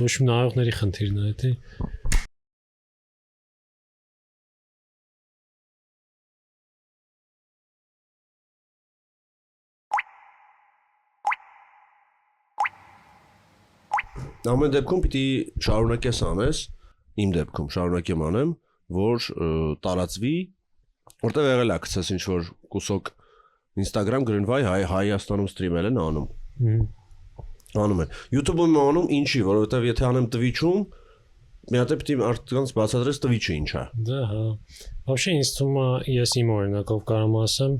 ոչ մի նայողների խնդիրն է, թե Ամեն դեպքում պիտի շարունակես անես, իմ դեպքում շարունակեմ անեմ, որ տարածվի, որտեղ եղել է գցես ինչ-որ կուսոկ Instagram գրնվայ Հայաստանում ստրիմել են անում։ Անում են։ YouTube-ում անում ինչի, որովհետև եթե անեմ Twitch-ում, մի հատ է պիտի մարդկանց բացատրես Twitch-ը ինչ է։ Դա հա։ Вообще ինձ թվում է, ես իմ օրինակով կարամ ասեմ,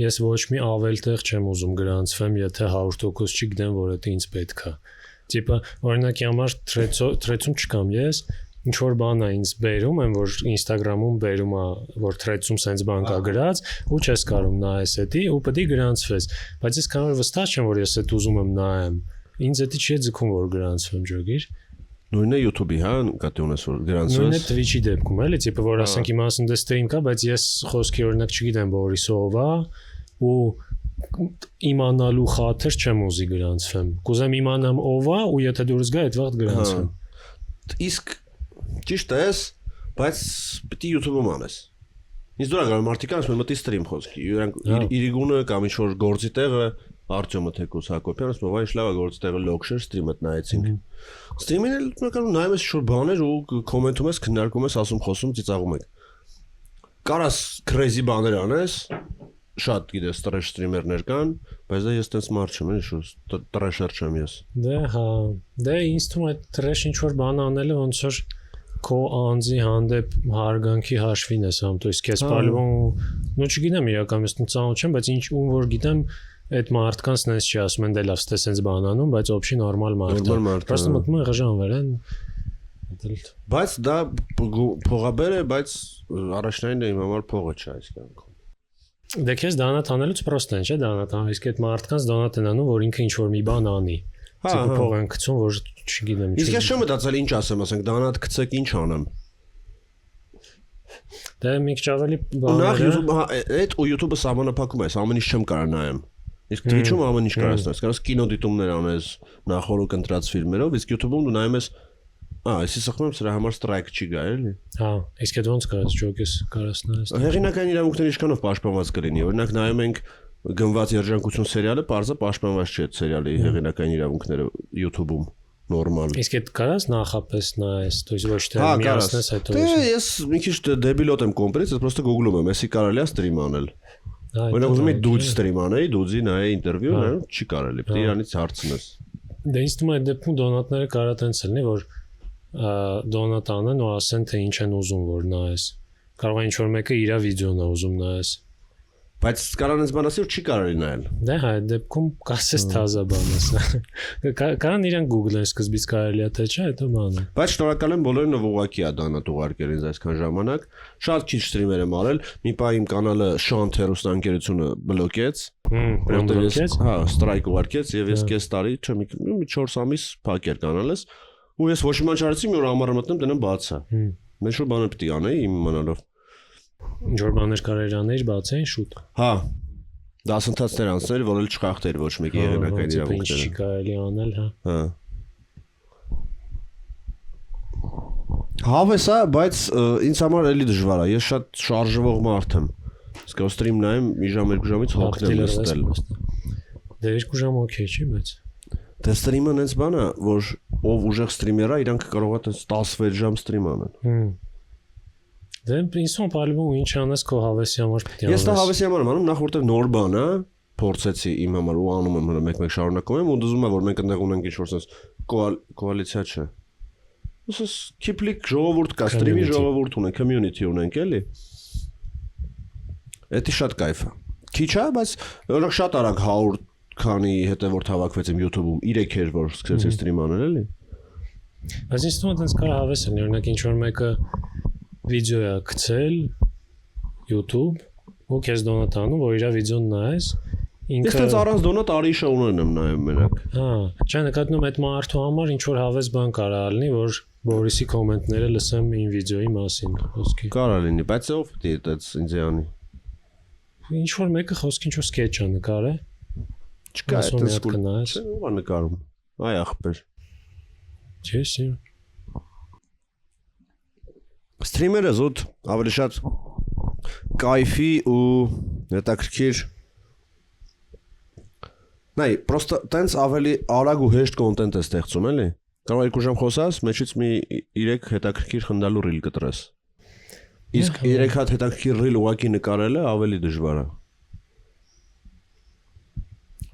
ես ոչ մի ավելտեղ չեմ ուզում գրանցվեմ, եթե 100% չգիտեմ, որ դա ինձ պետք է։ Տիպը օրինակի համար թրեծում չկամ ես, ինչ որ բան է ինձ բերում եմ, որ Instagram-ում բերում է, որ թրեծում sense բան կա գրած, ու չես կարող նայես էդի, ու պետք է գրանցվես, բայց ես քանի որ վստահ չեմ, որ ես այդ ուզում եմ նայեմ, ինձ էդի չի ձգում որ գրանցվեմ ջոգիր։ Նույնն է YouTube-ի, հա, կատի ունես որ գրանցվես։ Նույնն է Twitch-ի դեպքում, էլի, տիպը որ ասենք իմ ասում դե stream կա, բայց ես խոսքի օրինակ չգիտեմ որից ով է, ու իմանալու խաթր չեմ ուզի գրանցվեմ։ Կուզեմ իմանամ ով է ու եթե դուրս գա այդ վաղ գրանցվեմ։ Իսկ ճիշտ է, բայց պիտի YouTube-ում անես։ Ինձ դուր է գալու մարդիկ ասում են մտի ստրիմ խոսքի։ Իրիգունը կամ ինչ-որ գործի տեղը Արտյոմը թեկուս Հակոբյանը ասում է, «Ինչ լավ է գործի տեղը լոքշեր ստրիմը նայեցինք»։ Ստրիմին էլ նույնական նայում ես ինչ-որ բաներ ու կոմենտում ես, քննարկում ես, ասում խոսում, ծիծաղում եք։ Կարաս crazy բաներ անես, շատ գիտես trash streamer-ներ կան, բայց դա ես տենց մարդ չեմ, էլի շուտ trash-եր չեմ ես։ Դե հա, դե ինձ թվում է trash ինչ-որ բան անելը ոնց որ քո անձի հանդեպ հարգանքի հաշվին ես ամ, то есть քեզ պալվում, ну չգիտեմ իրականություն ծանոթ չեմ, բայց ինչ ում որ գիտեմ այդ մարդկանց նենց չի ասում են դե լավ ստե սենց բան անում, բայց օբշի նորմալ մարդ է։ Просто մտնում է ղժանվեր են։ Բայց դա փողաբեր է, բայց առաջնային է իմ համար փողը չէ այս կյանքում։ Դե քեզ դանատ անելուց պրոստը են, չէ՞ դանատ ան, իսկ այդ մարդկանց դանատ են անում, որ ինքը ինչ-որ մի բան անի։ Տիպը փող են գցում, որ չգիտեմ։ Իսկ ես չեմ մտածել ինչ ասեմ, ասենք դանատ գցեք ինչ անեմ։ Դե մի քիչ ավելի Նախ YouTube, այդ ու YouTube-ը սահմանափակում է, ամեն ինչ չեմ կարող նայեմ։ Իսկ Twitch-ում ամեն ինչ կարաս նայես, կարաս կինոդիտումներ անես նախորդ ընտրած ֆիլմերով, իսկ YouTube-ում դու նայում ես, այսի սխում եմ սրա համար strike չի գա, էլի։ Հա, իսկ այդ ոնց կարաս ջոկես կարաս նայես։ Հեղինակային իրավունքները ինչքանով պաշտպանված կլինի, օրինակ նայում ենք գնված երջանկություն սերիալը, պարզը պաշտպանված չէ այդ սերիալի հեղինակային իրավունքները YouTube-ում նորմալ։ Իսկ այդ կարաս նախապես նայես, то есть ոչ թե միացնես հետո։ Դե ես մի քիչ դեբիլոտ եմ կոմպրից, ես պրոստը գուգլում եմ, էսի կարելի է ստրիմ անել։ Օրինակ ուզում եմ դուց ստրիմ անեի, դուձի նայեի ինտերվյու, չի կարելի, պետք է իրանից հարցնես։ Դե ինձ թվում է այդ դեպքում դոնատները կարա տենց լինի, որ դոնատ անեն ու ասեն թե ինչ են ուզում որ նայես։ Կարող է ինչ-որ մեկը իր վիդեոն է ուզում նայես։ Բայց կարան այս բան ասի, որ չի կարելի նայել։ Դե հա, այդ դեպքում կասես թազա բան ասա։ Կարան իրան Google-ը սկզբից կարելի է թե չէ, հետո բանը։ Բայց շնորհակալ եմ բոլորին, ով ուղղակի է դանատ ուղարկել ինձ այսքան ժամանակ։ Շատ քիչ ստրիմեր եմ արել։ Մի պահ իմ կանալը Շանթ հեռուստաընկերությունը բլոկեց։ Բլոկեց։ Հա, ստրայք ուղարկեց եւ ես կես տարի, չէ, մի 4 ամիս փակեր կանալս։ Ու ես ոչ մի բան չարեցի, մի օր ամառը մտնում տնեմ բացա։ Մեծ շուտ բաներ պիտի անեի իմ իմանալով։ Ինչ-որ բաներ կարելի անել, բացեին շուտ։ Հա։ Դասընթացներ անցնել, որ էլ չխախտեր ոչ մեկի հեղինակային իրավունքները։ Ինչ չի կարելի անել, հա։ Հա։ Հավես է, բայց ինձ համար էլի դժվար է։ Ես շատ շարժվող մարդ եմ։ Իսկ ստրիմ նայեմ մի ժամ 2 ժամից հոգնել նստել։ Դե 2 ժամ օքեյ չի, բայց դե ստրիմը նենց բան է, որ ով ուժեղ ստրիմեր է, իրանք կարող է 16 ժամ ստրիմ անեն։ Դե ինձ թվում է ինչ անես քո հավեսի համար պիտի անես։ Ես դա հավեսի համար եմ անում, նախ որտեղ նոր բան է, փորձեցի իմ համար ու անում եմ մեկ-մեկ շարունակում եմ ու դժում է որ մենք այնտեղ ունենք ինչ-որ sense կոալիցիա չէ։ Ոսս քիպլիկ ժողովուրդ կա, ստրիմի ժողովուրդ ունենք, community ունենք, էլի։ Էդի շատ կայֆ է։ Քիչ է, բայց օրինակ շատ արագ 100 քանի հետևորդ հավաքվեց իմ YouTube-ում 3 էր որ սկսեցի ստրիմ անել, էլի։ Բայց ինձ թվում է այնպես կարող հավես լինի, օրինակ ինչ-որ մեկը վիդեո է գցել YouTube ու քեզ դոնատ անում, որ իր վիդեոն նայես, ինքը Ես առանց դոնատ Արիշա ունեն եմ նայում մենակ։ Հա, չէ, նկատնում այդ մարդու համար ինչ որ հավես բան կարա լինի, որ Բորիսի կոմենտները լսեմ ին վիդեոյի մասին, խոսքի։ Կարա լինի, բայց ով պիտի այդպես ինձ անի։ Ինչ որ մեկը խոսքի ինչ որ սկեթչ է նկարե։ Չկա այդպես կնայես։ Ո՞վ է նկարում։ Այ ախպեր։ Չէ։ Սթրիմերը զուտ ավելի շատ կայֆի ու հետաքրքիր նայ, պրոստը տենց ավելի արագ ու հեշտ կոնտենտ է ստեղծում, էլի։ Կարող 2 ժամ խոսաս, մեջից մի 3 հետաքրքիր խնդալու ռիլ կտրես։ Իսկ 3 հատ հետաքրքիր ռիլ ուղակի նկարելը ավելի դժվար է։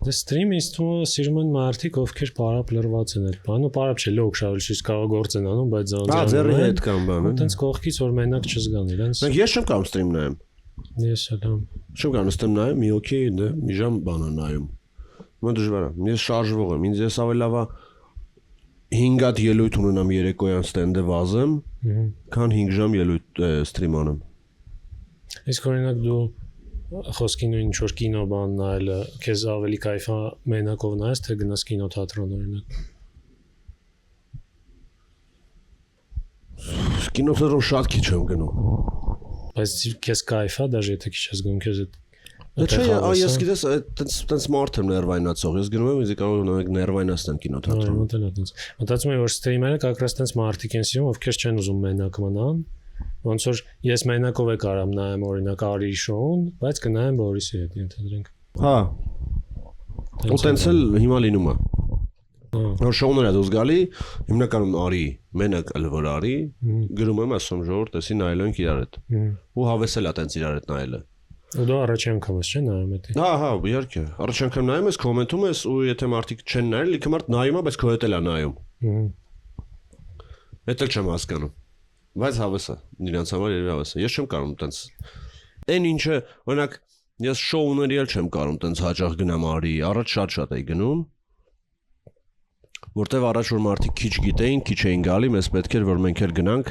Դե սթրիմը սիրում են մարդիկ, ովքեր պարապ լրված են այդ բանը, պարապ չէ, լոկ շարժիչ կարող գործ են անում, բայց ձանձրանում։ Ձեռի հետ կամ բան։ Տենց կողքից որ մենակ չզգան իրենց։ Մենք ես չեմ կարող սթրիմ նայեմ։ Ես էլ եմ։ Չեմ կարող նստեմ նայեմ, մի օքեյ, դե մի ժամ բան նայում։ Մոտ դժվար է։ Ես շարժվող եմ, ինձ ես ավելի լավ է 5 հատ ելույթ ունենամ երեկոյան ստենդը վազեմ, քան 5 ժամ ելույթ սթրիմ անեմ։ Իսկ օրինակ դու խոսքի նույն ինչ որ կինո բան նայելը, քեզ ավելի կայֆ է մենակով նայես, թե գնաս կինոթատրոն օրինակ։ Կինոթատրոն շատ քիչ եմ գնում։ Բայց քեզ կայֆ է, դաժե եթե քիչ ես գնում, քեզ Չէ, ես գիտես, տենց մարդ եմ ներվայնացող, ես գնում եմ, ինձ կարող եմ ներվայնացնել կինոթատրոն։ Այո, մտածում եմ։ Մտածում եմ, որ սթրիմերը կակրաս տենց մարդիկ են սիրում, ովքեր չեն ուզում մենակ մնան, ոնց որ ես մենակով է կարամ նայեմ օրինակ Արիի շոուն, բայց կնայեմ Բորիսի հետ, ենթադրենք։ Հա։ Ու տենց էլ հիմա լինում է։ Որ շոուները դուս գալի, հիմնականում Արի, մենակ ըլվոր Արի, գրում եմ, ասում ժողովուրդ, էսի նայելու ենք իրար հետ։ Ու հավեսել է տենց իրար հետ նայելը։ Ու դու առաջ անգամ ես, չէ՞, նայում էդի։ Հա, իհարկե։ Առաջ անգամ նայում ես, կոմենտում ես ու եթե մարդիկ չեն նայել, լիքը մարդ նայում է, բայց քո հետ էլ է նայում։ Դա էլ չեմ հասկանում։ Բայց հավես է, իրանց համար երևի հավես է։ Ես չեմ կարող տենց։ Այն ինչը, օրինակ, ես շոուների էլ չեմ կարող տենց հաճախ գնամ Արի, առաջ շատ էի գնում։ Որտեվ առաջ որ մարդիկ քիչ գիտեին, քիչ էին գալի, մեզ պետք էր որ մենք էլ գնանք,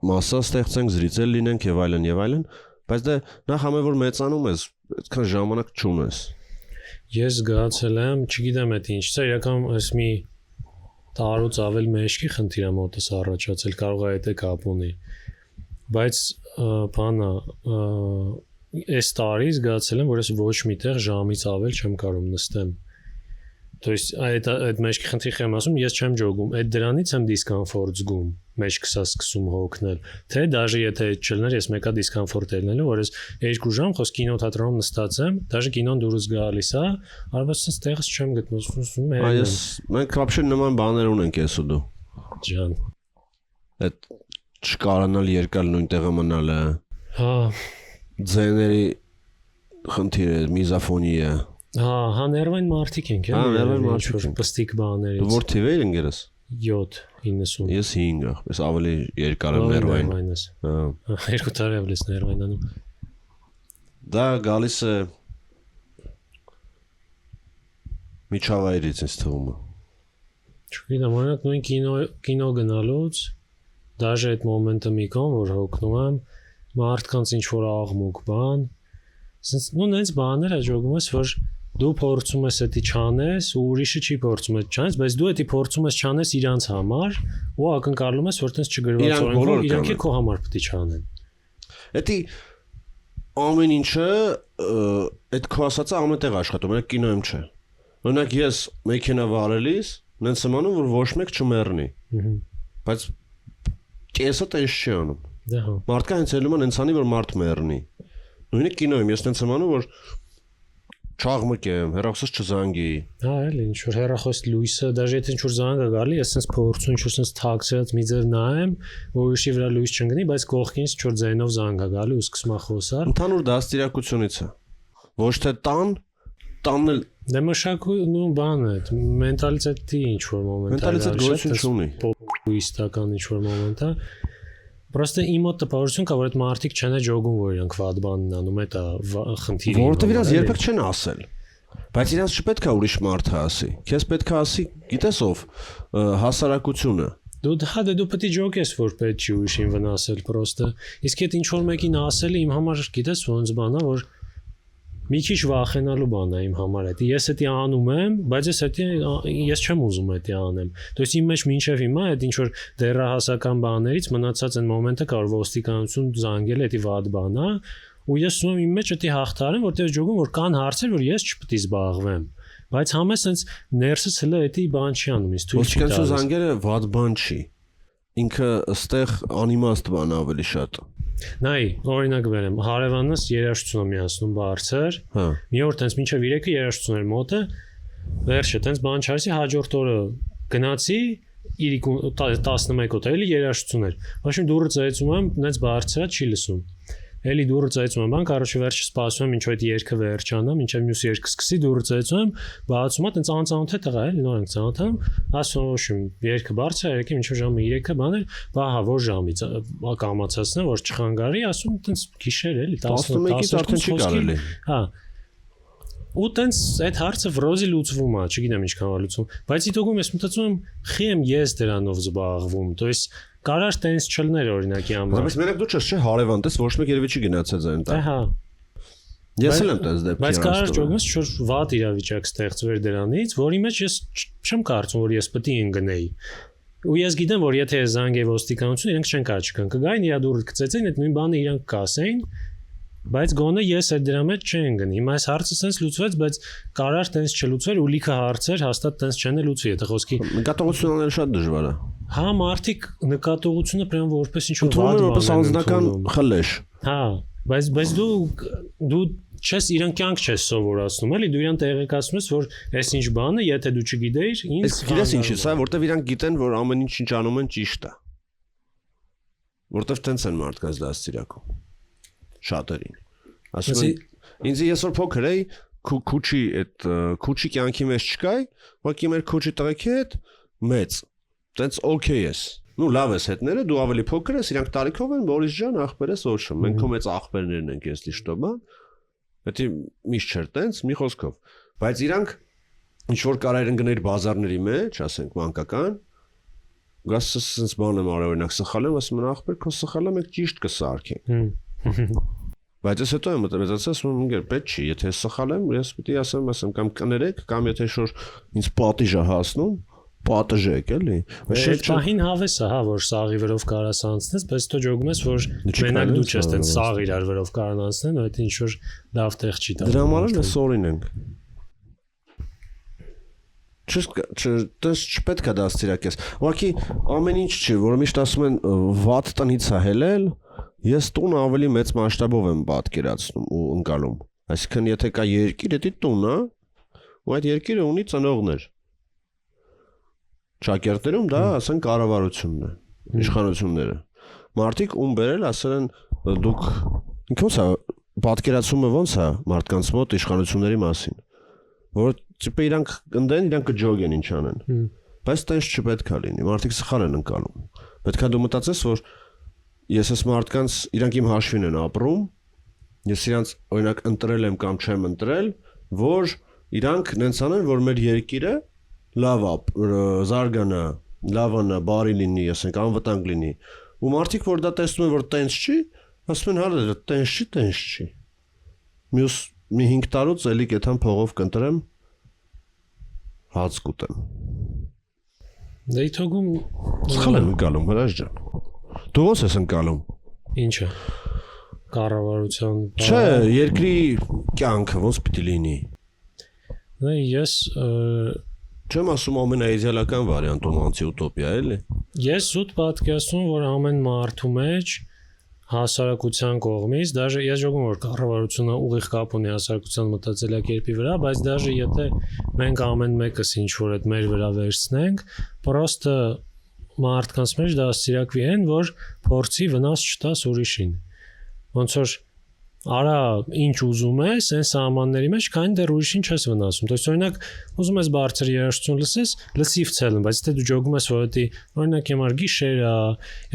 մասսա ստեղծենք, զրիցել լինենք եւ այլն։ Բայց դե նախ ամեն որ մեծանում ես, այդքան ժամանակ չունես։ Ես զգացել եմ, չգիտեմ էդ ինչ, սա իրական այս մի տարուց ավել մեջքի խնդիր է մոտս առաջացել, կարող է այդ կապ ունի։ Բայց բանը այս տարի զգացել եմ, որ ես ոչ միտեղ ժամից ավել չեմ կարող նստեմ։ То есть այդ մեջքի խնդիրը եմ ասում, ես չեմ ջոգում, այդ դրանից եմ դիսկոմֆորտ զգում, մեջքս սկսում հոգնել, թե դաժե եթե այդ չլներ, ես մեկա դիսկոմֆորտ ելնելու, որ ես 2 ժամ խոս կինոթատրոնում նստած եմ, դաժե կինոն դուրս գալիս է, արվեստից տեղս չեմ գտնում, Այս մենք вообще նման բաներ ունենք ես ու դու։ Ջան։ Այդ չկարանալ երկալ նույն տեղը մնալը։ Հա։ Ձեների խնդիրը, միզոֆոնիա։ Հա, ներվային մարդիկ ենք, էլի։ Հա, ներվային մարդիկ են։ Պստիկ բաներից։ Դու որ TV ես ընկերս։ 7:90։ Ես 5, ես ավելի երկար եմ ներվային։ Հա։ 2 տարի ավելի ներվայնանում։ Դա գալիս է միջավայրից ինձ թվում է։ Չգիտեմ, օրինակ նույն կինո գնալուց դաժե այդ մոմենտը մի կան, որ հոգնում եմ, մարդկանց ինչ որ աղմուկ բան, sense նույն այս բաները ջոգում ես, որ դու փորձում ես դա չանես, ու ուրիշը չի փորձում այդ չանես, բայց դու դա փորձում ես չանես իրանց համար, ու ակնկալում ես, որ տես չգրված օրենքով իրանք քո համար պետք է չանեն։ Դա ամեն ինչը այդ քո ասածը ամեն տեղ աշխատում, մենակ կինոյում չէ։ Օրինակ ես մեքենա վարելիս նենց անում, որ ոչ մեկ չմեռնի։ Բայց կեսը տես չի անում։ Դա հա։ Մարդկա հենց ելնում են հենց անի, որ մարդ մեռնի։ Նույնը կինոյում ես նենց անում, որ չաղմկեմ, հեռախոսս չզանգի։ Հա, էլի ինչ որ հեռախոս լույսը, դաժե եթե ինչ որ զանգ է գալի, ես sense փորձում ինչ որ sense թաքցրած մի ձև նայեմ, որ ուրիշի վրա լույս չընկնի, բայց կողքինից ինչ որ ձայնով զանգ է գալի ու սկսում է խոսալ։ Ընդհանուր դաստիարակությունից է։ Ոչ թե տանն էլ Դե մշակույթ ու բան է, մենտալիտետի ինչ որ մոմենտ է։ Մենտալիտետ գոյություն չունի։ Պոպուլիստական ինչ որ մոմենտ է։ Պրոստը իմ մոտ տպավորություն կա, որ այդ մարդիկ չեն ջոգում, որ իրանք վատ բանն անում, դա խնդիրը։ Որովհետև իրանք երբեք չեն ասել։ Բայց իրանք չպետք է ուրիշ մարդը ասի։ Քեզ պետք է ասի, գիտես ով, հասարակությունը։ Դու պետք է ջոգես, որ պետք չի ուրիշին վնասել պրոստը։ Իսկ այդ ինչ որ մեկին ասելը իմ համար գիտես ոնց բան է, որ մի քիչ վախենալու բան է իմ համար դա։ Ես դա անում եմ, բայց ես չեմ ուզում դա անեմ։ То есть իմ մեջ մինչև հիմա այդ ինչ որ դեռահասական բաներից մնացած այն մոմենտը կար, որ ոստիկանություն զանգել է դա վատ բան է, ու ես ուզում եմ իմ մեջ դա հաղթարեմ, որտեղ ջոգում որ կան հարցեր, որ ես չպետք է զբաղվեմ։ բայց համես sense ներսս հələ էդի բան չի անում, ինձ թույլ չի տալիս։ Ոչ զանգերը վատ բան չի։ Ինքը ըստեղ անիմաստ բան ավելի շատ։ Նայ, օրինակ վերեմ, հարևանս երաժշտություն միացնում բարձր։ Մի օր տենց մինչև 3-ը երաժշտություն էր մոտը, վերջը տենց բան չարեցի, հաջորդ օրը գնացի 11 օր էլի երաժշտություն էր։ Ոչինչ դուրը ծայծում եմ, տենց բարձրա չի լսում։ Էլի դուրը ծայծում եմ, բան կարողի վերջը սպասում եմ, ինչ այդ երգը վերջանա, մինչև մյուս երգը սկսի, դուրը ծայծում եմ, բացում եմ, տենց անծանոթ է տղա, էլի նոր ենք ծանոթանում, ասում ոչմ, երգը բարձր է, եկի մինչև ժամը 3-ը բաներ, բա հա որ ժամից կամացածն է, որ չխանգարի, ասում տենց գիշեր էլի 11-ից արդեն չի կարելի։ Հա։ Ու տենց այդ հարցը վրոզի լուծվում է, չգիտեմ ինչքան է լուծվում, բայց իտոգում ես մտածում եմ, խի եմ ես դրանով զբաղվում, то есть կարար տենց չլներ օրինակի համար։ Բայց մենակ դու չես, չէ, հարևան տես, ոչ մեկ երևի չի գնացած այն տա։ Հա։ Ես էլ եմ տես դեպքի։ Բայց կարար ճոգնես շուտ վատ իրավիճակ ստեղծվեր դրանից, որի մեջ ես չեմ կարծում, որ ես պետք է ընկնեի։ Ու ես գիտեմ, որ եթե զանգեի ոստիկանություն, իրենք չեն կարող չկան։ Կգային իրա դուրը կծեցին, այդ նույն բանը իրանք կասեին, բայց գոնե ես այդ դրա մեջ չեն գնի։ Հիմա այս հարցը sense լուծվեց, բայց կարար տենց չլուծվեր ու լիքը հարցեր հաստատ տենց չեն լուծվի, եթե խոսքի նկատողություն անել շատ դժվար է։ Հա, մարդիկ նկատողությունը պրям որպես ինչ-որ վատ բան որպես անձնական խլեշ։ Հա, բայց դու չես իրան կյանք չես սովորացնում, էլի դու իրան տեղեկացնում ես, որ այս ինչ բանը, եթե դու չգիտեիր, ինձ գիտես ինչի՞, սա որտեվ իրանք գիտեն, որ ամեն ինչ անում են ճիշտ է։ Որտեվ տենց են մարդկանց դաստիարակում։ Շատերին։ Ասում են, ինձ ես որ փոքր էի, քուչի այդ քուչի կյանքի մեջ չկայի, ուղղակի մեր քուչի տղեկի հետ մեծ։ Տենց օքեյ ես։ Ну լավ ես հետները, դու ավելի փոքր ես, իրանք տարիքով են, Բորիս ջան, ախպերս ոչմ։ Մենք քո մեծ ախպերներն ենք, ես լիշտոբան։ Դա միշտ չէր տենց, մի խոսքով։ Բայց իրանք ինչ որ կարայր ընկներ բազարների մեջ, ասենք մանկական, գաս sense բան եմ արել, օրինակ սխալ եմ, ասում եմ ախպեր, քո սխալը մենք ճիշտ կսարքենք։ Բայց ես հետո եմ մտածել, ասում եմ, պետք չի, եթե սխալ եմ, ես պիտի ասեմ, կամ կներեք, կամ եթե շուտ ինձ պատիժ է հասնում, պատժեք, էլի։ Բայց շահին հավես է, հա, որ սաղի վրով կարաս անցնես, բայց դու ջոգում ես, որ մենակ դու չես տենց սաղ իրար վրով կարան անցնեն, այդ ինչ որ լավ տեղ չի տա։ Դրա համար էլ սորին ենք։ Չես չպետք է դաստիարակես։ Ուղղակի ամեն ինչ չի, որ միշտ ասում են վատ տնից է հելել, ես տունը ավելի մեծ մասշտաբով եմ պատկերացնում ու ընկալում։ Այսինքն եթե կա երկիր, դա տուն է, ու այդ երկիրը ունի ծնողներ։ Ճակերտերում դա ասեն կառավարությունն է, իշխանությունները։ Մարդիկ ում բերել ասել են դուք ինքնոց է պատկերացումը ոնց է մարդկանց մոտ իշխանությունների մասին, որ տիպը իրանք կնդեն, իրանք կջոգեն ինչ անեն։ Բայց տենց չպետք է լինի, մարդիկ սխալ են ընկալում։ Պետք է դու մտածես, որ ես այս մարդկանց իրանք իմ հաշվին են ապրում, ես իրանք օրինակ ընտրել եմ կամ չեմ ընտրել, որ իրանք նենց անեն, որ մեր երկիրը լավ զարգանա, լավանա, բարի լինի, ասենք անվտանգ լինի։ Ու մարդիկ որ դա տեսնում են, որ տենց չի, ասում են հա դա տենց չի։ Մյուս մի 5 տարուց էլի կեթան փողով կընտրեմ, հաց կուտեմ։ Դե իթոգում սխալ եմ ընկալում, հրաշ ջան։ Դու ո՞նց ես ընկալում։ Ինչը։ Կառավարության։ Չէ, երկրի կյանքը ո՞նց պիտի լինի։ Դե ես Չեմ ասում ամենաիդեալական վարիանտը անտի-ուտոպիա էլի։ Ես զուտ պատկերացնում, որ ամեն մարդու մեջ հասարակության կողմից, դաժե ես ժողում որ կառավարությունը ուղիղ կապ ունի հասարակության մտածելակերպի վրա, բայց դաժե եթե մենք ամեն մեկս ինչ որ այդ մեր վրա վերցնենք, պրոստը մարդկանց մեջ դաստիարակվի են, որ փորձի վնաս չտաս ուրիշին։ Ոնց որ արա ինչ ուզում ես, այն սահմանների մեջ քանի դեռ ուրիշին չես վնասում։ То есть օրինակ ուզում ես բարձր երաժշտություն լսես, լսիվ ցելն, բայց եթե դու ջոգում ես, որ դա օրինակ հիմար գիշեր է,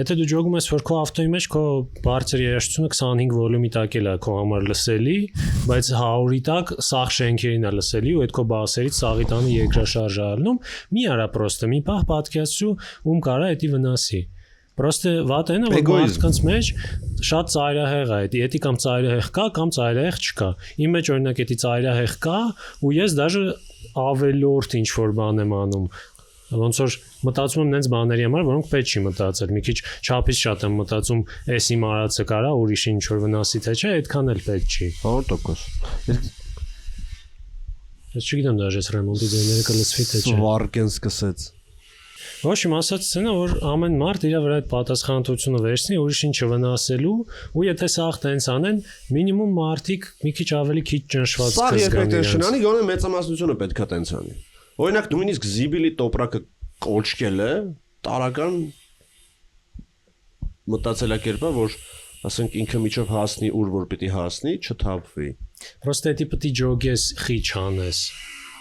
եթե դու ջոգում ես, որ քո ավտոյի մեջ քո բարձր երաժշտությունը 25 վոլյումի տակ է քո համար լսելի, բայց 100-ի տակ սաղ շենքերին է լսելի ու այդ քո բասերից սաղի տանը երկրաշարժ ալնում, մի արա պրոստը մի պահ պատկերացու ում կարա դա վնասի։ Պրոստը վատն է, որ մարդկանց մեջ շատ ծայրահեղ է, դա կամ ծայրահեղ կա, կամ ծայրահեղ չկա։ Իմ մեջ օրինակ դա ծայրահեղ կա, ու ես դաժե ավելորդ ինչ որ բան եմ անում։ Ոնց որ մտածում եմ նենց բաների համար, որոնք պետք չի մտածել։ Մի քիչ չափից շատ եմ մտածում, էս իմ արածը կարա ուրիշին ինչ որ վնասի թե չէ, այդքան էլ պետք չի։ 100%։ Ես չգիտեմ դաժե ռեմոնտի ձայները կլսվի թե չէ։ Վարկեն սկսեց։ Ոչ իմ ասած ցենա որ ամեն մարդ իր վրա այդ պատասխանատվությունը վերցնի ուրիշին չվնասելու ու եթե սաղ տենց անեն մինիմում մարդիկ մի քիչ ավելի քիչ ճնշված կզգան։ Սա երբեք շնանի գոնե մեծամասնությունը պետքա տենց անի։ Օրինակ նույնիսկ զիբիլի տոպրակը կոչկելը տարական մտածելակերպա որ ասենք ինքը միջով հասնի ուր որ պիտի հասնի չթափվի։ Պրոստե դի պիտի ջոգես խիչ անես։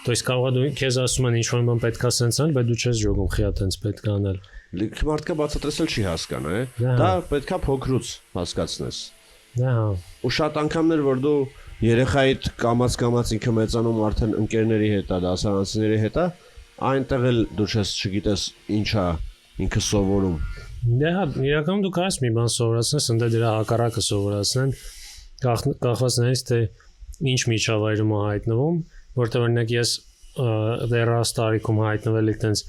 То есть կարող է դու քեզ ասում են ինչ-որ բան պետքա սենց անել, բայց դու չես ջոգում խիա տենց պետք է անել։ Մարդկա բացատրել չի հասկանա, դա պետքա փոքրուց հասկացնես։ Դա։ Ու շատ անգամներ որ դու երեխայիդ կամած ինքը մեծանում արդեն ընկերների հետ է, դասարանցիների հետ է, այնտեղ էլ դու չես չգիտես ինչա ինքը սովորում։ Դե հա, իրականում դու կարաս մի բան սովորացնես, ընդ դրա հակառակը սովորացնեն, կախված նրանից թե ինչ միջավայրում է հայտնվում, որտեղ օրինակ ես դեռ տարիքում հայտնվել եք տենց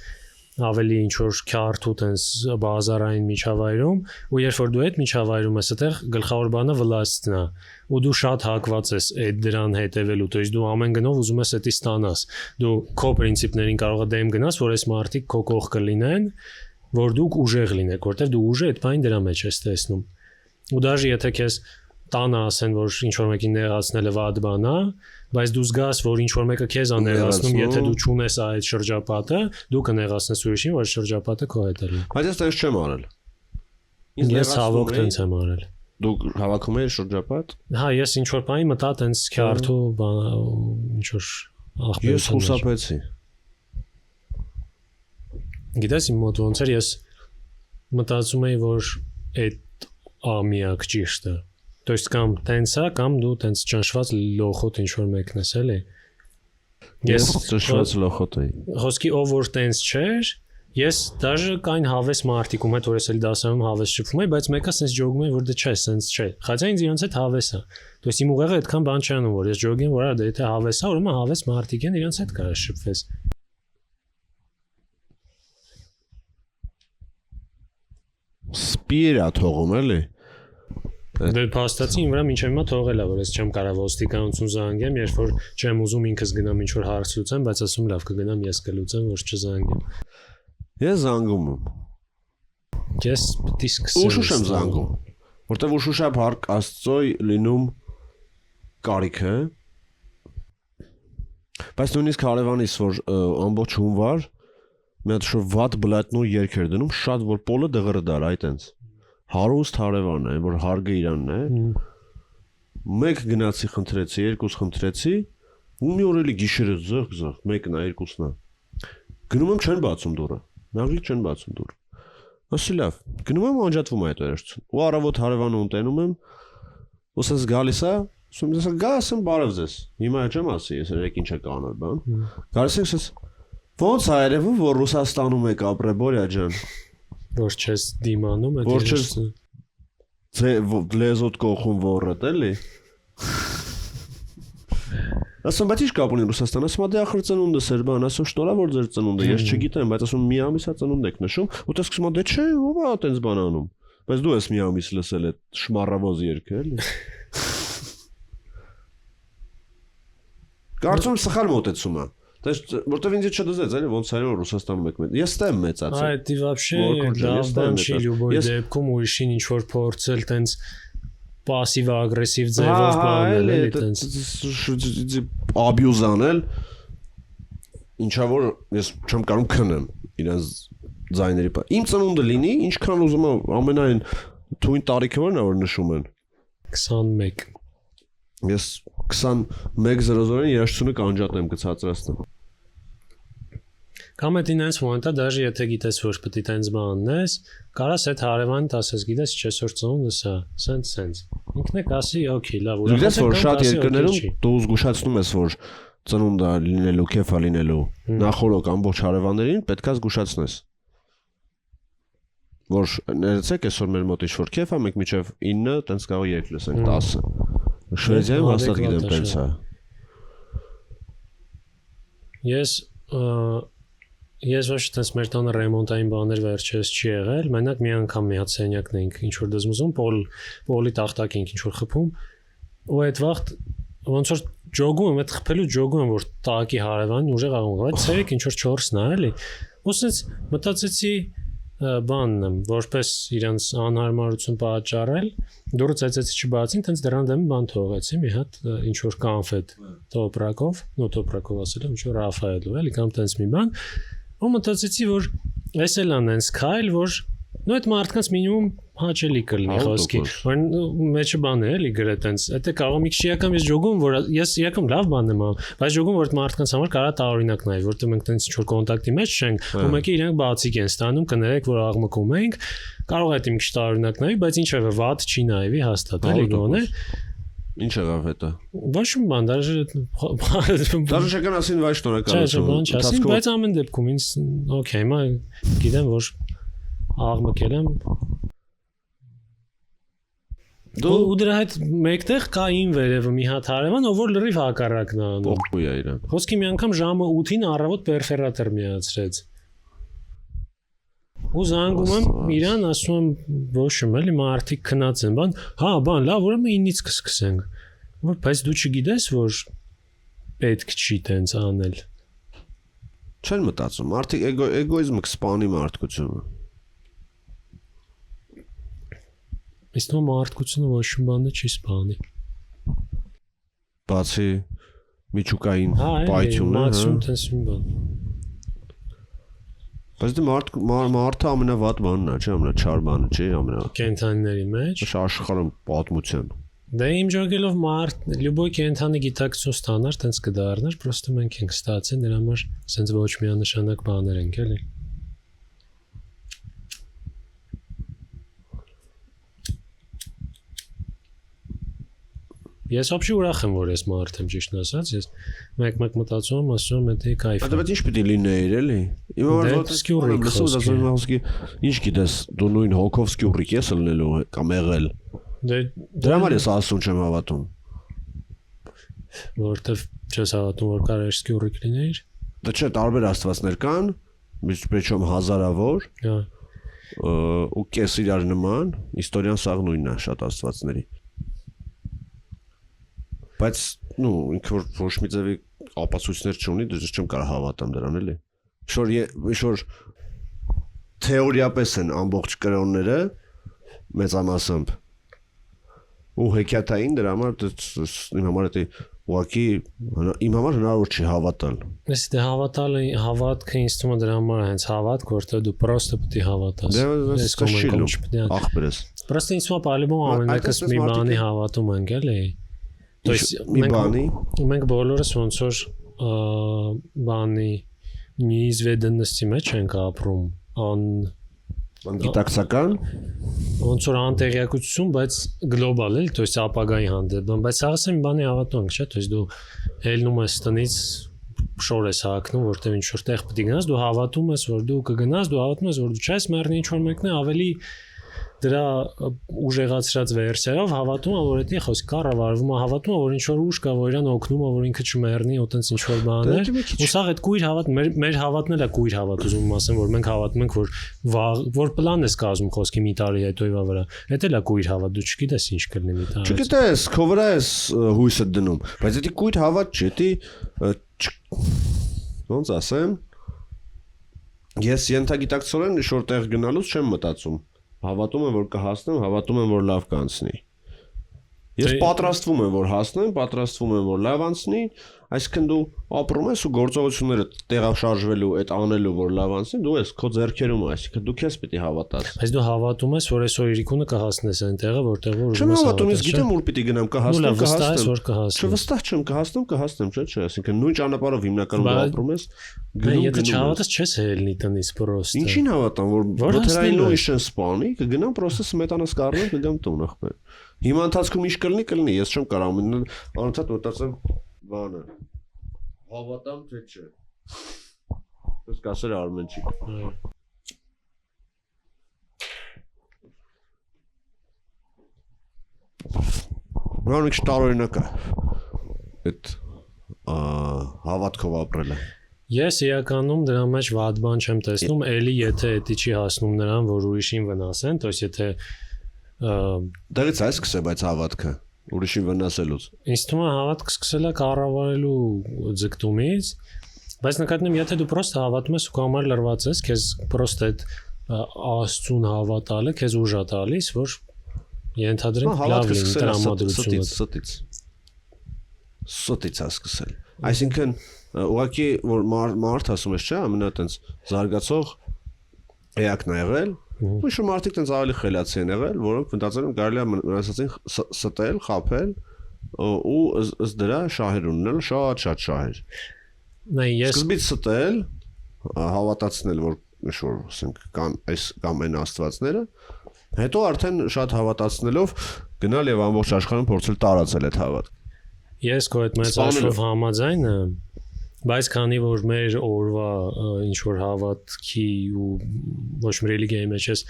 ավելի ինչ որ քյարթու տենց բազարային միջավայրում ու երբ որ դու այդ միջավայրում ես այդտեղ գլխավոր բանը վլաստն է ու դու շատ հակված ես այդ դրան հետևելու то есть դու ամեն գնով ուզում ես դա ստանաս դու քո պրինցիպներին կարող ես դեմ գնաս որ այս մարդիկ քո կողք կլինեն որ դուք ուժեղ լինեք որտեղ դու ուժը այդ բանը դրա մեջ ես տեսնում ու դաժե եթե քեզ տանը ասեն որ ինչ որ մեկին նեղացնելը վատ բան է բայց դու զգաս որ ինչ որ մեկը քեզ անեղացնում եթե դու չունես այդ շրջապատը դու կնեղացնես ուրիշին որ շրջապատը քո հետ է լինի բայց ես տես չեմ արել ես հավոք տենց եմ արել դու հավաքում ես շրջապատ հա ես ինչ որ բանի մտա տենց քյարթու ինչ որ ախպեր ես խուսափեցի գիտես իմ մոտ ոնց էր ես մտածում էի որ այդ ամիակ ճիշտ է То есть կամ տենսա կամ դու տենց ճնշված լոխոտ ինչ որ մեկն ես էլի ես ճնշված լոխոտ էի խոսքի ով որ տենց չէր ես դաժե կային հավես մարդիկ ում հետ որ ես էլ դասարանում հավես շփվում էի բայց մեկը սենց ջոգում էր որ դա չէ սենց չէ խաչա ինձ իրենց հետ հավես է То есть իմ ուղեղը այդքան բան չի անում որ ես ջոգին որ դա եթե հավես է ուրեմն հավես մարդիկ են իրենց հետ կարա շփվես սպիրա թողում էլի Դե փաստացի իմ վրա մինչև հիմա թողել է որ ես չեմ կարող ոստիկանություն զանգեմ, երբ որ չեմ ուզում ինքս գնամ ինչ որ հարց լուծեմ, բայց ասում լավ կգնամ ես կլուծեմ, որ չզանգեմ։ Ես զանգում եմ։ Ես պիտի սկսեմ։ Ուշուշ եմ զանգում, որտեվ ուշուշը հարկ Աստծոյ լինում կարիքը։ Բայց նույնիսկ հարևանիս որ ամբողջ հունվար մի հատ շո վատ բլատնու երկ էր դնում, շատ որ պոլը դղրը դար այտենց։ Հարուստ հարևան է, որ հարգը իրանն է։ Մեկ գնացի խնդրեցի, երկուս խնդրեցի, ու մի օր էլի գիշերը զղ, մեկն է, երկուսն է։ Գնում եմ չեն բացում դուռը։ Նագլի չեն բացում դուռը։ Ասի լավ, գնում եմ անջատվում այդ երեշտություն։ Ու առավոտ հարևանը ուտենում եմ, ու ասես գալիս է, ասում ես գա ասեմ բարև ձեզ։ Հիմա չեմ ասի, ես երեք ինչ է կանալ բան։ Գալիս ես ասես ո՞նց է երևում, որ Ռուսաստանում եք ապրե Բորյա ջան։ Որ չես դիմանում այդ որ չես լեզոտ կողում որդ էլի ասում բայց ինչ կապ ունի Ռուսաստան ասում դե ախր ծնունդս էր բան ասում շնորհավոր ձեր ծնունդը ես չգիտեմ բայց ասում մի ամիս է ծնունդ եք նշում ու դες սկսում դե չէ ով է այտենց բան անում բայց դու ես մի ամիս լսել այդ շմարավոզ երգը էլի կարծում սխալ մոտեցում է Որտեվ ինձ չդզեց, էլի ոնց այո Ռուսաստանում եք մեծ։ Ես ստեմ մեծացել։ Այ դի вообще դավան չի լյուբոյ դեպքում ուրիշին ինչ որ փորձել տենց пассив-ագրեսիվ ձևով բանել էլի տենց abuse անել։ Ինչա որ ես չեմ կարող քնեմ իրենց ձայների։ Իմ ծնունդը լինի, ինչքան ուզում եմ ամենայն թույն տարիքը որն է որ նշում են 21 Ես 21:00-ին երաշտությունը կանջատեմ կցածրացնեմ։ Կամ էդին այնց մոմենտա դաժե եթե գիտես որ պետք է տենց բաննես, կարաս այդ հարևանդ ասես գիտես չես որ ծնունդս է, սենց։ Ինքն է կասի, օքեյ, լավ, ուրեմն որ շատ երկրներում դու զգուշացնում ես որ ծնունդը լինելու, քեֆա լինելու, նախորոք ամբողջ հարևաններին պետքա զգուշացնես։ Որ ներեցեք այսօր մեր մոտ ինչ-որ քեֆա, մենք միջև 9 տենց կարող երկ լսենք 10։ Շվեդիայում հաստատ գիտեմ տենց է։ Ես ոչ տենց մեր տանը ռեմոնտային բաներ վերջերս չի եղել, մենակ մի անգամ մի հատ սենյակն էինք ինչ որ դզմուզում, պոլի տախտակ էինք ինչ որ խփում, ու այդ վաղտ ոնց որ ջոգում եմ, այդ խփելու ջոգում եմ, որ տակի հարևանին ուժեղ աղում, բայց ցերեկ ինչ որ 4-ն է, էլի։ Ոսից մտածեցի բանն եմ, որպես իրանց անհարմարություն պատճառել, դուրս ծեծեցի չբացին, տենց դրան դեմ բան թողեցի, մի հատ ինչ որ կոնֆետ տոպրակով ասել եմ, ինչ որ Ռաֆայելով, էլի կամ տենց մի բան, ու մտածեցի, որ էս էլ անենց քայլ, որ նո այդ մարդկանց մինիմում հաճելի կլինի խոսքի, որ մեջը բան է էլի գրե տենց, դա կարող մի քիչ իրական ես ջոգում, որ ես իրական լավ բան եմ անում, բայց ջոգում որ այդ մարդկանց համար կարա տարօրինակ նայ, որտեղ մենք տենց ինչ որ կոնտակտի մեջ չենք, ու մեկը իրանք բացիկ են ստանում, կներեք որ աղմկում ենք, կարող է դա մի քիչ տարօրինակ նայ, բայց ինչևէ վատ չի նայվի հաստատ, էլի գոնե։ Ինչ եղավ հետո։ Ոչ մի բան, даже շական ասին վայ շնորհակալություն։ Բայց ամեն դեպքում ինձ օքեյ, հիմա գիտեմ որ աղմկել եմ։ Ու դրա հետ մեկտեղ կա ին վերևը մի հատ հարևան, ով որ լրիվ հակառակն է անում։ Օգուй է իրան։ Խոսքի մի անգամ ժամը 8-ին առավոտ պերֆերատոր միացրեց։ Ու զանգում եմ իրան, ասում եմ ոչ եմ էլի մարդիկ քնած են, բան, հա, բան, լավ, ուրեմն 9-ից կսկսենք։ Բայց դու չգիտես, որ պետք չի տենց անել։ Չեն մտածում, մարդիկ էգոիզմը կսպանի մարդկությունը։ Իսկ նո մարդկությունը ոչ մի բան չի սպանի։ Բացի միջուկային պայթյունը, մաքսիմում տես մի բան։ Բայց դե մարդը ամենավատ բանն է, չէ՞, ամենաչար բանը, չէ՞, կենդանիների մեջ։ Աշխարհում պատմության։ Դե իմ ջոգելով մարդ, լյուբոյ կենդանի գիտակցություն ստանար, տենց կդառներ, պրոստը մենք ենք ստացել, դրա համար սենց ոչ միանշանակ բաներ ենք, էլի։ Ես вообще ուրախ եմ, որ ես մարդ եմ, ճիշտ ասած, ես մեկ-մեկ մտածում եմ, ասում եմ, թե կայֆ է։ Բայց ինչ պիտի լիներ, էլի։ Ինչ գիտես, դու նույն հոգով սկյուռիկ ես ելնելու կամ եղել։ Դրա համար ես ասում չեմ հավատում։ Որտեվ չես հավատում, որ կարող է սկյուռիկ լիներ։ Դա չէ, տարբեր աստվածներ կան, причем հազարավոր։ Հա։ Ու կես իրար նման, իստորիան սաղ նույնն է շատ աստվածների։ Բայց, ինքը որ ոչ մի ձևի ապացույցներ չունի, դժ չեմ կարող հավատամ դրան, էլի։ Ինչ-որ թեորիապես են ամբողջ կրոնները մեծամասամբ ու հեքիաթային դրա համար իմ համար դա ուղղակի իմ համար հնարավոր չի հավատալ։ Ես դե հավատքը ինձ թվում է դրա համար հենց հավատք, որտեղ դու պրոստը պետք է հավատաս։ Ես կոմենտում չպետք է ախպերես։ Պրոստը ինձ թվում է պալիբոմ ամեն մեկս մի բանի հավատում ենք, էլի։ То есть մենք բոլորս ոնց որ բանի նիզվեդենստի մեջ ենք ապրում, գիտակցական ոնց որ անտեղյակություն, բայց գլոբալ էլի, то есть ապագայի հանդեպ, բայց սաղս եմ բանի հավատում ենք, չէ՞, то есть դու ելնում ես տնից շոր ես հակնում, որտեղ ինչ որ տեղ պետք է գնաս, դու հավատում ես, որ դու կգնաս, դու հավատում ես, որ դու չես մեռնի, ինչ որ մեկն է ավելի դրա ուժեղացրած վերսիայով հավատում եմ, որ դա խոսք կառավարվում է, հավատում եմ, որ ինչ որ ուժ կա, որ իրան օգնում է, որ ինքը չմեռնի, օտենց ինչ որ բաներ։ Ու սա այդ կույր հավատ, մեր հավատն էլ է կույր հավատ, ուզում եմ ասեմ, որ մենք հավատում ենք, որ պլան ես կազմում խոսքի մի տարի հետոյվա վրա։ Դա էլ է կույր հավատ, դու չգիտես ինչ կլինի մի տարի։ Չգիտես, քո վրա ես հույսը դնում, բայց դա կույր հավատ չէ, դա ոնց ասեմ, ես ենթագիտակցորեն ինչ որ տեղ գնալուց չեմ մտածում։ Հավատում եմ, որ կհասնեմ, հավատում եմ, որ լավ կանցնի։ Ես պատրաստվում եմ, որ հասնեմ, պատրաստվում եմ, որ լավ անցնի, այսինքն դու ապրում ես ու գործողությունները տեղաշարժվելու, այդ անելու, որ լավ անցնի, դու ես քո ձեռքերում, այսինքն դու քեզ պիտի հավատաս։ Բայց դու հավատում ես, որ այսօր իրիկունը կհասնես այնտեղը, որտեղ որ ուզում ես։ Չեմ հավատում, ես գիտեմ ուր պիտի գնամ, կհասնեմ, կհասնեմ։ Չվստահ չեմ, կհասնեմ, չէ, այսինքն նույն ճանապարհով հիմնականում ապրում ես։ Եթե չհավատաս, չես ելնի տնից պրոստը։ Ինչին հավատամ, որ բթերային նույն շեն սպանի, կգնամ պրոստը սմետանաս կառնեմ, կգամ տուն ախպեր։ Հիմա ընթացքում ինչ կլինի, ես չեմ կարող անընդհատ մտածեմ բանը։ Հավատամ թե չէ։ Ես կասել Արմենչիկ։ Բան ինչ տարօրինակ է։ Այդ հավատքով ապրելը։ Ես իրականում դրա մեջ վատ բան չեմ տեսնում, էլի եթե դա չի հասնում նրան, որ ուրիշին վնասեն, то есть եթե դերից այս սկսե, բայց հավատքը։ ուրիշին վնասելուց։ Ինձ թվում է հավատքը սկսել է կառավարելու ձգտումից, բայց նկատում եմ, եթե դու պրոստը հավատում ես ու կամար լրված ես, քեզ պրոստ այդ Աստծուն հավատալը քեզ ուժ է տալիս, որ ենթադրենք լավ լինի տրամադրությունը։ Սոտից է սկսել։ Այսինքն ուղղակի որ մարդ ասում ես, չէ՞, ամենա տենց զարգացող էակն է եղել, ու շուտ մարդիկ տենց ավելի խելացի են եղել, որոնք մտածել են կարելի է մնացածին ստել, խաբել ու ըստ դրա շահեր ունենալ, շատ շահեր։ Սկզբից ստել, հավատացնել, որ ինչ-որ ասենք կան այս կամ այն աստվածները, հետո արդեն շատ հավատացնելով գնալ եւ ամբողջ աշխարհում փորձել տարածել այդ հավատքը։ Ես քո այդ մեծ աշխարհով համաձայն եմ, բայց քանի որ մեր օրվա ինչ որ հավատքի ու ոչ մի ռելիգիայի մեջ էս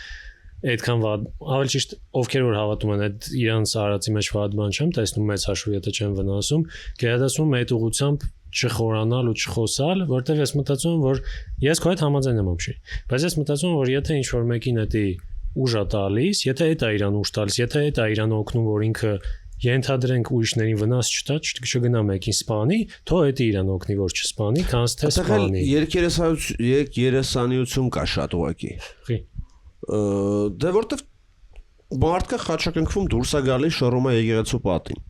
այդքան ավելի ճիշտ ովքեր որ հավատում են այդ իրանց արածի մեջ վատ բան չեմ տեսնում մեծ հաշվի եթե չեմ վնասում, գերադասում այդ ուղությամբ չխորանալ ու չխոսալ, որտեղ ես մտածում եմ որ ես քո հետ համաձայն եմ ապշի, բայց ես մտածում եմ որ եթե ինչ որ մեկին էդի ուժ է տալիս, եթե այդ է իրան ուժ տալիս, եթե այդ է իրան օգնում որ ինքը ենթադրենք ուրիշներին վնաս չտա, չգնա մեկին սպանի, թող էդի իրան օգնի որ չսպանի, քանց թե սպանի։ Երկերեսանիություն կա շատ ուղղակի։ Դե որտեվ մարդկա խաչակնքվում դուրս է գալիս շռում է եկեղեցու պատին։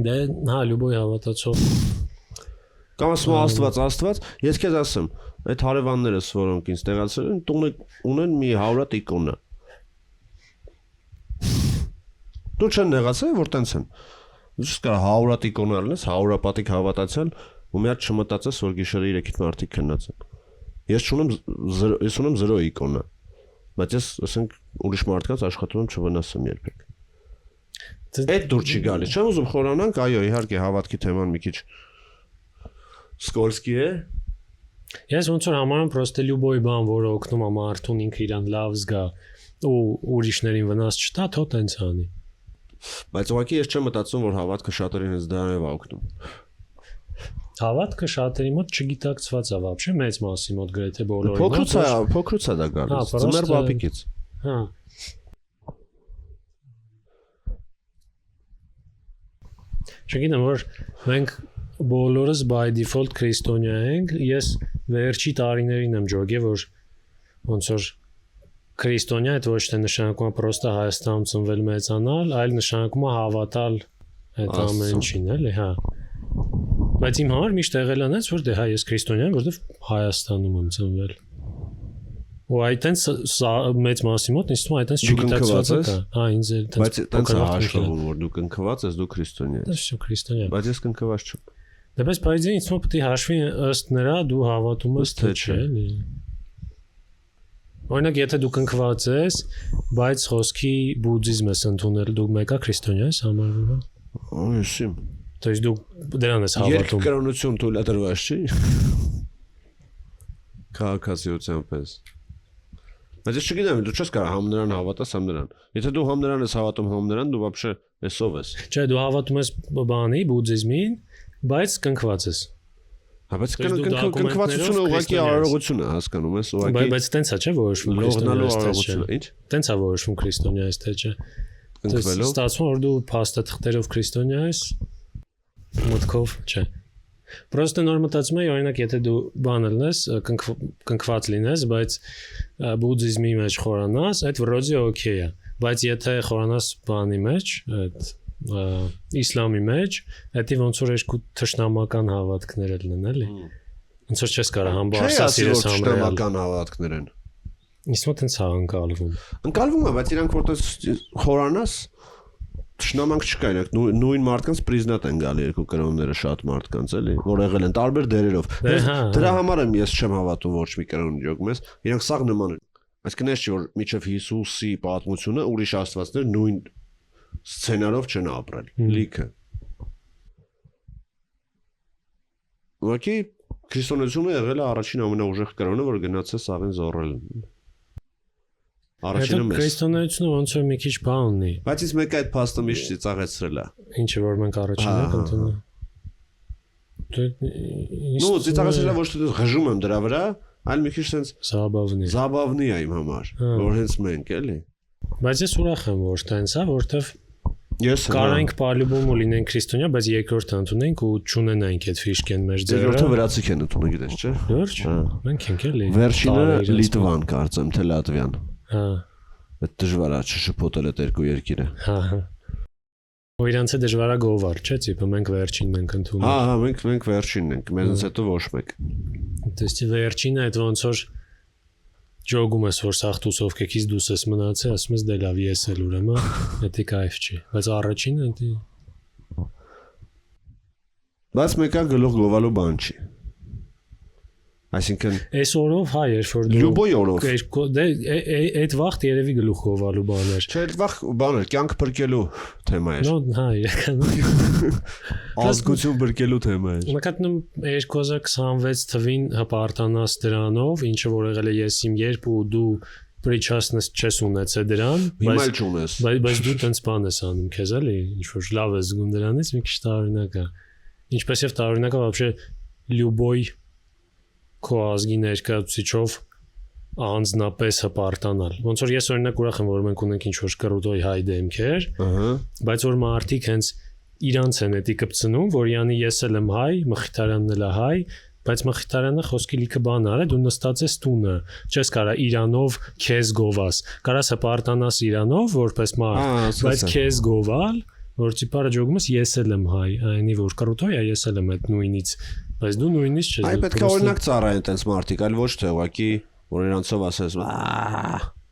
Դե հա լուբոյ հավատացող կամ ասում Աստված, ես քեզ ասեմ, այդ հարևաններս, որոնք ինձ տեղացել են, տունը ունեն մի 100 իկոնա։ Դու չեն նեղացել, որ տենց են։ Դու չկա 100 իկոնա լինես, 100 պատիկ հավատացյալ, ու մի հատ չմտածես, որ գիշերը 3-ից մարդիկ քնած են։ Ես ունեմ 0 իկոնա, բայց ես ասենք ուրիշ մարդկանց աշխատում եմ չվնասեմ երբեք։ Այդ դուր չի գալիս։ Չեմ ուզում խորանանք, այո, իհարկե հավատքի թեման մի քիչ սկոլսկի է։ Ես ոնց որ համարում պրոստե լյուբոյ բան, որը օգնում է մարդուն ինքը իրան լավ զգա ու ուրիշներին վնաս չտա, թող տենց անի։ Բայց ուղղակի ես չեմ մտածում, որ հավատքը շատերին հենց դրանով է օգնում։ Հավատքը շատերի մոտ չգիտակցված է вообще մեծ մասի մոտ գրեթե բոլորի մոտ։ Փոքրուց է դա գալիս։ Ձմեռ բաբիկից։ Հա։ Չգիտեմ, որ մենք բոլորս by default քրիստոնյա ենք, ես վերջի տարիներին եմ ջոգել, որ ոնց որ քրիստոնյա այդ ոչ թե նշանակում է պրոստը Հայաստանում ծնվել մեծանալ, այլ նշանակում է հավատալ այդ ամեն ինչին, էլի, հա։ Բայց իմ համար միշտ եղել անց, որ դե հա ես քրիստոնյա եմ, որովհետև Հայաստանում եմ ծնվել։ Ու այդտենց մեծ մասի մոտ ինձ թվում է այդտենց չգիտակցված է։ Հա, ինձ այդտենց։ Բայց այդտենց է հաշվում, որ դու կնքված ես, դու քրիստոնյա ես։ Ես քրիստոնյա։ Բայց ես կնքված չեմ։ Դե բայց ինձ թվում է պետք է հաշվի ըստ նրա դու հավատում ես թե չէ, էլի։ Օրինակ, եթե դու կնքված ես, բայց խոսքի բուդդիզմ ես ընդունել, դու մեկա քրիստոնյա ես համարվում է։ Այո, То есть դու դրան ես հավատում։ Երկկրոնություն թույլատրված չի։ Քաղաքացիության պես։ Բայց ես չգիտեմ, դու չես կարող համ նրան հավատաս, համ նրան։ Եթե դու համ նրան ես հավատում, համ նրան, դու вообще էսով ես։ Չէ, դու հավատում ես բանի, բուդդիզմին, բայց կնքված ես։ Հա, բայց կնքվածությունը ուղղակի արարողություն է, հասկանում ես, ուղղակի։ Բայց տենց է, չէ, որոշվում քրիստոնյա արարողություն, ինչ։ Տենց է որոշվում քրիստոնյա ես թե չէ։ Կնքվելով։ Ստացվում որ դու փաստաթղթերով քրիստոնյա ես, մտքով չէ։ Պրոստը նոր մտածում եմ, օրինակ, եթե դու բան լնես, կնքված լինես, բայց բուդդիզմի մեջ խորանաս, այդ վրոդի օքեյ է։ Բայց եթե խորանաս բանի մեջ, այդ իսլամի մեջ, դա ոնց որ երկու թշնամական հավատքներ են, էլի։ Ոնց որ չես կարող համ բարձրացնել համ թշնամական հավատքներ են։ Իսկ մոտ հենց անկալվում։ Անկալվում է, բայց իրանք որտես խորանաս Շնամանք չկա, իրենք նույն մարդկանց պրիզնատ են գալի երկու կրոնները շատ մարդկանց, էլի, որ եղել են տարբեր դերերով։ Դրա համար եմ ես չեմ հավատում ոչ մի կրոնի ջոգում ես, իրենք սաղ նման են։ Այսինքն էս չի որ միջև Հիսուսի պատմությունը ուրիշ աստվածներ նույն սցենարով չեն ապրել։ Լիքը։ Ուղղակի քրիստոնեությունը եղել է առաջին ամենաուժեղ կրոնը, որ գնաց է սաղին զոռել։ Առաջինը մեզ։ Քրիստոնեությունը ոնց որ մի քիչ բան ունի։ Բայց իսկ մեկ այդ փաստը միշտ ծիծաղեցրել է։ Ինչը որ մենք առաջինն ենք ընդունում։ Նո, ծիծաղեցրել է ոչ թե ղժում եմ դրա վրա, այլ մի քիչ sense զաբավնի է իմ համար, որ հենց մենք էլի։ Բայց ես ուրախ եմ որ տենց է, որովհետև Ես Կարանք պալյուբում ու լինենք քրիստոնյա, բայց երկրորդը ընդունենք ու չունենանք այդ ֆիշկեն մեր ձեռը։ Երկրորդը վրացիք են ընդունում, գիտես, չէ՞։ Լուրջ։ Մենք ենք էլի։ Վերջինը Լիտվան կարծեմ, թե Լատվիան։ Հա։ Այդ դժվար է չշփոթել այդ երկու երկիրը։ Հա։ Ու իրանց է դժվար է գովար, չէ՞, տիպը մենք վերջինն ենք ընդունում։ Հա, մենք վերջինն ենք, մեզնից հետո ոչ մեկ։ Դե վերջինը այդ ոնց որ ջոգում ես որ սախտուսով կեքից դուս ես մնացել, ասում ես դե լավ ես էլ ուրեմն, դա կայֆ չի։ Բայց առաջինը դա Բայց մեկը գլուխ գովալու բան չի։ Այսինքն այս օրով հայ էր որ դու Լյուբոյ օրով։ Դե այդ վաղտ երևի գլուխ գովալու բան էր։ Չէ, այդ վաղ բան էր, կյանք բրկելու թեմա էր։ Նո, հա, իրականում Ազգություն բրկելու թեմա էր։ Նկատնում 2026 թվին հպարտանաս դրանով, ինչը որ եղել է ես իմ երբ ու դու պրիչասնես չես ունեցել դրան, Հիմա էլ չունես։ բայց դու տենց բան ես անում քեզ էլի, ինչ որ լավ ես զգում դրանից, մի քիչ տարօրինակ է։ Ինչպես եւ տարօրինակ է вообще լյուբոյ քո ազգի ներկայացուցիչով անձնապես հպարտանալ։ Ոնց որ ես օրինակ ուրախ եմ որ մենք ունենք ինչ որ կռուտոյ հայ դեմքեր, բայց որ մարդիկ հենց իրանց են էտի կպցնում, որ յանի ես էլ եմ հայ, Մխիթարյանն էլ է հայ, բայց Մխիթարյանը խոսքի լիքը բան արել, դու նստած ես տունը, չես կարա Իրանով քեզ գովաս, կարաս հպարտանաս Իրանով որպես մարդ, բայց քեզ գովալ, որ տիպարը ջոգում ես ես էլ եմ հայ, այնի որ կռուտոյ է, ես էլ եմ այդ նույնից, բայց դու նույնից չես։ Այ պետք է օրինակ ծառայեն տենց մարդիկ, այլ ոչ թե ուղղակի որ իրանցով ասես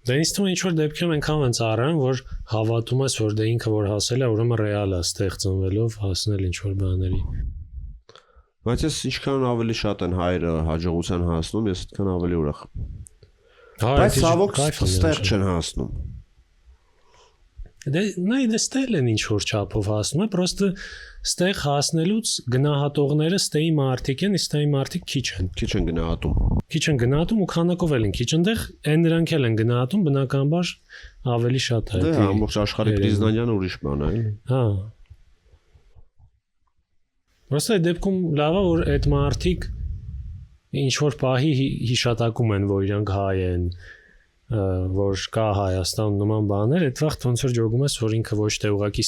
Դե ինձ թվում է ինչ որ դեպքում այնքան են ծառայում, որ հավատում ես, որ դե ինքը որ հասել է, ուրեմն ռեալ է ստեղծնվելով հասնել ինչ որ բաների։ Բայց ես ինչքան ավելի շատ են հայերը հաջողության հասնում, ես այդքան ավելի ուրախ եմ։ Բայց ցավոք ստեղ չեն հասնում։ Դե նայ դե ստել են ինչ որ չափով հասնում է, պրոստը ստեղ հասնելուց գնահատողները ստեի մարդիկ են, ստեի մարդիկ քիչ են։ Քիչ են գնահատում։ Քիչ են գնահատում ու քանակով էլ են քիչ այնտեղ, այն նրանք էլ են գնահատում, բնականաբար ավելի շատ է։ Դե ամբողջ աշխարհի Պրիզնանյանը ուրիշ բան է, էլի։ Հա։ Ոստե դեպքում լավ է որ այդ մարդիկ ինչ որ պահի հիշատակում են, որ իրանք հայ են, որ կա Հայաստան նման բաներ, այդ վաղ ոնց որ ջոգում ես, որ ինքը ոչ թե ուղակի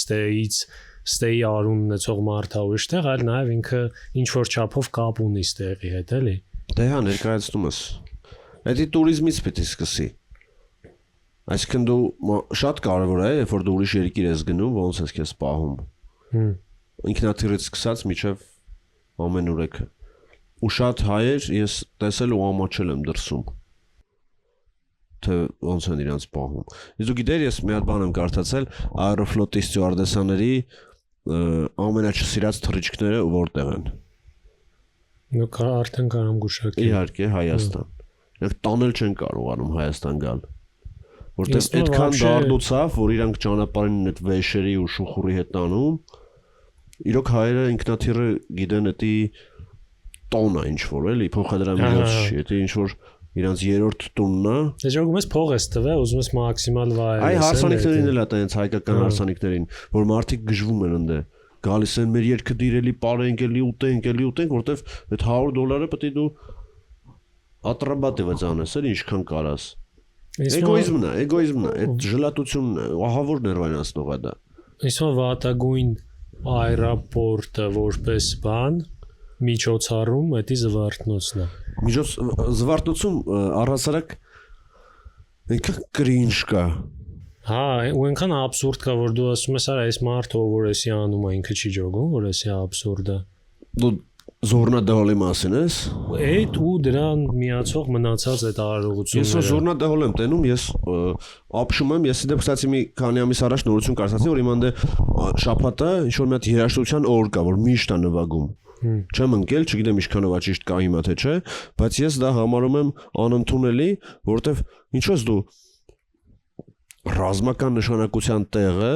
ստեի արուն ունեցող մարդ է ուրիշտեղ, այլ նաև ինքը ինչ որ չափով կապ ունի ստեղի հետ, էլի։ Դե հա ներկայացնում ես։ Դա туриզմից պիտի սկսի։ Այսինքն դու շատ կարևոր է, երբ որ դու ուրիշ երկիր ես գնում, ոնց ես քեզ պահում։ Ինքնաթիռից սկսած միջև ամեն ուրեքը։ Ու շատ հայեր ես տեսել ու ամաչել եմ դրսում։ Թե ոնց են իրանց պահում։ Իսկ դու գիտեր ես մի հատ բան եմ կարդացել Aeroflot-ի ստյուարդեսաների ամենաչսիրած թռիչքները որտեղ են։ Նո արդեն կարամ գուշակել։ Իհարկե Հայաստան։ Նրանք տանել չեն կարողանում Հայաստան գալ։ Որտեղ այդքան դառնուցավ, որ իրանք ճանապարհին այդ վեշերի ու շուխուրի հետ տանում։ Իրոք հայերը ինքնաթիռը գիտեն էտի տոնա ինչ որ էլի փոխադրամիջոց չի, էտի ինչ որ իրանց երրորդ տունն է։ Դե ջոգում ես փող ես տվել, ուզում ես մաքսիմալ վայել։ Այ հարսանիքներին էլ է տենց հայկական հարսանիքներին, որ մարդիկ գժվում են ընդ գալիս են մեր երկը դիրելի ապարենք էլի ուտենք, որտեվ այդ $100 պետք է դու ատրաբատիվից անես, էլ ինչքան կարաս։ Էգոիզմն է, այդ ժլատությունն է, ահա որ ներվայնացնող է դա։ Իսկ վատագույն аэропорտը որպես բան միջոցառում, դա զվարթնոցն է։ Զվարթնոցում առհասարակ այնքան կրինժ կա։ Հա, ու այնքան աբսուրդ կա, որ դու ասում ես, արա, այս մարդը որ էսի անում է, ինքը չի ջոգում, որ էսի աբսուրդ է։ Դու Զորնադահոլի մասին ես։ Այդ ու դրան միացող մնացած այդ արարողությունները։ Ես Զորնադահոլ եմ տենում, ես ապշում եմ, ես դե կստացի մի քանի ամիս առաջ նորություն կարծացի, որ իմ անդե շաբաթը ինչ որ մի հատ երաժշտության օր կա, որ միշտ է նվագում։ Չեմ ընկել, չգիտեմ ինչքանով է ճիշտ կա հիմա թե չէ, բայց ես դա համարում եմ անընդունելի, որովհետև ինչպես դու ռազմական նշանակության տեղը,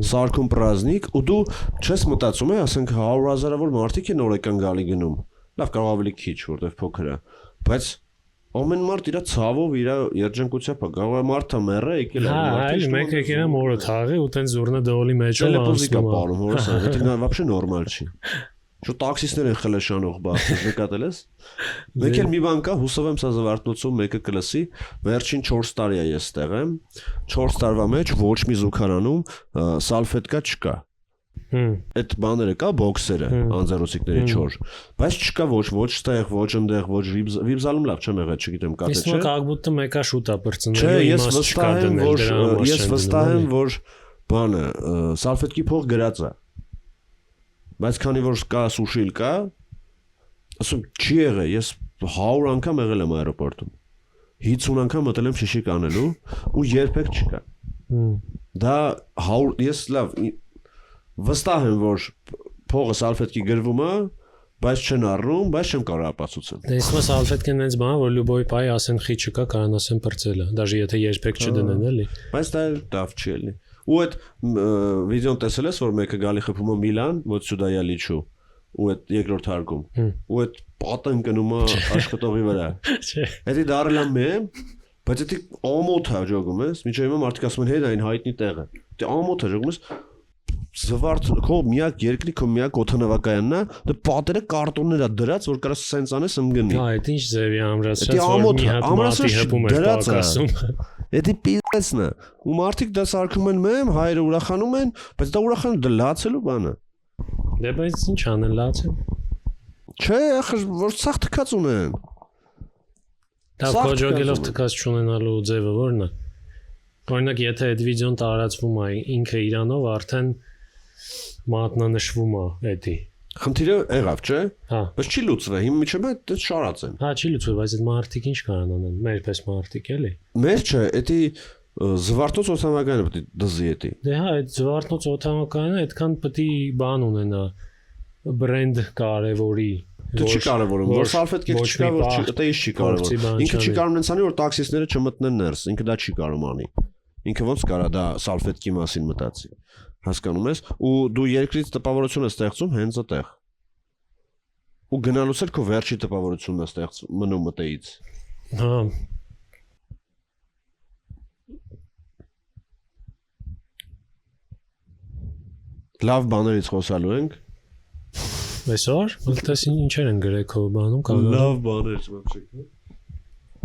սարքում պրազնիկ, ու դու չես մտածում է, ասենք 100,000-ավոր մարդիկ են օրական գալի գնում։ Լավ, կարող ավելի քիչ, որտեվ փոքր է, բայց ամեն մարդ իր ցավով, իր երջանկությամբ է, կարող է մարդը մեռը եկել է, այլ մեկ եկել է մորը թաղի ու տենց Զորնադահոլի մեջ է ասում։ Պարում, որ սա դա вообще նորմալ չի։ Շո տաքսիստներ են խլեշանող բարձր, նկատել ես։ Մեկ էլ մի բան կա, հուսով եմ սա զվարթնոցում մեկը կլսի, վերջին 4 տարի է ես տեղ եմ, 4 տարվա մեջ ոչ մի զուգարանում սալֆետկա չկա։ Այդ բաները կա, բոքսերը, անձեռոցիկների 4, բայց չկա ոչ ստեղ, ոչ ընդեղ, ոչ վիբզալում լավ չեմ եղել, չգիտեմ կա թե չէ։ Իսկ как будто մեկա շուտա բրծնելու Չէ, ես վստահ եմ, որ բանը սալֆետկի փող գրած է։ Բայց քանի որ կա սուշիլ կա, ասում չի եղել, ես 100 անգամ եղել եմ аэроպորտում։ 50 անգամ մտել եմ շիշիկ անելու ու երբեք չկա։ Դա 100 ես լավ վստահ եմ, որ փողը սալֆետկի գրվում է, բայց չեն առնում, բայց չեմ կարող ապացուցել։ Դե իսկ սալֆետկեն այնց բան, որ լյուբոյ պայ ասեն խի չկա, կարան ասեն բրծելը, դաժե եթե երբեք չդնեն էլի։ Բայց դա դավ չի էլի։ Ու այդ վիդեոն տեսել ես, որ մեկը գալի խփում է Միլան, вот сюда я лечу։ Ու այդ երկրորդ հարկում։ Ու այդ պատն գնում է աշխատողի վրա։ Չէ։ Դա դարել է մեմ, բայց դա ամոթ է ճոգում ես։ Միջև հիմա մարդիկ ասում են հեյ այն հայտնի տեղը։ Դա ամոթ է ճոգում ես։ Զվարթ քո միակ երկրի քո միակ օթանավակայանն է, դա պատերը կարտոններ է դրած, որ կարաս սենց անես ըմգնի։ Հա, դա ինչ ձևի ամրացած որ մի հատ մատի հպում է պակասում։ Դա պիզեցն է։ Ու մարդիկ դա սարքում են մեմ, հայերը ուրախանում են, բայց դա ուրախան դա լացելու բան է։ Դե բայց ինչ անեն լացեն։ Չէ, ախր որ ցախ թքած ունեն։ Դա կոջոգելով թքած չունենալու ձևը ո՞րն է։ Օրինակ, եթե այդ վիդեոն տարածվում է ինքը իրանով արդեն մատնանշվում է էդի։ Խնդիրը եղավ, չէ։ Հա։ Բայց չի լուծվել, հիմա միջև դա շարած են։ Հա, չի լուծվել, բայց այդ մարդիկ ինչ կարան անեն, մեր պես մարդիկ էլի։ Մեր չէ, դա զվարթոց օթանավակայանը պետք է դզի էդի։ Դե հա, այդ զվարթոց օթանավակայանը այդքան պետք է բան ունենա, բրենդ կարևորի։ Դա չի կարևորում, որ սալֆետկետ չկա, որ դա ինչ չի կարևոր։ Ինքը չի կարող նենցանի, որ տաքսիստները չմտնեն ներս, ինքը դա չի կարող անի։ Ինքը ոնց կարա դա սալֆետկի մասին մտածի։ Հասկանում ես, ու դու երկրից տպավորություն ես ստեղծում հենց այդտեղ։ Ու գնալուց էլ քո վերջի տպավորությունն է ստեղծում մնում մտեից։ Հա։ Լավ բաներից խոսալու ենք։ Այսօր, ըլտես ինչեր են գրել քո բանում, կարող։ Լավ բաներ, ոչինչ։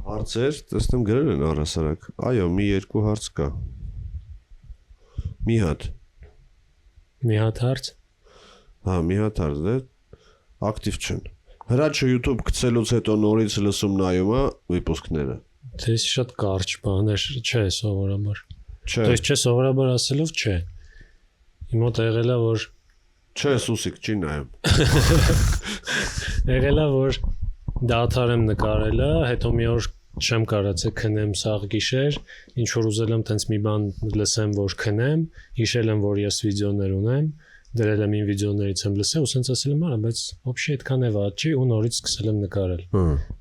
Հարցեր, տեսնեմ գրել են առհասարակ։ Այո, մի երկու հարց կա։ Մի հատ հարց։ Հա, մի հատ հարց դե ակտիվ չեն։ Հրաչը YouTube գցելուց հետո նորից լսում նայում է վիպուսկները։ Դա շատ կարճ բաներ չէ սովորաբար։ Չէ։ То есть չէ սովորաբար ասելով չէ։ Իմ մոտ եղել է որ չէ, սուսիկ չի նայում։ Եղել է որ դադար եմ նկարելը, հետո մի օր չեմ կարացել քնեմ սաղ գիշեր, ինչ որ ուզել եմ տենց մի բան լսեմ, որ քնեմ, հիշել եմ, որ ես վիդեոներ ունեմ, դրել եմ ին վիդեոներից եմ լսել, ու սենց ասել եմ, արա, բայց вообще այդքան է վատ չի, ու նորից սկսել եմ նկարել։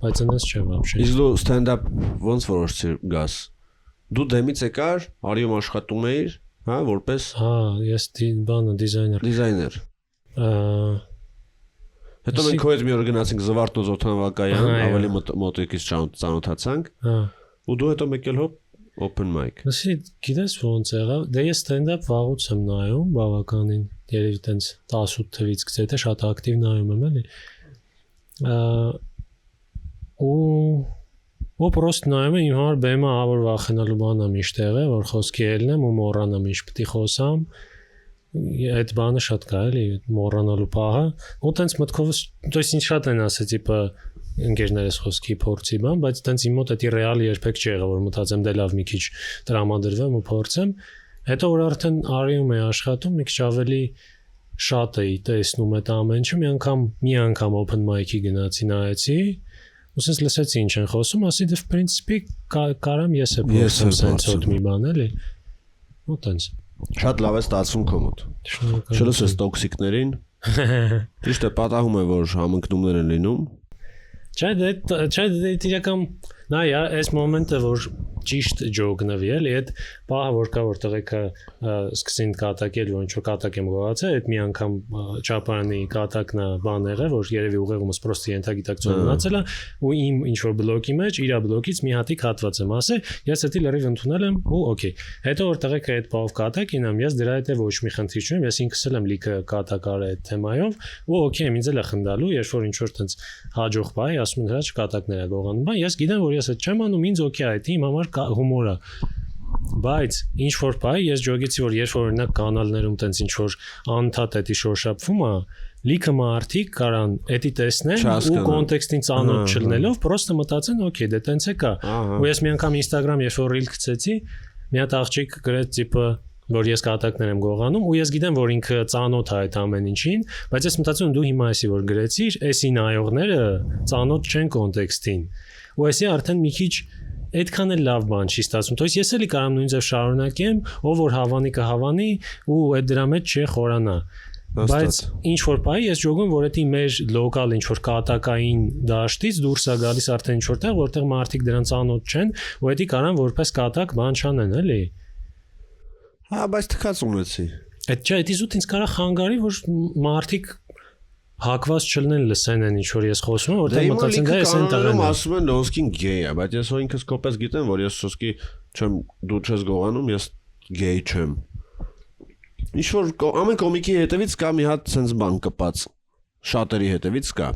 Բայց այնպես չէ вообще։ Իսկ դու stand-up ոնց որոշեցիր գաս։ Դու դեմից եկար, արիում աշխատում էիր, հա, որպես։ Հա, ես բանը դիզայներ։ Հետո մենք քո հետ մի օր գնացինք Զվարթնոց օթանավակայան, ավելի մոտիկից ծանոթացանք։ Հա։ Ու դու հետո մեկ էլ հոп open mic։ Ասի, գիտես ոնց եղավ։ Դե ես stand-up վաղուց եմ նայում, բավականին, երևի տենց 18 թվից գցե, շատ ակտիվ նայում եմ էլի։ Ու պրոստ նայում եմ, իմ համար բեմը ավոր վախենալու բան է միշտ եղել, որ խոսքի ելնեմ ու մոռանամ ինչ պետք է խոսամ։ Այդ բանը շատ կա էլի, մոռանալու պահը։ Ու տենց մտքովս, то есть ինչ շատ են ասել, տիպը ընկերներս խոսքի փորձի բան, բայց տենց իմ մոտ դա ռեալ երբեք չի եղել, որ մտածեմ դե լավ մի քիչ տրամադրվեմ ու փորձեմ։ Հետո որ արդեն արիում է աշխատում, մի քիչ ավելի շատ էի տեսնում այդ ամեն ինչը, մի անգամ open mic-ի գնացի նայեցի, ու sense լսեցի ինչ են խոսում, ասի դե в принципе կարամ ես է փորձեմ sense ոտ մի բան էլի։ Ու տենց Շատ լավ է ստացվում քո մոտ։ Չլսես տոքսիկներին։ Ճիշտ է, պատահում է որ համընկնումներ են լինում։ Չէ, դե իրական նայ, այս մոմենտը որ ճիշտ ջոգնվի էլի այդ պահը որ կա որ տղեկը սկսին կատակել որ ինչ որ կատակ եմ գողացել այդ մի անգամ ճապարանի կատակն է բան եղել որ երևի ուղեղումս պրոստի ենթագիտակցություն մնացել է ու իմ ինչ որ բլոկի մեջ իր բլոկից մի հատիկ հատված եմ ասել ես դա լրիվ ընդունել եմ ու օքեյ հետո որ տղեկը այդ պահով կատակին եմ ես դրա հետ ոչ մի խնդիր չունեմ ես ինքս էլ եմ լիքը կատակարել այդ թեմայով ու օքեյ ինձ էլ է խնդալու երբ որ ինչ որ տենց հաջող բայ ասում են հա չկատակներ է գողանում բան ես գիտեմ որ ես այդ չեմ անում ինձ օքեյ է դա իմ համար հումոր է բայց ինչ որ բայ ես ջոգեցի որ երբ որ օրինակ կանալներում տենց ինչ որ անընդհատ էդի շոշափվում է լիքը մարդիկ կարան էդի տեսնեն ու կոնտեքստին ծանոթ չլինելով պրոստը մտածեն օքեյ դե տենց է կա ու ես մի անգամ Instagram երբ որ reel գցեցի մի հատ աղջիկ գրեց տիպը որ ես կատակներ եմ գողանում ու ես գիտեմ որ ինքը ծանոթ է այդ ամեն ինչին բայց ես մտածում եմ դու հիմա էսի որ գրեցիր էսի նայողները ծանոթ չեն կոնտեքստին ու էսի արդեն մի քիչ այդքան էլ լավ բան չի ստացվում то есть ես էլի կարամ նույնպես շարունակեմ ով որ հավանի կհավանի ու այդ դրա մեջ չի խորանա բայց ինչ որ բայ ես ջոգում որ դա մեր լոկալ ինչ որ կատակային դաշտից դուրս է գալիս արդեն ինչ որտեղ որտեղ մարդիկ դրան ծանոթ չեն ու դա կարան որպես կատակ բան չանեն էլի հա բայց թքած ունեցի այդ չէ դա զուտ ինձ կարա խանգարի որ մարդիկ հակված չլինեն լսեն այն ինչ որ ես խոսում եմ որտեղ մտածեն դա էս են տղեն ասում են լոսկին գեյ է բայց ես ինքս կոպես գիտեմ որ ես սոսկի չեմ դու չես գողանում ես գեյ չեմ ինչ որ ամեն կոմիկի հետևից կա մի հատ sense բան կպած շատերի հետևից կա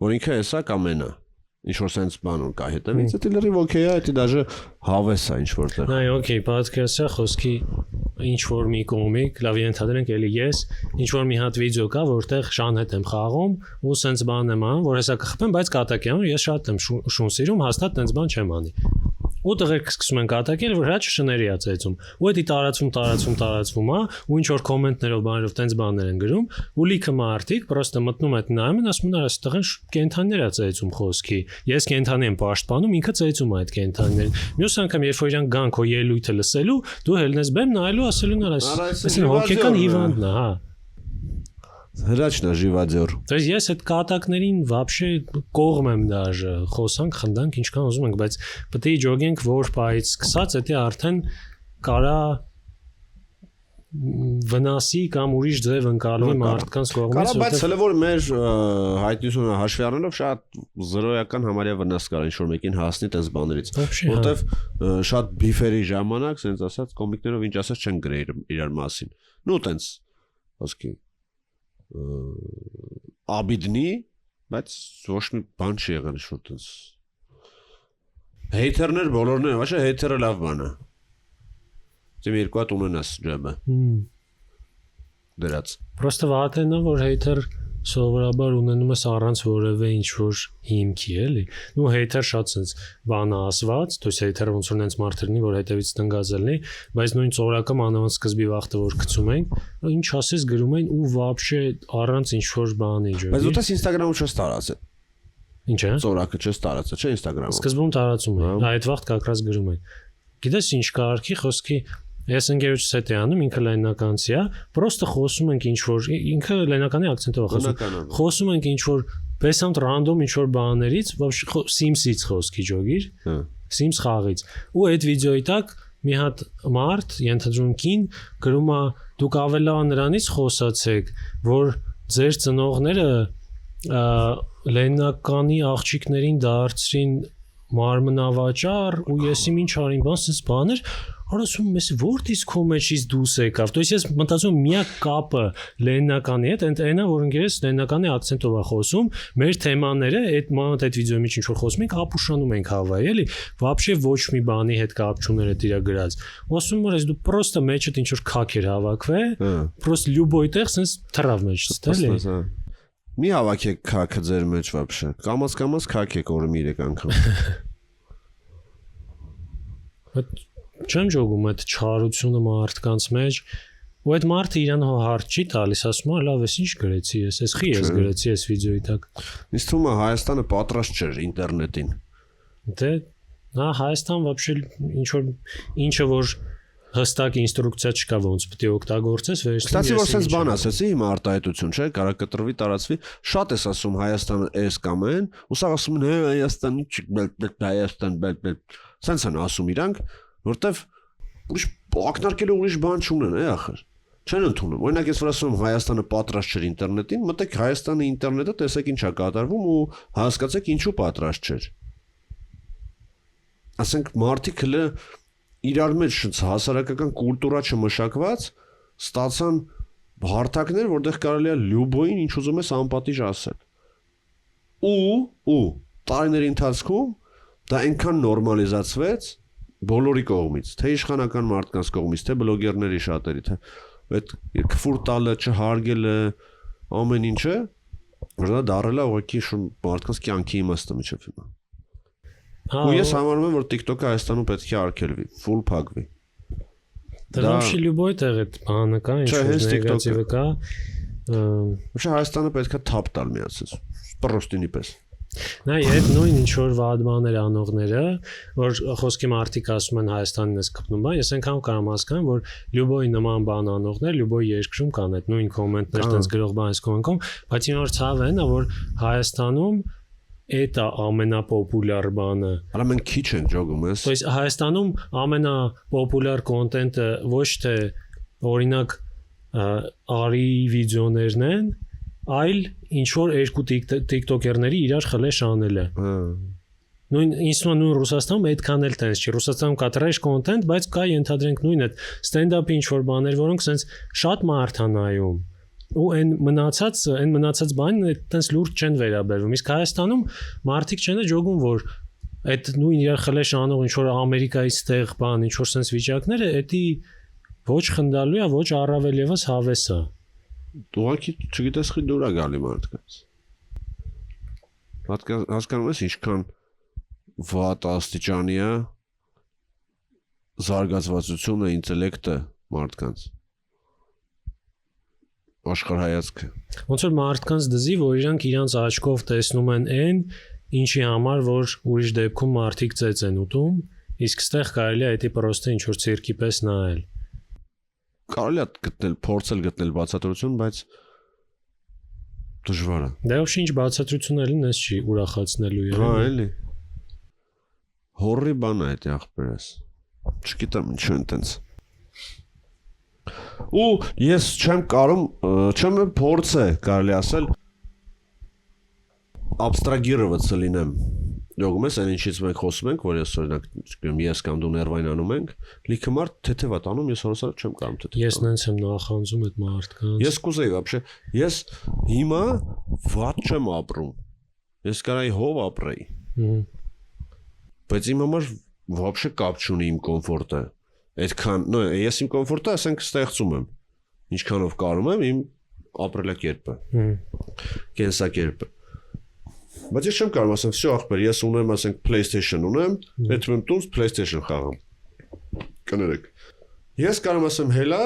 որ ինքը էսա կամ այնա ինչ որ sense բան կա հետևից դա լրիվ օքեյ է դա դաժե հավես է ինչ որտեղ նայ օքեյ պատկերացա խոսքի ինչ որ մի կոմիկ լավ ենթադրենք էլի ես ինչ որ մի հատ վիդեո կա որտեղ շան հետ եմ խաղում ու sense բան եմ անում որ հեսա կխփեմ բայց կատակ եմ ես շատ եմ շուն սիրում հաստատ sense բան չեմ անի ու տղերք սկսում են կատակել որ հա շների է ծեծում ու դա տարածվում հա ու ինչ որ կոմենտներով բաներով տենց բաներ են գրում ու լիքը մարդիկ պրոստը մտնում այդ նայում են ասում են արա տղեն կենթանիներ է ծեծում խոսքի ես կենթանի եմ պաշտպանում ինքը ծեծում է այդ կենթանիներին մյուս անգամ երբ որ իրանք գան քո ելույթը լսելու դու հելնես բեմ նայելու ասելու նրա այսինքն հոգեկան հիվանդն է հա Հրաչնա ժիվաձոր։ То есть ես այդ կատակներին вообще կողմ եմ դաժե խոսանք խնդանք ինչքան ուզում ենք, բայց պետք է ջոգենք որ բայից սկսած դա արդեն կարա վնասի կամ ուրիշ ձև ընկալվի մարդկանց կողմից։ Կարա բայց հələ որ մեր հայտնությունը հաշվի առնելով շատ զրոյական համարյա վնաս կար ինչ որ մեկին հասնի տես բաներից, որտեվ շատ բիֆերի ժամանակ, ասենց ասած, կոմիկներով ինչ ասած չեն գրել իրար մասին։ Նու տենց ոսկի Աբիդնի, բայց ոչ մի բան չի եղել ինչ-որ տենց։ Հեյթերներ բոլորն են, ոչ հեյթերը լավ բան է։ Դեմ երկու հատ ունենաս ջաբը։ Դրած։ Պրոստը վատն է որ հեյթեր սովորաբար ունենում ես առանց որևէ ինչ-որ հիմքի էլի։ Ու հեյթեր շատ sense բան ասված, то есть հեյթերը ոնց որ նենց մարդերնի որ հետևից տնգազելնի, բայց նույն ծորակը մանավանդ սկզբի վախտը որ գցում են, ինչ ասես գրում են ու вообще առանց ինչ-որ բանի ջո։ Բայց դու Instagram-ում չես տարածել։ Ինչ է։ Ծորակը չես տարածել, չէ Instagram-ում։ Սկզբում տարածում են, այդ վաղտ как раз գրում են։ Գիտես ինչ կարգի խոսքի Ես ընկերոջս հետ եմ անում, ինքը լայնականցի է, պրոստը խոսում ենք ինչ որ ինքը լայնականի акցենտով խոսում։ Խոսում ենք ինչ որ բեսանտ ռանդոմ ինչ որ բաներից, вообще Sims-ից խոսքի ջոգիր, Sims խաղից։ Ու այդ վիդեոյի տակ մի հատ մարդ, ենթադրում կին, գրում է դուք ավելա նրանից խոսացեք, որ ձեր ծնողները լայնականի աղջիկներին դարձրին մարմնավաճառ ու ես իմ ինչ արին բանս բաներ Արասում ես որտից քո մեջից դուս եկավ։ То есть ես մտածում միակ կապը լեննականի հետ, այնա որ ինքերս լեննականի акցենտով է խոսում, մեր թեմաները այդ մանավանդ այդ վիդեոյի մեջ ինչ որ խոսում ենք, ապուշանում ենք հավայ, էլի, вообще ոչ մի բանի հետ կապ չուներ այդ իրա գրած։ Ու ասում որ ես դու պրոստը մեջդ ինչ որ քակ էր հավաքվել, պրոստ լյուբոյ տեղ sense թռավ մեջից, էլի։ Մի հավաքեք քակը ձեր մեջ вообще։ Կամաց քակեք օրը 3 անգամ։ Չեմ ջոգում այդ չարությունը մարդկանց մեջ ու այդ մարդը իրան հարց չի տալիս ասում է լավ ես ինչ գրեցի ես խի ես գրեցի այս վիդեոյի տակ ինձ թվում է Հայաստանը պատրաստ չէր ինտերնետին դե նա Հայաստան вообще ինչը որ հստակ ինստրուկցիա չկա ոնց պետք է օգտագործես Ստացի որ sense բան ասեցի հիմա արտահայտություն չէ կարա կտրվի տարածվի շատ ես ասում Հայաստանը էս կամ են ու սա ասում են Հայաստանի Հայաստան Սենց են ասում իրանք, որտեվ ուրիշ ակնարկելու ուրիշ բան չունեն, ախր։ Չեն ընդունում։ Օրինակ ես որ ասում եմ Հայաստանը պատրաստ չէր ինտերնետին, մտեք Հայաստանի ինտերնետը, տեսեք ինչ է կատարվում ու հասկացեք ինչու պատրաստ չէր։ Ասենք մարդիկ հələ իրար մեջ հասարակական կուլտուրա չմշակված ստացան հարթակներ, որտեղ կարելի է լյուբոյին ինչ ուզում ես անպատիժ ասել։ Ու տարիների ընթացքում դա այնքան նորմալիզացվեց բոլորի կողմից, թե իշխանական մարդկանց կողմից, թե բլոգերների շատերի, թե այդ քֆուր տալը, չհարգելը, ամեն ինչը, որ դա դարել է ուղղակի մարդկանց կյանքի իմաստը միջև հիմա։ Ու ես համարում եմ, որ TikTok-ը Հայաստանում պետք է արգելվի, full փակվի։ Դրամ շի լյուբոյ տեղ այդ բանը կա, ինչ-որ նեգատիվը կա։ Ոչ Հայաստանը պետք է թափ տալ միացած, պրոստինի պես։ Նայ այդ նույն ինչ որ վատ բաներ անողները, որ խոսքի մարդիկ ասում են Հայաստանին էս կպնում բան, ես այնքան կարամ հասկանամ, որ լյուբոյ նման բան անողներ լյուբոյ երկրում կան այդ նույն կոմենտներ տենց գրող բանից կողմում, բայց իմ որ ցավը են, որ Հայաստանում Էտա ամենապոպուլյար բանը։ Արա մենք քիչ ենք ճոգում, ես։ То есть Հայաստանում ամենապոպուլյար կոնտենտը ոչ թե օրինակ արի վիդեոներն են, այլ ինչ որ երկու TikToker-ների իրար խլեշ անելը։ Նույն ինստանուն Ռուսաստանում այդքան էլ տենց չի։ Ռուսաստանում կա trash content, բայց կա ենթադրենք նույն այդ stand-up-ի ինչ որ բաներ, որոնք սենց շատ մարդ է նայում։ Ու այն մնացած բանն այդտենց լուրջ չեն վերաբերվում։ Իսկ Հայաստանում մարդիկ չեն ջոգում, որ այդ նույն իրար խլեշ անող ինչ որ Ամերիկայից տեղ բան, ինչ որ sense վիճակները, էդի ոչ խնդալու է, ոչ առավել եւս հավես է։ Ուղղակի չգիտես խի դուր է գալի մարդկանց։ Հասկանում ես ինչքան վատ աստիճանի է զարգացվածությունը, ինտելեկտը մարդկանց։ Աշխարհայացքը։ Ոնց որ մարդկանց դզի, որ իրանք աչքով տեսնում են այն, ինչի համար որ ուրիշ դեպքում մարդիկ ծեծ են ուտում, իսկ ստեղ կարելի է դա պրոստը ինչ որ ցիրկի պես նայել։ Կարելի է գտնել, փորձել գտնել բացատրություն, բայց դժվար է։ Դա ոչ ինչ բացատրություն է լինես չի ուրախացնելու եւ։ Հա, էլի։ Հորի բան է այդ ախպերս։ Չգիտեմ ինչ են տենց։ Ու ես չեմ կարում, չեմ փորձը կարելի ասել абстрагироваться լինեմ։ Յոգում ես այն ինչից մենք խոսում ենք, որ ես օրինակ ես կամ դու ներվային անում ենք, լիքը մարդ թեթև է տանում, ես հորոսալ չեմ կարում թեթև։ Ես նենց եմ նախանձում այդ մարդկանց։ Ես կուզեի вообще, ես հիմա վատ չեմ ապրում։ Ես կարայի հով ապրեի։ Բայց իմ համար вообще կապ չունի իմ կոմֆորտը։ Այդքան, ես իմ կոմֆորտը ասենք ստեղծում եմ։ Ինչքանով կարում եմ իմ ապրելակերպը։ Կենսակերպը։ Բայց ես չեմ կարող ասեմ, всё ախպեր, ես ունեմ, ասենք PlayStation ունեմ, պետք է տունս PlayStation խաղամ։ Կներեք։ Ես կարող եմ ասեմ, հելա,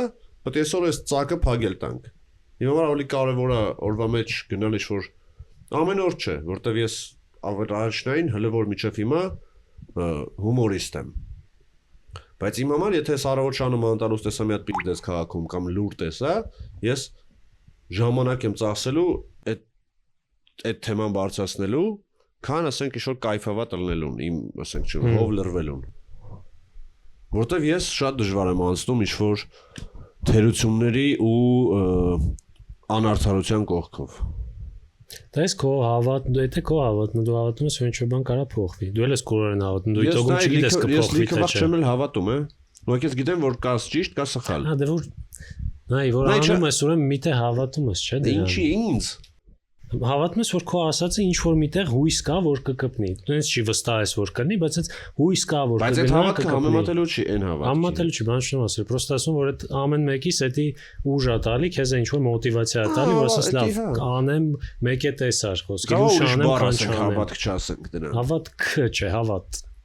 բայց այսօր այս ծակը փագել տանք։ Իմ համար ավելի կարևոր է օրվա մեջ գնալ ինչ-որ ամեն օր չէ, որտեվ ես առաջնային հələ որ միջև հիմա հումորիստ եմ։ Բայց իմ համար եթե սարավոչանում անտալուս տեսա մի հատ պիլդես քաղաքում կամ լուր տեսա, ես ժամանակ եմ ծախսելու այդ թեման բարձրացնելու, քան ասենք ինչ-որ կայֆավատ ելնելուն, իմ ասենք հով լրվելուն։ Որտեվ ես շատ դժվար եմ անցնում ինչ-որ թերությունների ու անարդարության կողքով։ Դա ես քո հավատն, եթե քո հավատն դու հավատում ես, որ ինչ-որ բան կարա փոխվի։ Դու էլ ես կորորեն հավատում, դու իտոգում չգիտես կփոխվի թե չէ։ Ես չեմ էլ հավատում, Ուղղակի ես գիտեմ, որ կա ճիշտ, կա սխալ։ Հա, դե որ նայ, որ անում ես, ուրեմն միտեղ հավատում ես, չէ՞ դե։ Ինչի ինձ։ Հավատում ես, որ քո ասածը ինչ որ միտեղ հույս կա, որ կկպնի։ Դու ես չի վստահ ես, որ կլինի, բայց այդ հույս կա, որ կգնա։ Բայց այդ հավատքը համեմատելու չի այն հավատքը։ Համեմատելու չի, բան չեմ ասել, պրոստը ասում, որ այդ ամեն մեկիս էդի ուժ է տալի, քեզ ինչ որ մոտիվացիա է տալի, որ ասես լավ, անեմ, մեկ է տեսար խոսքի, դու շանեմ քան չանեմ։ Հավատք չասենք դրան։ Հավատքը չէ,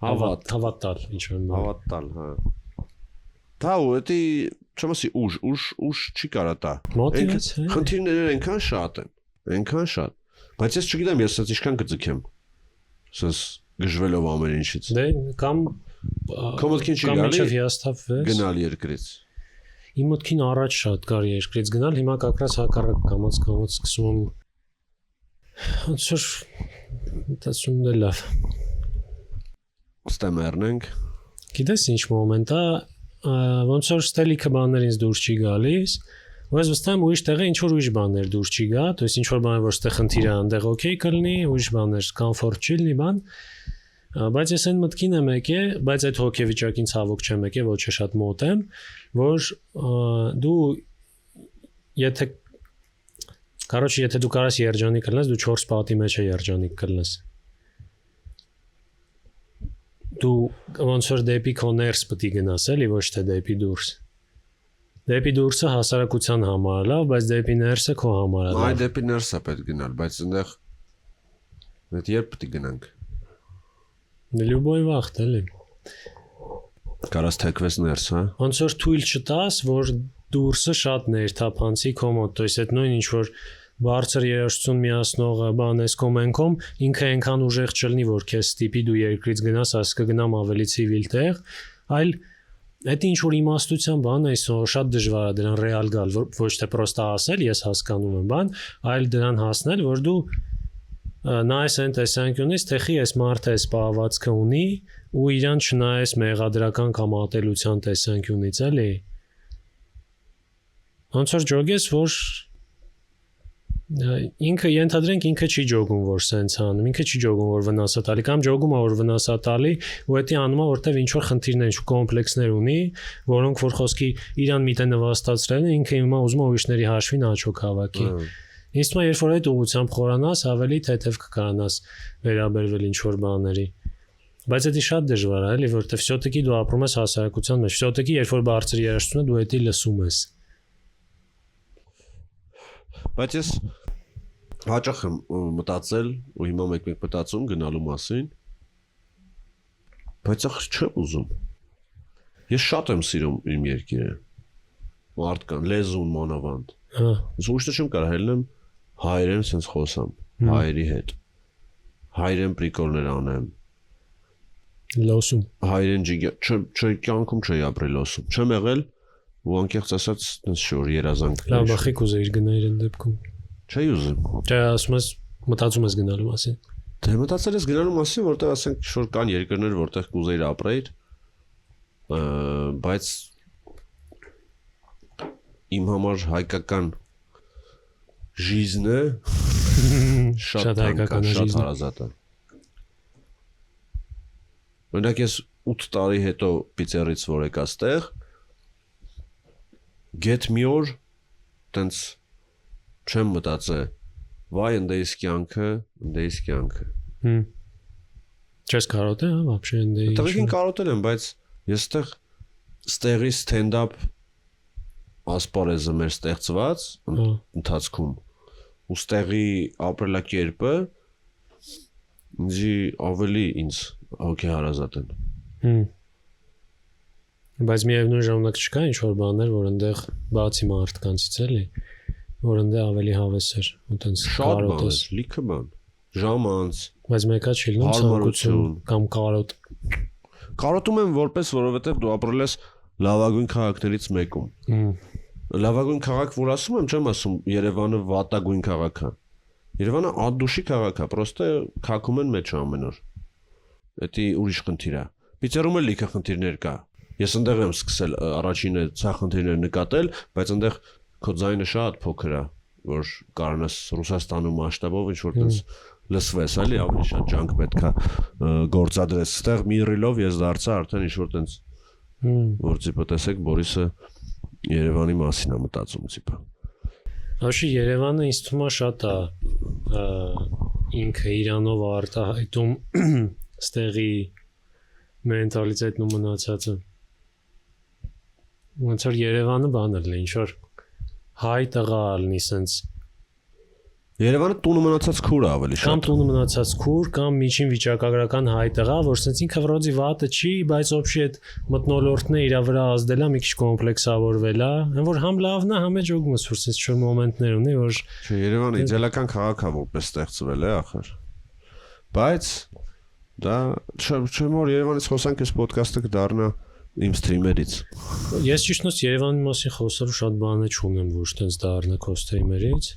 հավատալ, ինչ որ հավատալ, հա։ Դա ու էդի չեմ ասի ուժ չի կարա տա։ Մոտիվացիա։ Խնդիրները այնքան շատ են, այնքան շատ։ Բայց ես չգիտեմ, ես ասած ինչքան կձգեմ։ Ասես գժվելով ամեն ինչից։ Դե կամ կոմոդքին չի գալի հիասթափվես։ Գնալ երկրից։ Իմ մտքին առաջ շատ կար երկրից գնալ, հիմա կակրած հակառակ կամած սկսում եմ։ Ոնց որ մտածում դե լավ։ ստեմերնենք։ Գիտես ինչ մոմենտ է, ոնց որ ստելիքը բաներ ինձ դուրս չի գալիս, բայց վստահ եմ ուրիշ տեղը ինչ որ ուրիշ բաներ դուրս չի գա, то есть ինչ որ բաներ որ ստեղ խնդիր է այնտեղ օքեյ կլինի, ուրիշ բաներ կոմֆորտ չի լինի բան, բայց ես այն մտքին եմ եկել, բայց այդ հոգեվիճակին ցավոք չեմ եկել, ոչ է շատ մոտ եմ, որ դու եթե Короче, եթե դու կարաս երջանիկ կլնես, դու 4 պատի մեջ է երջանիկ կլնես։ Դու ոնց որ դեպի քո ներս պետք է գնաս, էլի ոչ թե դեպի դուրս։ Դեպի դուրսը հասարակության համար է լավ, բայց դեպի ներսը քո համար է լավ։ Այ դեպի ներսը պետք գնալ, բայց այնտեղ դե երբ պետք է գնանք։ Любой վախտ էլի։ Կարաս թեքվես ներս, հա։ Ոնց որ թույլ չտաս, որ դուրսը շատ ներթափանցի քո մոտ, то есть այդ նույն ինչ որ բարձր երաժշտություն միացնողը բան էս կոմենկոմ ինքը այնքան ուժեղ չլինի, որ քեզ ստիպի դու երկրից գնաս, ասես կգնամ ավելի ցիվիլ տեղ, այլ այդ ինչ որ իմաստության բան է, շատ դժվար է դրան ռեալ գալ, ոչ թե պրոստա ասել, ես հասկանում եմ բան, այլ դրան հասնել, որ դու նայես այն տեսանկյունից, թե խի այս մարդը այս պահվածքը ունի ու իրան չնայես մեղադրական կամ ատելության տեսանկյունից, էլի։ Ոնց որ ջոգես, որ ինքը ենթադրենք ինքը չի ջոգում, որ սենց անում, ինքը չի ջոգում, որ վնաս է տալի, կամ ջոգում է, որ վնաս է տալի, ու դա անում է, որտեվ ինչ որ խնդիրներ, ինչ կոմպլեքսներ ունի, որոնք որ խոսքի իրան միտը նվաստացրել են, ինքը հիմա ուզում է ուրիշների հաշվին աչոք հավաքի։ Ինձ թվում է, երբ որ այդ ուղղությամբ խորանաս, ավելի թեթև կկարանաս վերաբերվել ինչ որ բաների։ Բայց դա շատ դժվար է, էլի, որտեվ всё-таки դու ապրում ես հասարակության մեջ, всё-таки երբ որ բարձր երաժշտություն է, դու դա լսում ես։ Բայց ես հաճախ եմ մտածել ու հիմա մեկ-մեկ մտածում գնալու մասին։ Բայց ախր չեմ ուզում։ Ես շատ եմ սիրում իմ երկիրը։ Մարդկան, լեզուն, մանավանդ։ Հա։ Ես ուշ չեմ կարող ելնեմ հայերեն sense խոսամ, հայերի հետ։ Հայերեն պրիկոլներ անեմ։ Լոսում։ Հայերեն կյանքում չի ապրել լոսում։ Չեմ եղել ու անկեղծ ասած sense շոր երազանք։ Լավ, բախի կուզեիր գնայր այն դեպքում։ Չի ուզում։ Չէ, ասում ես մտածում ես գնալու մասին։ Դե մտածել ես գնալու մասին, որտեղ ասենք շոր կան երկրներ, որտեղ կուզեիր ապրեիր, բայց իմ համար հայկական ժիզնը շատ հայկական շատ հարազատ է։ Օրինակ ես 8 տարի հետո Պիցերից որ եկա ստեղ, get մի օր տենց չեմ մտածել, վայ ընդեիս կյանքը։ Չես կարոտել, հա, вообще ընդեի։ Տղեկին կարոտել եմ, բայց ես ստեղի stand-up ասպարեզը մեր ստեղծված ընթացքում ու ստեղի ապրելակերպը ինձի ավելի ինձ հոգեհարազատ են։ Բայց միևնույն ժամանակ չկա ինչ որ բաներ, որ այնտեղ բացի մարդկանցից էլի, որ այնտեղ ավելի հավես էր, ու տենց կարոտես, լիքը բան, ժամանց, բայց մեկա չի լինում ցանկություն կամ կարոտ։ Կարոտում եմ որովհետև դու ապրել ես լավագույն քաղաքներից մեկում։ Լավագույն քաղաք, որ ասում եմ, չեմ ասում Երևանը վատագույն քաղաք է։ Երևանը ադուշի քաղաք է, պրոստը քաքում են մեջ ամեն օր։ Դա ուրիշ խնդիր է։ Պիցերում էլ լիքը խնդիրներ կա։ Ես այնտեղ եմ սկսել առաջինը ցա խնդիրներ նկատել, բայց այնտեղ քո ձայնը շատ փոքր է, որ կարողանաս Ռուսաստանում մասշտաբով ինչ որ տես լսվես, էլի ավելի շատ ջանք պետքա գործադրես։ Այստեղ մի ռիլով ես դարձա արդեն ինչ որ տես որ տիպը տեսեք Բորիսը Երևանի մասին է մտածում տիպը։ Աշի Երևանը ինձ թվում է շատ է ինքը իրանով արտահայտում ստեղի մենտալիտետն ու մնացածը։ Ոնց որ Երևանը բան է ինչ որ հայ տղա ալնի սենց Երևանը տունը մնացած քուր է ավելի շատ։ Կամ տունը մնացած քուր, կամ միջին վիճակագրական հայ տղա, որ սենց ինքը վրոձի վատը չի, բայց ոբշի այդ մտնոլորտն է իր վրա ազդել է, մի քիչ կոմպլեքսավորվել է, այն որ համ լավն է, համ է ջոգում ես, որ սենց ինչ-որ մոմենտներ ունի, որ Չէ, Երևանը իդեալական քաղաք է, որպես ստեղծվել է ախր։ Բայց դա չեմ որ Երևանից խոսանք, այս ոդքասթը կդառնա իմ սթրիմերից։ Ես ճիշտ նույնիսկ Երևանի մասին խոսելու շատ բաներ չունեմ, որ այդպես դառնա քո սթրիմերից։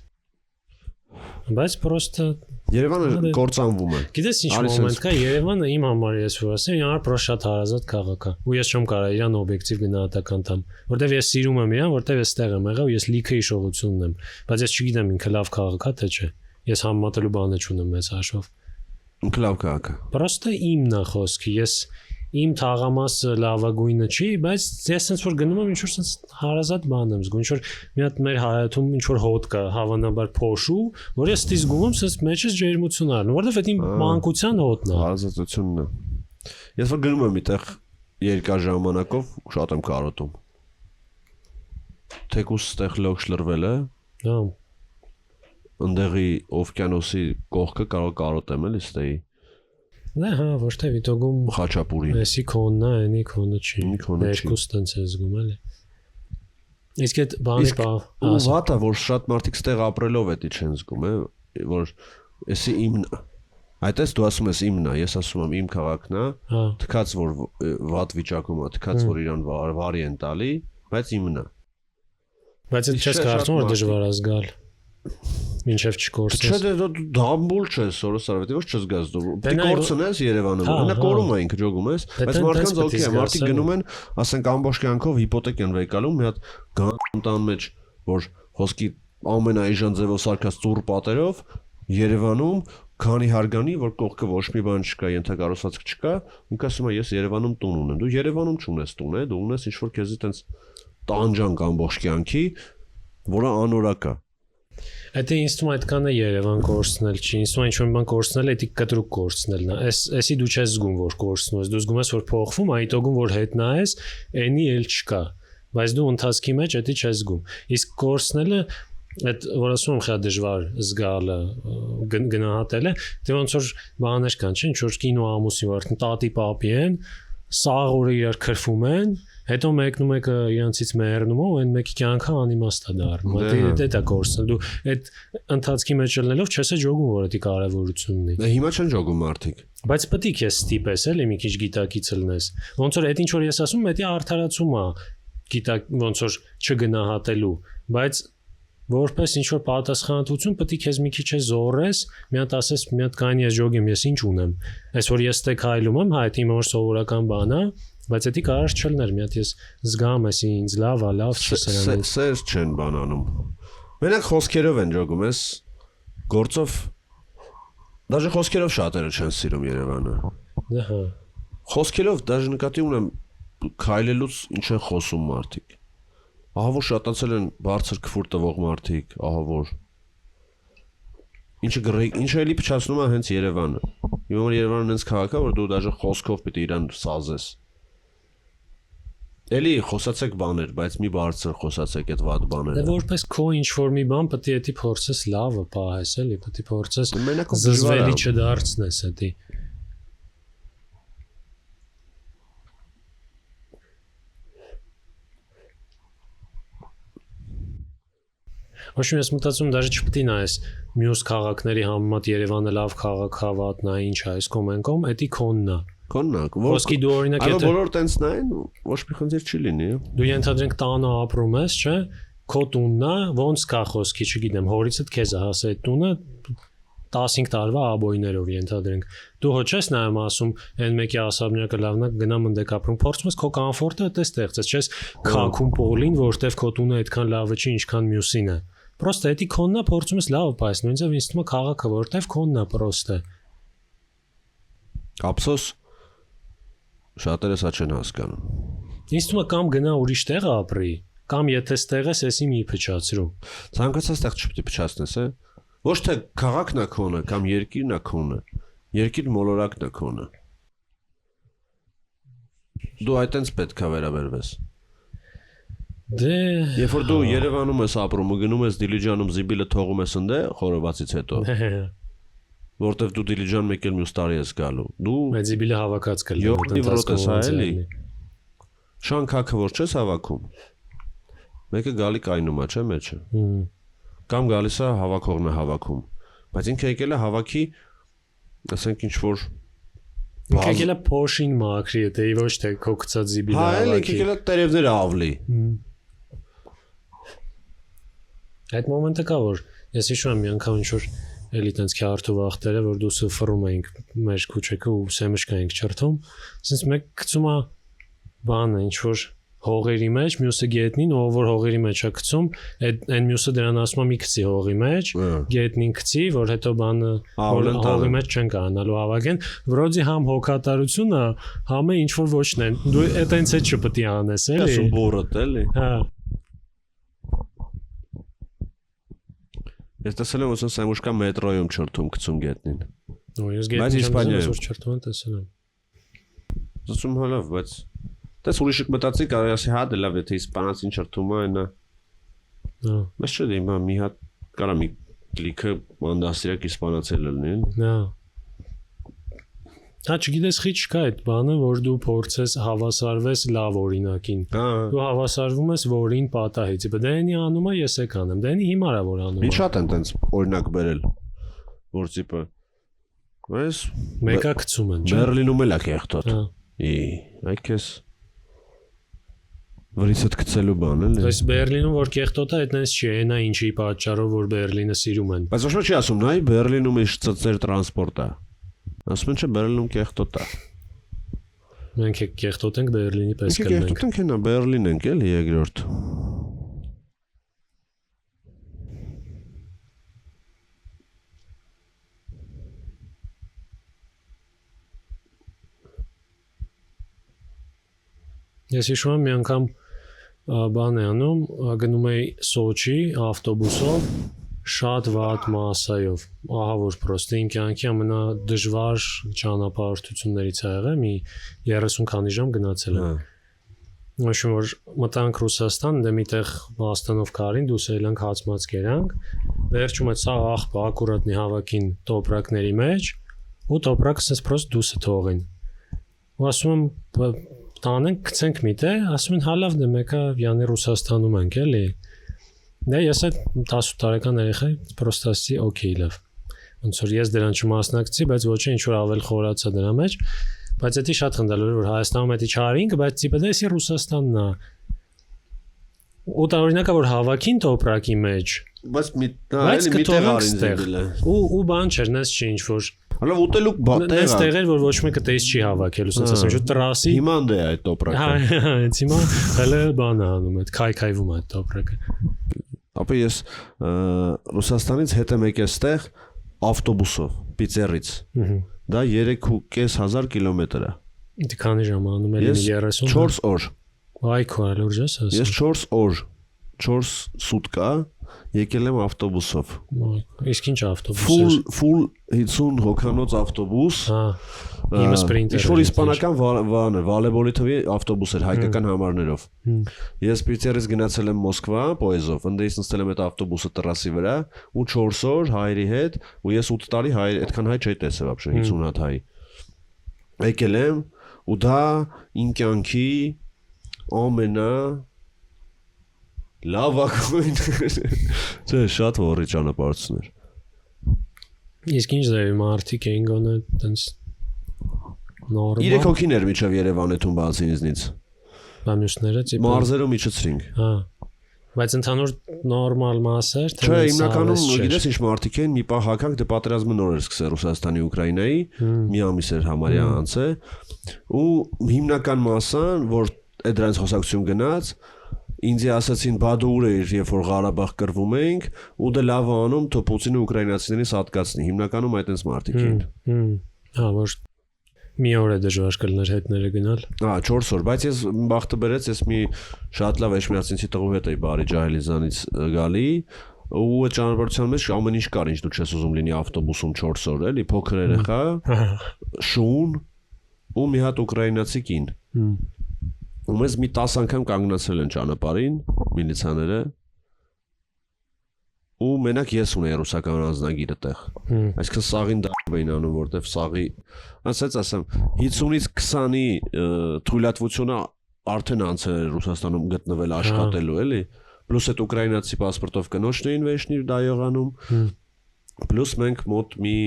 Բայց պրոստը Երևանը կործանվում է։ Գիտես ինչ մոմենտ կա, Երևանը իմ համար ես որ ասեմ, իհարկե պրոս շատ հարազատ քաղաք է։ Ու ես չեմ կարող իրան օբյեկտիվ գնահատական տամ, որտեվ ես սիրում եմ իրան, որտեվ էստեղ եմ եղել ու ես լիքը հիշողություն ունեմ, բայց ես չգիտեմ ինքը լավ քաղաք է թե չէ։ Ես համեմատելու բանը չունեմ մեծ հաշվով։ Ինքը լավ քաղաք է։ Պրոստը իմն է խոսքը, ես իմ թաղամասը լավագույնը չի, բայց ես sense որ գնում եմ ինչ որ sense հարազատ բան եմ զգում, ինչ որ մի հատ մեր հայաթում ինչ որ հոտ կա, հավանաբար փոշու, որ ես ստի զգում եմ sense մեջս ջերմություն առնում, որովհետև այդ իմ մանկության հոտն է։ Հարազատությունն է։ Ես որ գնում եմ այդտեղ երկար ժամանակով շատ եմ կարոտում։ Թեկուս այդտեղ լոկ շլրվել է։ Հա։ Ընդեղի օվկիանոսի կողքը կարող կարոտեմ էլի ստեի։ Նա հա, ոչ թե վիտոգում Խաչապուրի։ Էսի քոննա, այնի քոնը չի։ Երկուս տենց է զգում էլի։ Իսկ այդ բանի բավ։ Ու վատա որ շատ մարդիկ ստեղ ապրելով էդի չեն զգում, որ էսի իմն է։ Այդպես դու ասում ես իմն է, ես ասում եմ իմ քաղաքն է, թքած որ վատ վիճակում է, թքած որ իրան վարի են տալի, բայց իմն է։ Բայց այդ չես կարծում որ դժվար է զգալ։ Մինչև չկորսես։ Չէ, դու դամբուլ չես, որսարվետի ոչ չզգաս դու։ Դու կորցնես Երևանում, նա կորում է ինքը ջոգում ես, բայց մարդկանց օքեյ է, մարդիկ գնում են, ասենք ամբողջ կյանքով հիպոթեք են վեկալում, մի հատ գանտան մեջ, որ հոսքի ամենաիժան ձևով սարքած ծուռ պատերով Երևանում քանի հարգանի, որ կողքը ոչ մի բան չկա, ենթակառուցվածք չկա, ինքը ասում է ես Երևանում տուն ունեմ։ Դու Երևանում չունես տուն, դու ունես ինչ-որ քեզի տենց տանջանք ամբողջ կյանքի, որը անորակ է։ Այդ ինձ թվում է այդքան է Երևան կորցնել չի, ինձ թվում է ինչ-որ բան կորցնել, դա կտրուկ կորցնելն է։ Էսի դու չես զգում որ կորցնում ես, դու զգում ես որ փոխվում, այդ օգում որ հետնա ես, այնի էլ չկա, բայց դու ընթացքի մեջ դա չես զգում։ Իսկ կորցնելը այդ որ ասում եմ խա դժվար զգալը գնահատելը, դե ոնց որ բաներ կան, չէ՞, ինչ որ կինո ամուսին որ տատի պապի են, սաղ օրը իրար քրվում են, հետո մեկն ու մեկը իրանցից մեռնում ու այն մեկի կյանքը անիմաստ է դառնում։ Դա կորցնել դու այդ ընթացքի մեջ ելնելով չես ջոգում որ դա կարևորություն ունի։ Դե հիմա չեն ջոգում մարդիկ։ Բայց պետք է քեզ ստիպես էլի մի քիչ գիտակից լնես։ Ոնց որ այդ ինչ որ ես ասում եմ, դա արդարացում է գիտակ ոնց որ չգնահատելու, բայց որպես ինչ որ պատասխանատվություն պետք է քեզ մի քիչ զորես, մի հատ ասես, մի հատ կանի ես ջոգեմ, ես ինչ ունեմ։ Այս որ ես տեք հայլում եմ, հա, դա իմ համար սովորական բան է, բայց դա կարճ չլներ, մի հատ ես զգամ ես ինձ լավ է, լավ չէ սրանից։ Սեր չեն բանանում։ Մենակ խոսքերով են ջոգում, ես գործով դաժե խոսքերով շատերը չեն սիրում Երևանը։ Հա։ Խոսքերով դաժե նկատի ունեմ քայլելուց ինչ են խոսում մարդիկ։ Ահա որ շատացել են բարձր քֆուր տվող մարդիկ, ահա որ ինչը էլի փչացնում է հենց Երևանը։ Իմ համար Երևանը հենց քաղաք է, որ դու դաժե խոսքով պիտի իրան սազես։ Էլի խոսացեք բաներ, բայց մի բարձր խոսացեք այդ վատ բաները։ Դե որպես քո ինչ որ մի բան պետք է դա փորձես լավը պահես, էլի, պետք է փորձես զզվելի չդարձնես դա։ Ոչ մի ես մտածում դաժե չպետք է նայես մյուս քաղաքների համեմատ Երևանը լավ քաղաք է, վատն է, ինչ է, այս կոմենկոմ, դա քոնն է։ Կոննակ, ոսկի դու օրինակ եթե բոլոր տենց նայեն, ոչ մի խնդիր չի լինի։ Դու ենթադրենք տանը ապրում ես, չէ՞, քո տունն է, ոնց կա խոսքի, չգիտեմ, հորիցդ քեզ է հասել այդ տունը 15 տարվա աբոյներով ենթադրենք։ Դու հո չես նայում ասում, այն մեկի ասաբնյակը լավն է, գնամ ընդեք ապրում, փորձում ես քո կոմֆորտը դա ստեղծես, չես քաքում պողլին, որտեվ քո տունը այդքան լավը չի, ինչքան մյուսին է։ Պրոստը դա քոնն է, փորձում ես լավ պայս, նույնիսկ ինձ թվում է քաղաքը, որտեվ քոնն է պրոստը։ Ափսոս շատերը սա չեն հասկանում։ Ինձ թվում է կամ գնա ուրիշ տեղ ապրի, կամ եթե ստեղ ես, էսի մի փչացրու։ Ցանկացած տեղ չպետք է փչացնես, Ոչ թե քաղաքն է քոնը կամ երկիրն է քոնը, երկիր մոլորակն է քոնը։ Դու այտենց պետք է վերաբերվես։ Դե երբ որ դու Երևանում ես ապրում ու գնում ես Դիլիջանում զիբիլը թողում ես ընդ խորովածից հետո, որտեվ դու Դիլիջան մեկ էլ մյուս տարի ես գալու։ Դու զիբիլը հավաքած կլինի, ընթացքում էլի։ Շանքակը որ չես հավաքում, մեկը գալի կայնում է, չէ՞ մեջը։ Կամ գալիս է հավաքողն է հավաքում, բայց ինքը եկել է հավաքի, ասենք ինչ որ ինքը եկել է փոշին մաքրի, դա ոչ թե քո գցած զիբիլը հավաքի։ Հա, ինքը եկել է տերևները ավլի։ Այդ մոմենտը կա որ ես հիշում եմ մի անգամ ինչ որ էլի տենց քյարթու վախտերը, որ դու սփռում էինք մեր քուչեքը ու սեմշկա էինք չրթում, ասես մեկ գցում է բանը, ինչ որ հողերի մեջ, մյուսը գետնին, ով որ հողերի մեջ է գցում, այն մյուսը դրան ասում է մի գցի հողի մեջ, գետնին գցի, որ հետո բանը հողի մեջ չեն կանալու հավաքեն, վրոդի համ հոգատարությունը, համ է ինչ որ ոչն են։ Դու այտենց է չպետք է անես, էլի։ Ասում բորդ էլի։ Հա։ Ես տեսել եմ ոսն սեմուշկա մետրոյում չրթում գցում գետնին։ Ու ես գետնին չեմ չրթում են տեսել եմ։ Ասում հալավ, բայց դες ուրիշը մտածի կարելի ասի հա դե լավ եթե իսպանացին չրթում է նա։ Հա։ Բայց չէ դե հիմա մի հատ կարա մի կլիքը մանդասիրակ իսպանացել լինի։ Հա։ Հա չգիտես խիչ չկա այդ բանը, որ դու փորձես հավասարվես լավ օրինակին։ Դու հավասարվում ես որին պատահից։ Դենի անում է ես եք անեմ։ Դենի հիմա է որ անում։ Ինչ շատ են տենց օրինակ բերել։ Որ տիպը Ես մեկա գցում են, չէ՞։ Բերլինում էլ է կեղտոտ։ Հա։ Այքես Վրիցդ գցելու բան էլի։ Այս Բերլինում որ կեղտոտ է, այդպես չի, այնա ինչի պատճառով որ Բերլինը սիրում են։ Բայց ոչ մի չի ասում, նայ Բերլինում իշ ծծեր տրանսպորտ է։ Ասում են չէ Բերլինում կեղտոտ է։ Մենք կեղտոտ ենք Բերլինի պես կլինենք։ Կեղտոտ ենք հենա Բերլին ենք էլի երկրորդ։ Ես հիշում եմ մի անգամ բան է անում, գնում էի Սոչի ավտոբուսով շատ վատ մասայով, ահա որ պրոստը իմ կյանքի ամենադժվար ճանապարհորդություններից ա եղել, մի 30 քանի ժամ գնացել եմ։ Ոչմ որ մտանք Ռուսաստան, դե միտեղ Վաստանով կարին դուս էլանք հացմած գերանք, վերջում այդ սա աղբը ակուրատնի հավաքին տոպրակների մեջ, ու տոպրակը սես պրոստ դուսը թողին։ Ու ասում եմ տանենք գցենք միտեղ, ասում են հա լավ դե մեկը յանի Ռուսաստանում ենք էլի։ Դե ես այդ 10 տարեկան երեխա պրոստը ասի օքեյ լավ։ Ոնց որ ես դրան չմասնակցի, բայց ոչ ինչ որ ավել խորացա դրա մեջ, բայց դա շատ խնդալու որ Հայաստանում էդի չարինք, բայց տիպը դեսի Ռուսաստանն է։ Ու տարօրինակա որ հավաքին տոպրակի մեջ, բայց էլի միտեղ արին զելը։ Ու բան չէր, նես չի ինչ որ Հələ ուտելուկ բատեղ է։ Նես տեղեր որ ոչ մեկը տես չի հավաքել, ուսած ասեմ, շուտ տրասի։ Հիմա դե այդ տոպրակը։ Հա, հենց հիմա հələ բան է անում, այդ քայքայվում է այդ տոպրակը։ Ապա ես Ռուսաստանից հետ եմ եկել ստեղ ավտոբուսով, Պիցերից։ Դա 3.500 կիլոմետր է։ Դե քանի ժամ անում եմ 30։ 4 օր։ Այ քո լուրջ ես ասում։ Ես 4 օր, 4 սուտկա եկել եմ ավտոբուսով։ Իսկ ինչ ավտոբուս է։ Full 50 հոգանոց ավտոբուս։ Հա։ Իմը սպրինտեր։ Ինչ-որ իսպանական բանը, վոլեյբոլի թվի ավտոբուս էր հայկական համարներով։ Ես Պիցերից գնացել եմ Մոսկվա պոեզով, ընդդես նստել եմ այդ ավտոբուսը տրասի վրա ու 4 օր հայրի հետ, ու ես 8 տարի հայ, այդքան հայ չէի տեսել вообще 50 հատ հայ։ Եկել եմ ու դա իմ կյանքի ամենա լավագույն չէ շատ ողի ճանապարհություններ։ Իսկ ինչ ձևի մարդիկ էին գոնե տենց նորմալ։ 3 հոգիներ միջև Երևանը թուն բացին ինձնից։ Բամյուսները տիպը մարզերով իջեցրինք։ Հա։ Բայց ընդհանուր նորմալ մասեր թե։ Չէ, հիմնականում գիտես ինչ մարդիկ են, մի պահ հականք դե պատերազմը նոր էր սկսել Ռուսաստանի Ուկրաինայի, մի ամիս էր համարյա անց է, ու հիմնական մասան, որ այդ դրանց խոսակցություն գնաց, ինձ ասացին բա դու ուր ես, երբ որ Ղարաբաղ կռվում էինք, ու դե լավ անում թո Պուտինը ուկրաինացիներին սատկացնի։ Հիմնականում այդպես մարդիկ են։ Հա, որ մի օր է դժվար կլներ հետները գնալ։ Հա, 4 օր, բայց ես բախտը բերեց, ես մի շատ լավ էջմիածինցի տղու հետ էի բարի Ջահելիզանից գալի, ու այդ ճանապարհության մեջ ամեն ինչ կար, ինչ դու չես ուզում լինի ավտոբուսում 4 օր, էլի փոքր երեխա, շուն ու մի հատ ուկրաինացի կին։ Ու մեզ մի 10 անգամ կանգնացրել են ճանապարհին միլիցաները։ Ու մենակ ես ունեի ռուսական անձնագիրը տեղ։ Այսինքն սաղին դարբ էին անում, որտեվ սաղի, ասած ասեմ, 50-ից 20-ի թույլատվությունը արդեն անցել էր Ռուսաստանում գտնվել աշխատելու, էլի։ Պլյուս այդ ուկրաինացի պասպորտով կնոջն էին վերջնի դա եղանում։ Պլյուս մենք մոտ մի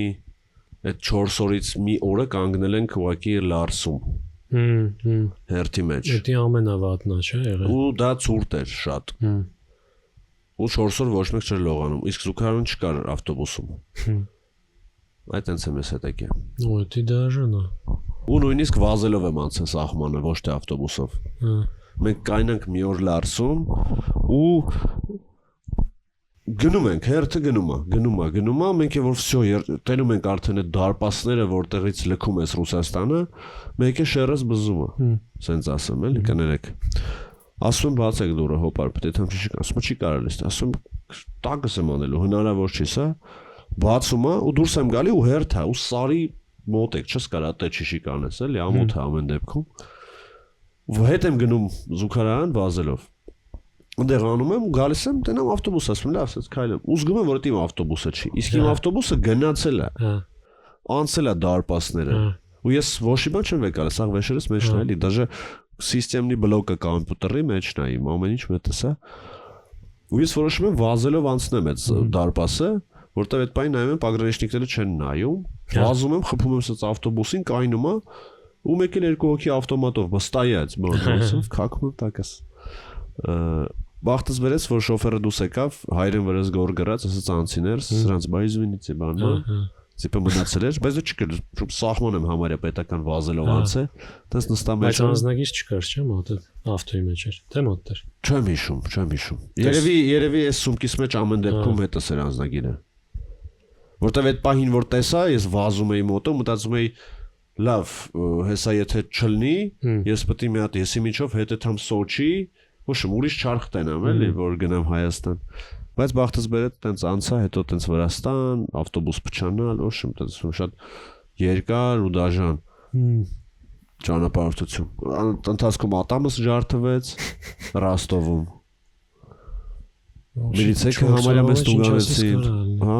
այդ 4 օրից մի օրը կանգնել ենք ուղղակի Լարսում։ Հերթի մեջ։ Դա ամենավատն է, չէ՞ եղել։ Ու դա ցուրտ էր շատ։ ու 4 օր ոչ մեկ չէր լողանում, իսկ զուգարան չկար ավտոբուսում։ Այդ տենց եմ ես հետ եկել։ Ո՞й, դի դաժան է։ Ու նույնիսկ վազելով եմ անցել սահմանը, ոչ թե ավտոբուսով։ Մենք կայնանք մի օր Լարսում ու գնում ենք, հերթը գնում է, մենք որ վсё, տենում ենք արդեն այդ դարպասները, որտեղից լքում ես Ռուսաստանը, մեկ է շերս բզում է։ Սենց ասեմ, էլի կներեք։ Ասում եմ բացեք դուրը, հոպար, պետք է թամչի, ասում չի կարելի, ասում տակս եմ անելու, հնարավոր չի, սա։ Բացում է ու դուրս եմ գալի ու հերթ է, ու սարի մոտ եք, չես կարա տե չի կանես, էլի, ամոթ է ամեն դեպքում։ Ու հետ եմ գնում զուգարան վազելով։ Ունդեղ անում եմ ու գալիս եմ, տենամ ավտոբուս, ասում եմ, լավ, ասած քայլեմ։ Ու զգում եմ, որ դա իմ ավտոբուսը չի։ Իսկ իմ ավտոբուսը գնացել է։ Անցել է դարպասները։ Ու ես ոչի բան չեմ եկալ, սա վեշերս մեջն է, էլի, դաժե սիստեմնի բլոկը կոմպյուտերի մեջն է իմ, ամեն ինչ մետս է։ Ու ես որոշում եմ վազելով անցնեմ այդ դարպասը, որտեղ այդ պայն նայում եմ, պագրանիչնիկները չեն նայում, վազում եմ, խփում եմ սա ավտոբուսին, կայնում է, ու մեկ էլ երկու հոգի ավտոմատով վստահած բանով, քակում եմ տակս։ Բախտս վերեց, որ շոֆերը դուս եկավ, հայրեն վրաս գոր գրած, ասաց անցիներ, սրանց բայզվինիցի բանը, ծիպը մնացել էր, բայց չկար, սահման եմ համարյա պետական վազելով անցե, դες նստամ մեջ։ Բայց անձնագիր չկար, չէ՞, մոտը ավտոյի մեջ էր, թե մոտ էր։ Չեմ հիշում։ Երևի այս սումքիս մեջ ամեն դեպքում հետս էր անձնագիրը։ Որտեվ այդ պահին որ տեսա, ես վազում էի մոտը, մտածում էի լավ, հեսա եթե չլնի, ես պետք է մի հատ եսի միջով հետեթամ Սոչի, ոչ ուրիշ չարխ տենամ, էլի, որ գնամ Հայաստան։ Բայց բախտս բերեց տենց անցա, հետո տենց Վրաստան, ավտոբուս փչանալ, ոչ տենց շատ երկար ու դաժան ճանապարհորդություն։ Ընթացքում ատամս ջարդվեց Ռոստովում։ Միլիցեքը համարյա մեզ տուգանեցին։ Հա,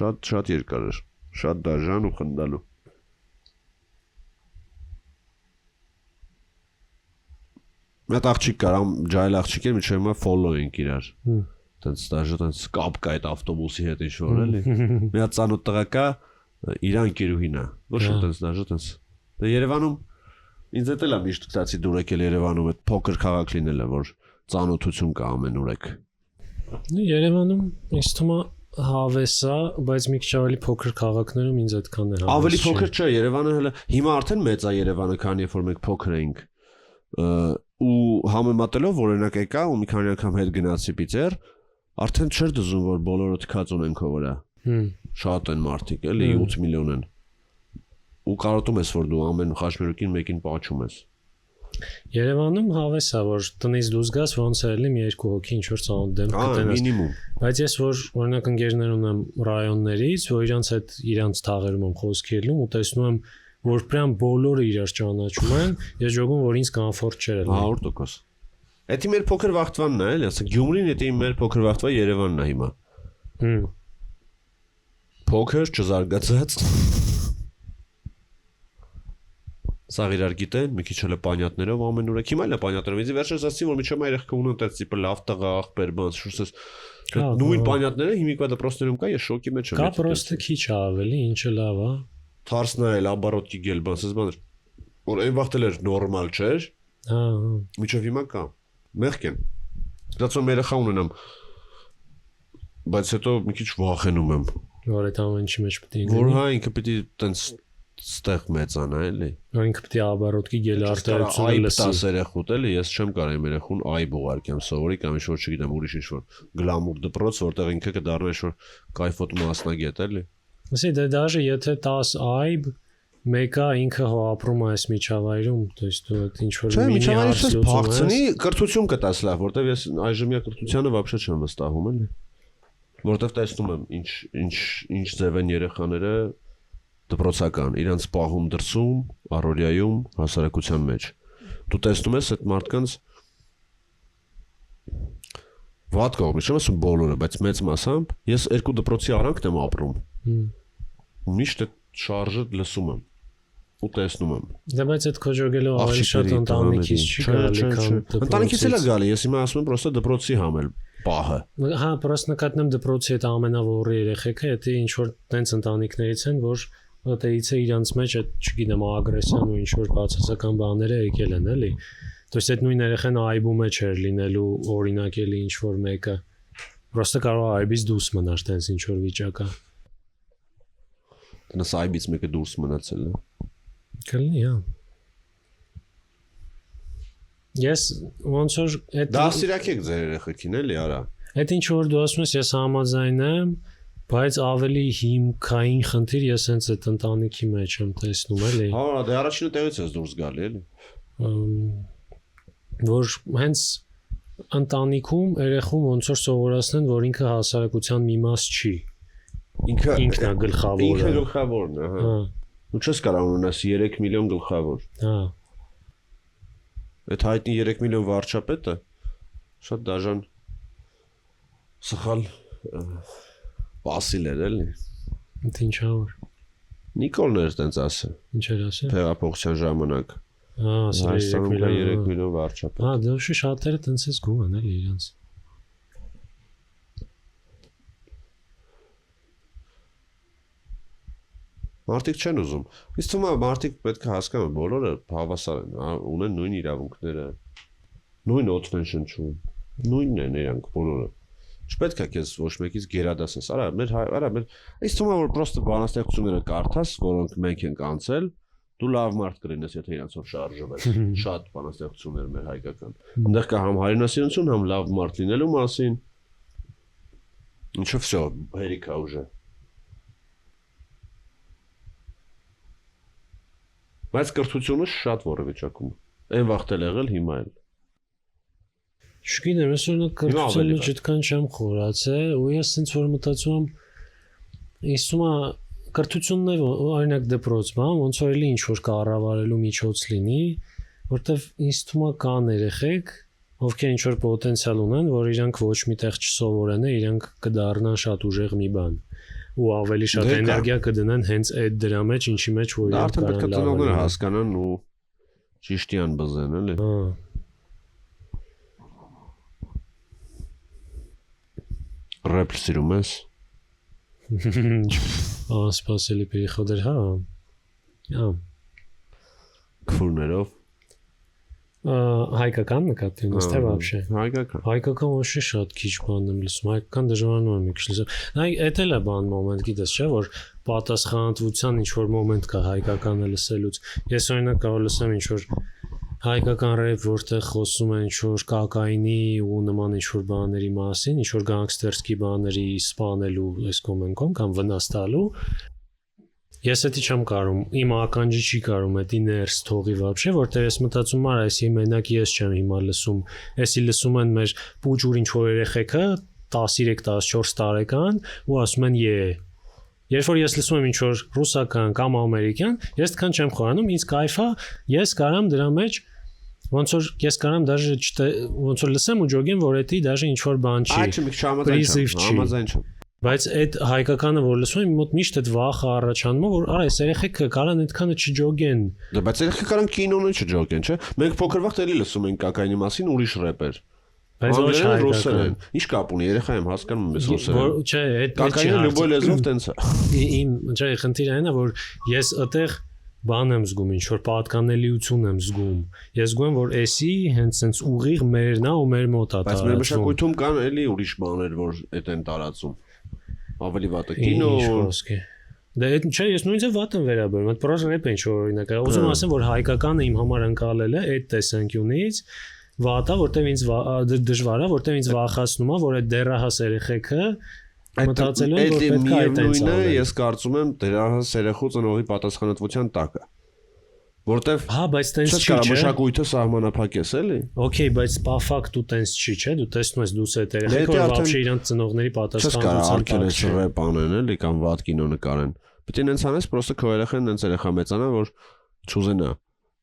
շատ երկար էր, շատ դաժան ու խնդալու։ Մեծ աղջիկ կար, ջայլ աղջիկ էր, միջև հիմա following իրար։ Տենց դաժե տենց կապ կա այդ ավտոբուսի հետ ինչ-որ էլի։ Մի հատ ծանոթ տղա կա, իրան կերուհին է։ Ոչ տենց դաժե տենց։ Դե Երևանում ինձ էլ է միշտ գտածի դուր եկել Երևանում այդ փոքր քաղաք լինելը, որ ծանոթություն կա ամենուրեք։ Երևանում ինձ թվում է հավես է, բայց մի քիչ ավելի փոքր քաղաքներում ինձ այդքան է հավես։ Ավելի փոքր չէ, Երևանը հələ հիմա արդեն մեծ է Երևանը, քանի որ մենք փոքր էինք։ Ու համեմատելով օրինակ եկա ու մի քանի անգամ հետ գնացի Պիտեր, արդեն չէր դժում որ բոլորը թքած ունեն քո վրա։ Շատ են մարդիկ, էլի 8 միլիոն են։ Ու կարոտում ես որ դու ամեն խաչմերուկին մեկին պաչում ես։ Երևանում հավես է, որ տնից դուրս գաս ոնց է ելի մի երկու հոգի ինչ որ ծանոթ դեմ կտնես։ Բայց ես որ օրինակ ընկերներ ունեմ ռայոններից, որ իրանց թաղերում եմ խոսքի ելնում ու տեսնում եմ, որ պրям բոլորը իրար ճանաչում են, ես ժողում որ ինձ կոմֆորտ չէր ելնում։ 100%։ Էդի մեր փոքր վախտվանն է, էլի, ասենք Գյումրին էդի մեր փոքր վախտվա Երևանն է հիմա։ Փոքր չզարգացած։ Սա իրար գիտեն, մի քիչ էլ պանյատներով ամենուրեք, հիմա էլ պանյատներով, ինձ վերջերս ասեցին, որ միջև երեխա ունեն տես տիպը լավ տղա աղբեր բան, շուրսես նույն պանյատները հիմիկվա դպրոցներում կա, ես շոկի մեջ եմ։ Կա պրոստը քիչ ավելի, ինչը լավ է։ Թարսնայել, աբարոտի գել բան, ասես բաներ, որ այն վաղտել էր նորմալ չէր։ Հա։ Միջև հիմա կա։ Մեղք են։ Դասում երեխա ունենամ, բայց հետո մի քիչ վախենում եմ։ Որ այդ ամեն ինչի մեջ պետք է լինի։ Որ հա ինքը պետք է տենց ստեղ մեծանա էլի։ Որ ինքը պետք է աբարոտի գել արտահայտությունը լսի։ Այբ 10 երեխուտ էլի, ես չեմ կարող իմ երեխուն այբ ուղարկեմ սովորի կամ ինչ որ չգիտեմ ուրիշ ինչ որ գլամուր դպրոց, որտեղ ինքը կդառնա ինչ որ կայֆոտ մասնագետ էլի։ Ասի դե դաժե եթե 10 այբ մեկը ինքը հո ապրում է այս միջավայրում, то есть դու ինչ որ մինի հարցը փախցնի, կրթություն կտաս լավ, որտեղ ես այժմյա կրթությանը вообще չեմ վստահում էլի։ Որտեղ տեսնում եմ ինչ ձև են երեխաները դպրոցական, իրանց պահում դրսում, առօրյայում, հասարակության մեջ։ Դու տեսնում ես այդ մարդկանց վատ կողմից, չեմ ասում բոլորը, բայց մեծ մասամբ ես երկու դպրոցի արանքն եմ ապրում։ Ու միշտ այդ շարժը լսում եմ ու տեսնում եմ։ Դե բայց այդ քոջոգելով ավելի շատ ընտանիքից չի գալի, քան դպրոցից։ Ընտանիքից էլ է գալի, ես հիմա ասում եմ պրոստը դպրոցի համել պահը։ Հա, պրոստը նկատնում դպրոցի այդ ամենավորի երեխեքը, դա ինչ որ տենց ընտանիքներից են, որ դեից է իրանց մեջ այդ, չգիտեմ, ագրեսիան ու ինչ որ բացասական բաները եկել են, էլի։ То есть այդ նույն երեխան այբու մեջ էր լինելու օրինակ էլի ինչ որ մեկը։ Պրոստը կարող է այբից դուրս մնար տենց ինչ որ վիճակա։ Տնս այբից մեկը դուրս մնացել է։ Կլինի, հա։ Ես ոնց որ այդ դասիրակ եք ձեր երեխեքին էլի արա։ Այդ ինչ որ դու ասում ես ես համաձայն եմ, բայց ավելի հիմքային խնդիր ես հենց այդ ընտանիքի մեջ եմ տեսնում էլի։ Հա, դե առաջինը տեղից ես դուրս գալի էլի։ Որ հենց ընտանիքում երեխում ոնց որ սովորացնեն, որ ինքը հասարակության մի մաս չի։ Ինքն է գլխավորը։ Ինքը գլխավորն է, հա։ Ու չես կարող ունենաս 3 միլիոն գլխավոր։ Հա։ Այդ հայտնի 3 միլիոն վարչապետը շատ դաժան սխալ Վասիլ էր էլի։ Ինչ որ Նիկոլն էր տենց ասել։ Ինչ էր ասել։ Տեղափոխության ժամանակ։ Հա, 3 միլիոն վարչապետ։ Հա, դեռ շատերը տենց էս գում են էլի իրանց։ Մարդիկ չեն ուզում։ Իսկ թվում է մարդիկ պետք է հասկանան, բոլորը հավասար են, ունեն նույն իրավունքները, նույն օդն են շնչում, նույնն են իրանք բոլորը։ Չպետք է քեզ ոչ մեկից գերադասես։ Արա, մեր իսկ թվում է որ պրոստը բանաստեղծությունները կարդաս, որոնք մենք ենք անցել, դու լավ մարդ կլինես, եթե իրանցով շարժվես։ Շատ բանաստեղծություններ մեր հայկական։ Այնտեղ կա համ հայրենասիրություն, համ լավ մարդ լինելու մասին։ Ինչով всё, հերիքա ուժը։ Բայց կրթությունը շատ որևիճակում։ Այն վաղտել եղել, հիմա էլ։ Չգիտեմ, ես օրինակ կրթությունը ջիտքան չեմ խորացել, ու ես ինձ որ մտածում եմ, իսում է կրթությունն է օրինակ դպրոց, բան, ոնց որ էլի ինչ որ կառավարելու միջոց լինի, որտեվ ինձ թվում է կան երեխեք, ովքեր ինչ որ պոտենցիալ ունեն, որ իրանք ոչ միտեղ չսովորեն, իրանք կդառնան շատ ուժեղ մի բան, ու ավելի շատ էներգիա կդնեն հենց այդ դրա մեջ, ինչի մեջ որ իրանք կարան լավ։ Արդեն պետք է ծնողները հասկանան ու ճիշտյան բզեն, էլի։ Հա։ Ռեփ սիրում ես։ Անսպասելի переходեր, հա։ Հա։ Քֆուրներով։ Հայկական նկատի ունես թե вообще։ Հայկական։ Հայկական ոչ շատ քիչ բան եմ լսում, հայկական դժվարանում եմ մի քիչ լսել։ Նայ, էդ էլ է բան մոմենտ, գիտես, չէ՞ որ պատասխանատվության ինչ որ մոմենտ կա հայկականը լսելուց։ Ես օրինակ կարող լսեմ ինչ որ հայկական ռեփ, որտեղ խոսում են ինչ որ կոկաինի ու նման ինչ որ բաների մասին, ինչ որ գանգստերսկի բաների սպանելու այս կոմենկոն կամ վնաս տալու։ Ես էդի չեմ կարում, իմ ականջի չի կարում էդի ներս թողի вообще, որտեղ ես մտածում եմ, այսի մենակ ես չեմ հիմա լսում, էսի լսում են մեր պուջուր ինչ որ երեխեքը 13-14 տարեկան ու ասում են Երբ որ ես լսում եմ ինչ որ ռուսական կամ ամերիկյան, ես դքան չեմ խորանում, ինձ կայֆ է, ես կարամ դրա մեջ ոնց որ ես կարամ դաժե ոնց որ լսեմ ու ջոգեմ, որ էդի դաժե ինչ որ բան չի։ Այո, մի համաձայն չեմ։ Բայց այդ հայկականը որ լսում եմ, մոտ միշտ այդ վախը առաջանում, որ արա այս երեխեքը կարան այդքանը չջոգեն։ Դա բայց երեխեքը կարան կինոնը չջոգեն, չէ՞։ Մենք փոքր վաղ էլի լսում ենք կոկաինի մասին ուրիշ ռեպեր։ Բայց ոչ հայկական։ Ինչ կապ ունի, երեխա եմ հասկանում ես ռուսերեն։ Չէ, այդ կոկաինը լյուբոյ լեզվով տենց է։ Իմ չէ, խնդիրը այն է, որ ես այդտեղ բան եմ զգում, ինչ որ պատկանելիություն եմ զգում։ Ես զգում եմ, որ էսի հենց sense ուղիղ մերն է ու մեր մոտ է տարածվում։ Բայց մեր մշակույթում կան էլի ուրիշ բաներ, որ այդ են տարածում։ Ավելի վատը կինո։ Դե այդ չէ, ես նույնիսկ վատ եմ վերաբերում, այդ պրոզ ռեփ ինչ որ օրինակ։ Ուզում ասեմ, որ հայկականը իմ համար ընկալել է այդ տեսանկյունից վատա, որտեվ ինձ դժվար է, որտեվ ինձ վախացնում է, որ այդ դեռահաս երեխեքը մտածել են, որ պետք է այդպես անել։ Ես կարծում եմ դեռահաս երեխու ծնողի պատասխանատվության տակ է։ Որտեվ հա, բայց տենց չի, չէ՞։ Մշակույթը սահմանափակես էլի։ Okay, բայց по факту տենց չի, չէ՞։ Դու տեսնում ես դուս այդ երեխեքը вообще իրանք ծնողների պատասխանատվության տակ չի։ Ռեփ անեն էլի կամ վատ կինո նկարեն։ Պետք է նենց անես, պրոստը քո երեխան նենց երեխա մեծանա, որ չուզենա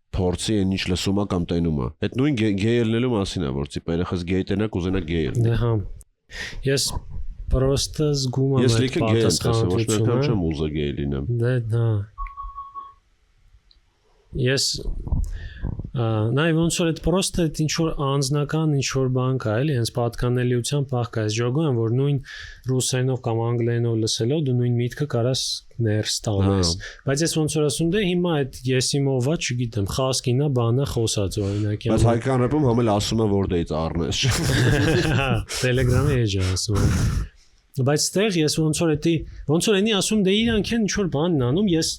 փորձի այն ինչ լսում է կամ տենում է։ Այդ նույն գեյ ելնելու մասին է, որ տիպ երեխաս գեյ տենա կուզենա գեյ ելնի։ Դե հա։ Ես պրոստը զգում եմ այդ պատասխանատվությունը։ Ես լիքը գեյ եմ, ոչ մի չեմ ուզը գեյ լինեմ։ Դե հա։ ես նայ ոնց որ այդ պրոստը ինչ որ անձնական ինչ որ բան կա էլի հենց պատկանելիության պահ կա ես ջոգում եմ որ նույն ռուսերենով կամ անգլերենով լսելով դու նույն միտքը կարաս ներս տանես բայց ես ոնց որ ասում դե հիմա այդ եսիմովա չգիտեմ խասկինա բանա խոսած օրինակ բայց հայկական ռեփում համել ասում եմ որ դեից առնես հա Telegram-ի էջ ասում բայց ստեղ ես ոնց որ էնի ասում դե իրանք են ինչ որ բանն անում ես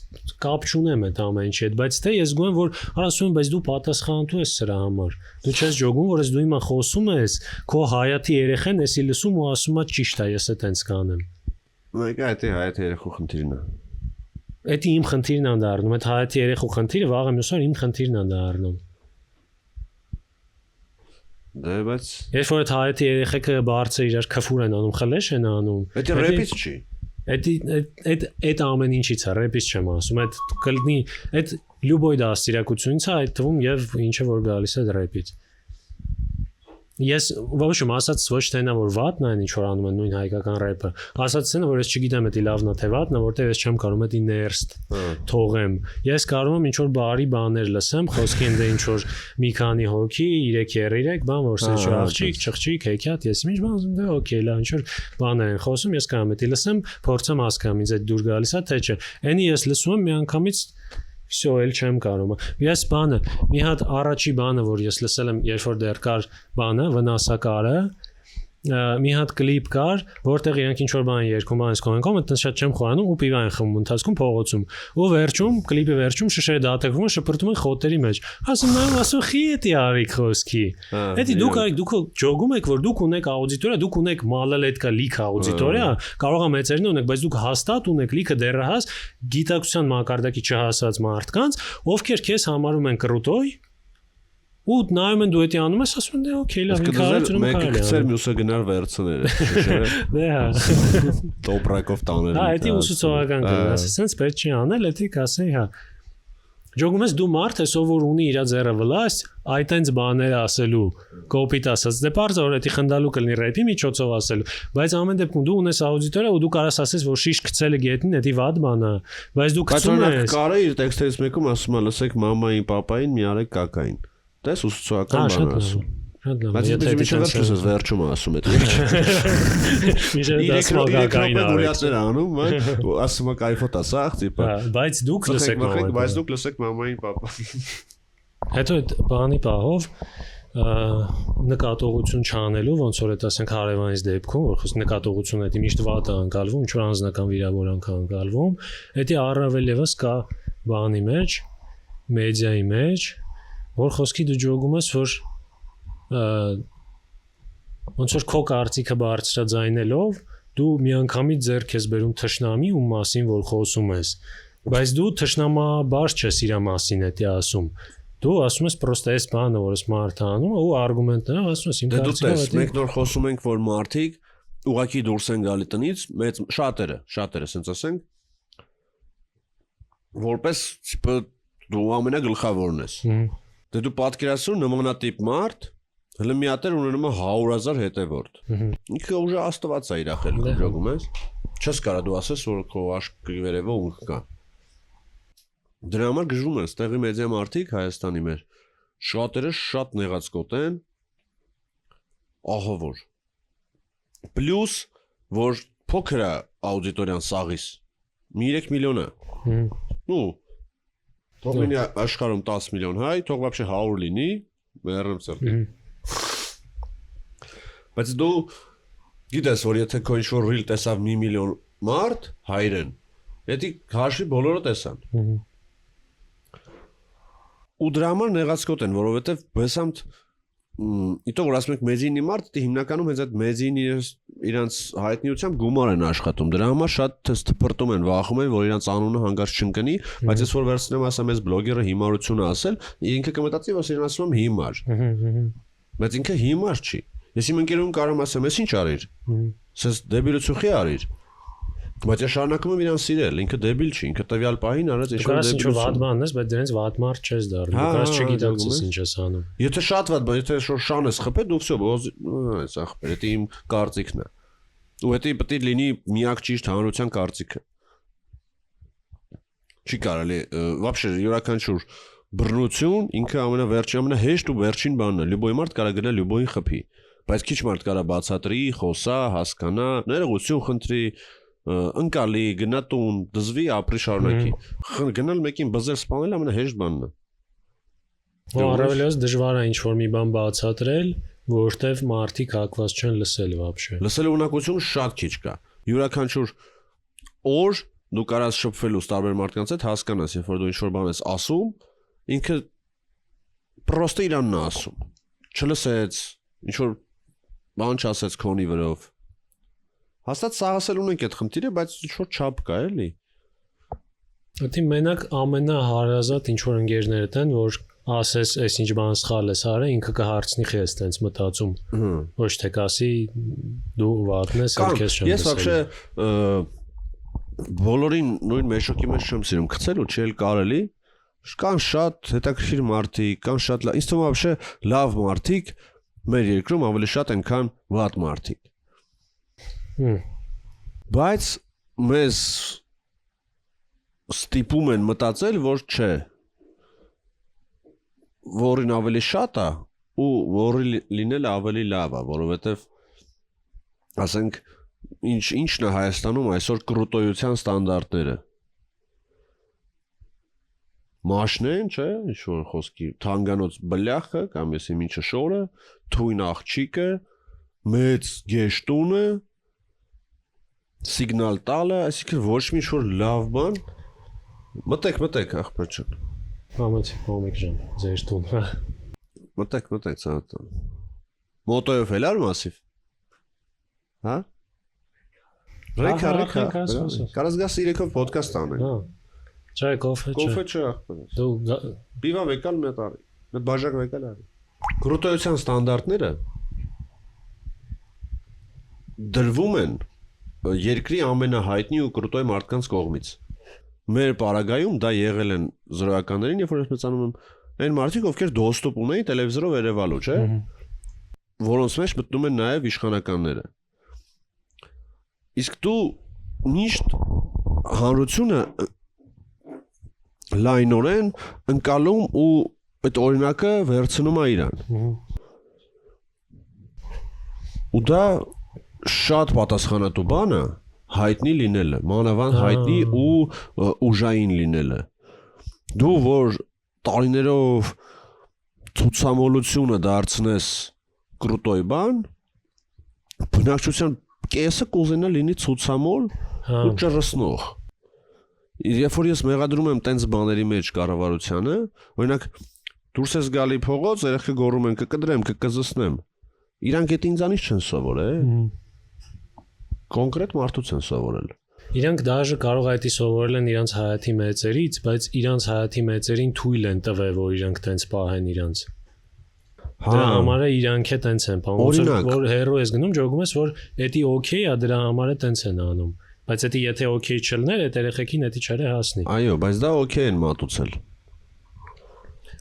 կապ չունեմ այդ ամեն ինչի հետ բայց դե ես գոյեմ որ ասում եմ բայց դու պատասխանատու ես սրա համար դու չես ջոգում որ ես դու հիմա խոսում ես քո հայաթի երեխեն էսի լսում ու ասում է ճիշտ է ես է տենց կանեմ Մեկը այդ հայաթի երեխու խնդիրն է Էդի իմ խնդիրն է դառնում այդ հայաթի երեխու խնդիրը վաղը մյուս օր իմ խնդիրն է դառնում Դե բայց Ես որ այդ հայաթի երեխեքը բարձր իրար քֆուր են անում խլեշ են անում Դա ռեպից չի Այդ ամեն ինչից է ռեպից չեմ ասում այդ կլնի այդ լյուբոյ դաստիարակությունից է այդ թվում եւ ինչը որ գալիս է ռեպից Ես ոչմ ասած ոչ թե նա որ վատն է ինչ որ անում են նույն հայկական ռեպը ասած են որ ես չգիտեմ էդի լավն է թե վատն է որտեղ ես չեմ կարող էդի ներստ թողեմ ես կարող եմ ինչ որ բարի բաներ լսեմ խոսքի ընդ ինչ որ մի քանի հոգի 3-3 բան որ սեչ աղջիկ չղջիկ հեքիաթ ես ինչ բան ասում դե օքեյ լա ինչ որ բաներ են խոսում ես կարող եմ էդի լսեմ փորձեմ հասկանամ ինձ այդ դուր գալիս է թե չէ այնի ես լսում եմ մի անգամից Всё, էլ չեմ կարող։ Ես բանը, մի հատ առաջի բանը, որ ես լսել եմ, երբ որ դեռ կար բանը, վնասակարը, մի հատ կլիպ կար, որտեղ իրանք ինչ որ բան երգում, այնս կողմում, այդտեղ շատ չեմ խորանում ու պիվա են խմում ընթացքում փողոցում։ Ու վերջում, կլիպի վերջում շշերը դատարկվում են, շփրտում են խոտերի մեջ։ Ասում նայում, ասում խի էդի արիք խոսքի։ Էդի դուք արիք, դուք ջոգում եք, որ դուք ունեք աուդիտորիա, դուք ունեք մալալետկա լիք աուդիտորիա, կարող է մեծերն ունեք, բայց դուք հաստատ ունեք լիքը դեռահաս գիտակցության մակարդակի չհասած մարդկանց, ովքեր քեզ համարում են կռուտոյ ու նայում են դու էդի անում ես ասում են դե օքեյ լավ ինքնարծում մեկը գցեր մյուսը գնար վերցներ դե հա տոպրակով տաներ հա էդի ուսուցողական կլաս sense պետք չի անել էդի կասեի հա Ջոգում ես դու մարդ ես ով որ ունի իր ձեռը վլաս այդ այնց բաները ասելու կոպիտ ասած դե բարձ որ էդի խնդալու կլինի ռեպի միջոցով ասելու բայց ամեն դեպքում դու ունես աուդիտորիա ու դու կարաս ասես որ շիշ գցելը գետնին էդի վատ բան է բայց դու գցում ես կարա իր տեքստերից մեկում ասում է լսեք մամային պապային մի արեք կակային Դες ուսուցողական բան ասում։ Բայց դու միջև վերջում ասում ես։ Միջև դասմագային ուրիշներ անում, ասում է կայֆոտ ասախ, տիպը։ Բայց դուք լսեք մամային պապային։ Հետո այդ բանի պահով նկատողություն չանելու, ոնց որ այդ ասենք հարևանից դեպքում, որ խոսք նկատողությունը դա միշտ վատ է անցալվում, ինչ որ անձնական վիրավորանք է անցալվում, դա առավել եւս կա բանի մեջ, մեդիայի մեջ որ խոսքի դու ջոգում ես որ ոնց որ քո կարծիքը բարձրաձայնելով դու միանգամից ձեռք ես բերում թշնամի ու մասին որ խոսում ես բայց դու թշնամաբար չես իր մասին էդի ասում դու ասում ես պրոստը այս բանը որ ես մարդը անում ու արգումենտները ասում ես իմ կարծիքով դու մենք նոր խոսում ենք որ մարդիկ ուղակի դուրս են գալի տնից մեծ շատերը ասենց ասենք որպես տիպը դու ամենագլխավորն ես Դե դու պատկերացրու նմանատիպ մարդ հələ մի հատ ունենում է 100,000 հետևորդ։ Ինքը ուժը աստված է իր խելքը ջոգում ես։ Չես կարա դու ասես որ քո աշկի վերևը ունք կա։ Դրա համար գժվում են ստեղի մեդիա մարդիկ Հայաստանի մեր շատերը շատ նեղացկոտ են ահավոր։ Պլյուս որ փոքր է աուդիտորիան սաղիս 3 միլիոն է։ Ու Թող լինի աշխարհում 10 միլիոն հայ, թող вообще 100 լինի, մեռեմ ծրկի։ Բայց դու գիտես, որ եթե քո ինչ-որ ռիլ տեսավ 1 միլիոն մարդ, հայրեն, դա հաշվի բոլորը տեսան։ Ու դրա համար նեղացկոտ են, որովհետև բեսամտ Իտո որ ասում եք մեդիինի մարդ, դա հիմնականում հենց այդ մեդիինի իրանց հայտնիությամբ գումար են աշխատում։ Դրա համար շատ թփրտում են, վախում են, որ իրանց անունը հանգարց չընկնի, բայց ես որ վերցնեմ ասեմ, այս բլոգերը հիմարություն է ասել, ինքը կմտածի, որ իրեն ասում եմ հիմար։ Բայց ինքը հիմար չի։ Ես իմ ընկերուն կարամ ասեմ, ես ինչ արիր։ Սենց դեբիլությունի արիր։ Բայց ես շարունակում եմ իրան սիրել, ինքը դեբիլ չի, ինքը տվյալ պահին արած ինչ-որ դեբիլ։ Վատ բանն ես, բայց դրանից վատ մարդ չես դառնում։ Դու կարաս չգիտակցես ինչ ես անում։ Եթե շատ վատ, բայց եթե շոր շան ես խփել, դու վсё, այս ախպեր, դա իմ կարծիքն է։ Ու դա պետք է լինի միակ ճիշտ հանրության կարծիքը։ Չի կարելի, вообще յուրաքանչյուր բռնություն ինքը ամենավերջին ամենահեշտ ու վերջին բանն է։ Լյուբոյ մարդ կարա գնա լյուբոյին խփի, բայց քիչ մարդ կարա բացատրի, խոսա, հասկանա, ներողություն խնդրի, ընկալի, գնա տուն, դզվի, ապրի շարունակի։ Գնալ մեկին բզել սպանել ամենահեշտ բանն է։ Առավելևս դժվար է ինչ-որ մի բան բացատրել, որտեվ մարդիկ հակված չեն լսել вообще։ Լսելու ունակությունը շատ քիչ կա։ Յուրաքանչյուր օր դու կարաս շփվելուց տարբեր մարդկանց հետ հասկանաս, երբ որ դու ինչ-որ բան ես ասում, ինքը պրոստը իրանն է ասում։ Չլսեց, ինչ-որ բան չասեց քոնի վրով։ Հաստատ սաղասել ունենք այդ խնդիրը, բայց ինչ-որ չափ կա, էլի։ Դե մենակ ամենահարազատ ինչ-որ ընկերներդ են, որ ասես այս ինչ բան սխալ ես արել, ինքը կհարցնի խես տենց մտածում։ Ոչ թե կասի դու վատն ես, քեզ չեմ լսել։ Ես вообще բոլորին նույն մեշոկի մեջ չեմ սիրում գցել ու չի էլ կարելի։ Կան շատ հետաքրքիր մարդիկ, կան շատ ինձ թվում է вообще լավ մարդիկ մեր երկրում ավելի շատ են, քան վատ մարդիկ։ Բայց մեզ ստիպում են մտածել, որ չէ, որին ավելի շատ է ու որի լինելը ավելի լավ է, որովհետև ասենք ինչն է Հայաստանում այսօր կրուտոյության ստանդարտները։ Մաշնեն, չէ, ինչ-որ խոսքի թանգանոց բլյախը կամ եսի ինչը շորը, թույն աղջիկը, մեծ գեշտունը, սիգնալ տալը, այսինքն ոչ մի ինչ-որ լավ բան։ Մտեք, ախպեր ջան։ Համեք ջան, ձեր տուն։ Մտեք, ցավոտ։ Մոտոյով էլ ար մասիվ։ Հա? Ռեքա։ Կարաս գաս իրեքով պոդքաստ անենք։ Հա։ Չէ, կոֆե չէ։ Կոֆե չէ, ախպեր։ Դու Պիվա վեկալ մետ արի։ Մետ բաժակ վեկալ արի։ Կրուտոյության ստանդարտները դրվում են երկրի ամենահայտնի ու կրուտոյ մարդկանց կողմից։ Մեր պարագայում դա եղել են զրոյականներին, երբ որ ես մեծանում եմ, այն մարդիկ, ովքեր դոստուպ ունեին տելևիզորով երևալու, չէ՞։ Որոնց մեջ մտնում են նաև իշխանականները։ Իսկ դու միշտ հանրությունը լայնորեն ընկալում ու այդ օրինակը վերցնում է իրան։ Ու դա շատ պատասխանատու բան է հայտնի լինելը, մանավանդ հայտնի ու ուժային լինելը։ Դու որ տարիներով ցուցամոլությունը դարձնես կրուտոյ բան, բնակչության կեսը կուզենա լինի ցուցամոլ ու ճռսնող։ Երբ որ ես մեղադրում եմ տենց բաների մեջ կառավարությանը, օրինակ դուրս ես գալի փողոց, երեխը գոռում են կկդրեմ, կկզսնեմ։ Իրանք այդ ինձանից չեն սովորել։ Կոնկրետ մարդուց են սովորել։ Իրանք դաժե կարող է դա սովորել են իրանց հայաթի մեծերից, բայց իրանց հայաթի մեծերին թույլ են տվել, որ իրանք տենց պահեն իրանց։ Դրա համար է իրանք է տենց են բանում, որ հերո ես գնում, ջոգում ես, որ էդի օքեյ է, դրա համար է տենց են անում։ Բայց էդի եթե օքեյ չլներ, այդ երեխեքին էդի չերը հասնի։ Այո, բայց դա օքեյ են մատուցել։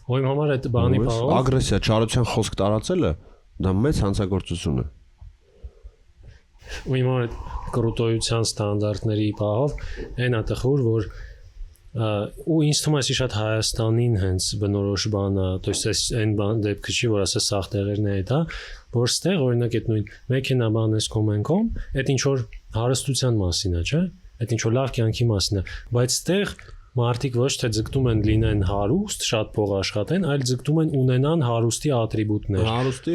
Ու իմ համար այդ բանի բաղով ագրեսիա, չարության խոսք տարածելը դա մեծ հանցագործություն է։ Ու իմ համար կրուտոյության ստանդարտների բաղով այն է տխուր, որ ու ինձ թվում է շատ Հայաստանին հենց բնորոշ բան է, то есть այն բան դեպքը չի, որ ասես սաղ տեղերն է դա, որ ստեղ օրինակ այդ նույն մեքենա բանես կոմենկոմ, այդ ինչ որ հարստության մասին է, չէ՞։ Այդ ինչ որ լավ կյանքի մասին է, բայց ստեղ մարդիկ ոչ թե ձգտում են լինեն հարուստ, շատ փող աշխատեն, այլ ձգտում են ունենան հարուստի ատրիբուտներ։ Հարուստի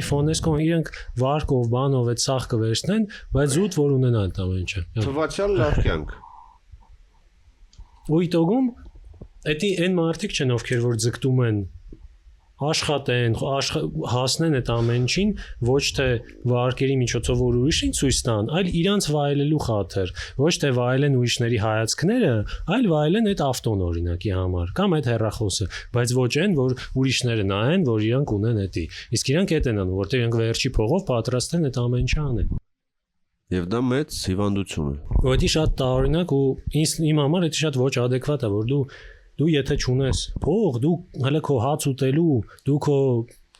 iPhone-ես կոն իրենք վարկով, բանով այդ սաղ կվերցնեն, բայց զուտ որ ունենան այդ ամեն ինչը։ Թվացյալ լավ կյանք։ Ու իտոգում էդի այն մարդիկ չեն, ովքեր որ ձգտում են աշխատեն, հասնեն այդ ամեն ինչին, ոչ թե վարկերի միջոցով որ ուրիշին ցույց տան, այլ իրանց վայելելու խաթր, ոչ թե վայելեն ուրիշների հայացքները, այլ վայելեն այդ ավտոն օրինակի համար, կամ այդ հեռախոսը, բայց ոչ այն, որ ուրիշները նայեն, որ իրանք ունեն էդի։ Իսկ իրանք այդ են անում, որտեղ իրանք վերջի փողով պատրաստ են այդ ամեն ինչը անեն։ Եվ դա մեծ հիվանդություն է։ Ու դա շատ տարօրինակ ու իմ համար դա շատ ոչ adekvat է, որ դու եթե չունես փող, դու հələ քո հաց ուտելու, դու քո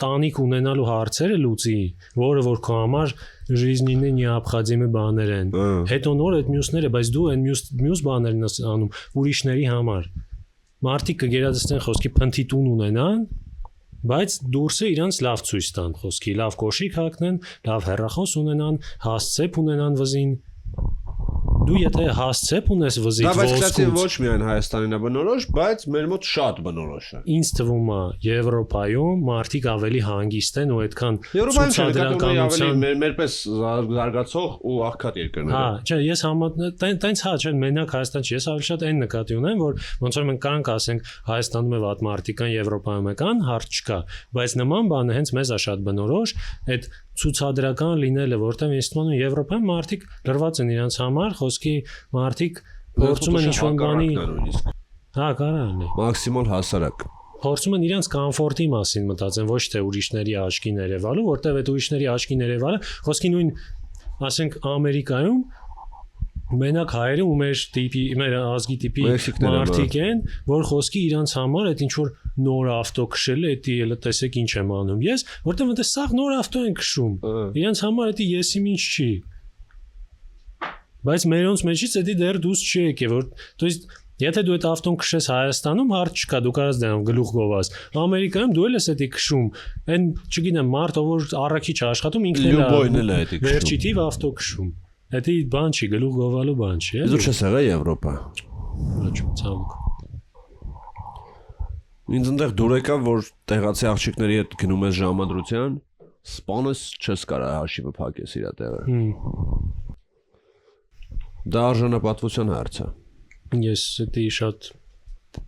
տանիք ունենալու հարցերը լուծի, որը որ քո համար жизненные необходимые բաներ են։ Հետո նոր այդ մյուսները, բայց դու այն մյուս բաներն ես անում ուրիշների համար։ մարդիկ կգերադասեն խոսքի փնթի տուն ունենան, բայց դուրսը իրանց լավ ցույց տան խոսքի, լավ կոշիկ հագնեն, լավ հեռախոս ունենան, հասցեպ ունենան վզին։ Դու եթե հասցեպ ունես վզից ոսկուց։ Դա բայց ոչ միայն Հայաստանին է բնորոշ, բայց մեր մոտ շատ բնորոշ է։ Ինձ թվում է Եվրոպայում մարդիկ ավելի հանգիստ են ու այդքան ցուցադրականության մերպես զարգացող ու աղքատ երկրներ։ Հա, չէ, ես տենց հա, չէ, մենակ Հայաստան չի, ես ավելի շատ այն նկատի ունեմ, որ ոնց որ մենք կարանք ասենք Հայաստանում է վատ մարդիկ կան, Եվրոպայում է կան, հարց չկա, բայց նման բանը հենց մեզ է շատ բնորոշ, այդ ցուցադրական լինելը, որտեղ ինձ թվում է Եվրոպայում մարդիկ լրված են իրենց համար, խոսքի մարդիկ փորձում են ինչ-որ բանի հա, կարան է մաքսիմալ հասարակ փորձում են իրենց կոմֆորտի մասին մտածեն, ոչ թե ուրիշների աչքի ներևալու, որտեղ այդ ուրիշների աչքի ներևալը խոսքի նույն, ասենք Ամերիկայում մենակ հայերը ու մեր ազգի տիպի մարդիկ են, որ խոսքի իրանց համար այդ ինչ որ նոր ավտո քշելը, դա էլը տեսեք ինչ եմ անում ես, որտեղ այնտեղ սաղ նոր ավտո են քշում։ Իրանց համար դա եսիմ ինչ չի։ Բայց մերոնց մեջից դա դեռ դուրս չի եկել, որ то есть եթե դու այդ ավտոն քշես Հայաստանում, հարց չկա, դու կարաս դրանով գլուխ գովաս։ Ամերիկայում դու էլ ես դա քշում։ Այն, չգիտեմ, մարդը որ առաքիչ աշխատում, ինքն էլ է վերջի տիվ ավտո քշում։ Դա բան չի, գլուխ գովալու բան չի, էլի։ Դու չես եղել Եվրոպա։ Ոչ, ցավոք։ Ինձ այնտեղ դուր եկավ, որ տեղացի աղջիկների հետ գնում ես ժամադրության, սպանես չես կարա հաշիվը փակես իր տեղը։ Դա արժանապատվության հարց է։ Ես դա շատ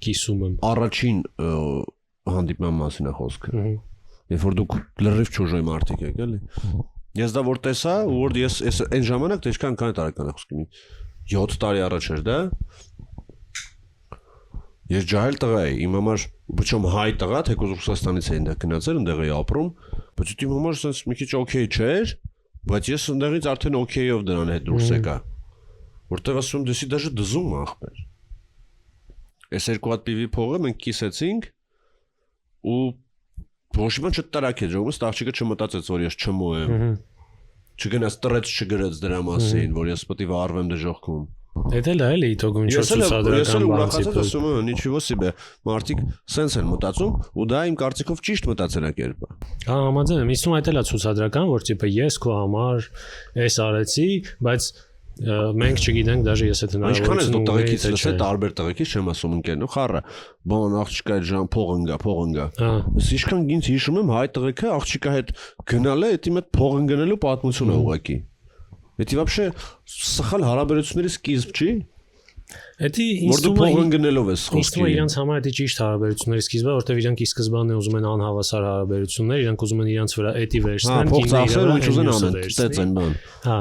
կիսում եմ։ Առաջին հանդիպման մասին է խոսքը։ Երբ որ դուք լրիվ ճուժոյ մարդիկ եք, էլի։ Ես դա որ տեսա, որ ես այն ժամանակ դե ինչքան քանի տարեկան եմ խոսքի 7 տարի առաջ էր դա։ Ես ջահել տղա էի, իմ համար բուչում հայ տղա, թեկուզ Ռուսաստանից էին դա գնացել, ընդեղ էի ապրում, բայց իմ համար sense մի քիչ օքեյ չէր, բայց ես ընդեղից արդեն օքեյով դրան հետ դուրս եկա։ Որտեղ ասում դեսի դաժե դզում ախպեր։ Այս երկու հատ պիվի փողը մենք կիսեցինք ու ոչ մի բան չտարակեց, ժողովուրդ աղջիկը չմտածեց, որ ես չմո եմ։ Չգնաց տրեց չգրեց դրա մասին, որ ես պետք է վարվեմ դժոխքում։ Դա էլ էլի իտոգում ինչ ցուցադրական բան է։ Ես ասում եմ, ինչի ոսիբե, մարդիկ սենց են մտածում ու դա իմ կարծիքով ճիշտ մտածելակերպ է։ Հա, համաձայն եմ, իստում այդ էլ է ցուցադրական, որ տիպը ես քո համար էս արեցի, բայց մենք չգիտենք դաժե ես այդ հնարավորությունը դու տղեկից լսել տարբեր տղեկից չեմ ասում ընկերն ու խառը բան աղջիկա այդ ժամ փող ընկա ես ինչքան ինձ հիշում եմ հայ տղեկը աղջիկա հետ գնալ է դա մեծ փող ընկնելու պատմություն է ուղակի դա вообще սխալ հարաբերությունների սկիզբ չի Էդի ինձ փող ընկնելով ես խոսքի իրանց համար դա ճիշտ հարաբերությունների սկիզբը որտեղ իրանք ի սկզբանե ուզում են անհավասար հարաբերություններ իրանք ուզում են իրանց վրա էդի վերցնեն փող ծախսեն ու ինչ ուզեն անեն ծեծեն բան հա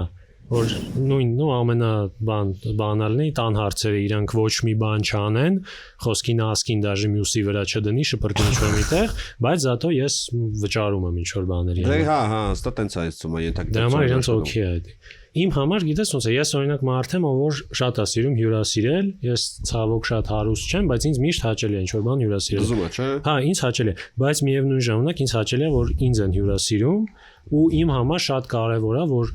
որ նույն ամենաբանալն է տան հարցերը իրանք ոչ մի բան չանեն խոսքին ասկին դաժե մյուսի վրա չդնի շփրտի ինչ-որ միտեղ բայց զատո ես վճարում եմ ինչ-որ բաների հա ստա տենց է ասում ենթակցություն դրա համար իրանք օքեյ է դա իմ համար գիտես ոնց է ես օրինակ մարդ եմ ով շատ է սիրում հյուրասիրել ես ցավոք շատ հարուստ չեմ բայց ինձ միշտ հաճելի է ինչ-որ բան հյուրասիրել զուգա չէ հա ինձ հաճելի է բայց միևնույն ժամանակ ինձ հաճելի է որ ինձ են հյուրասիրում ու իմ համար շատ կարևոր է որ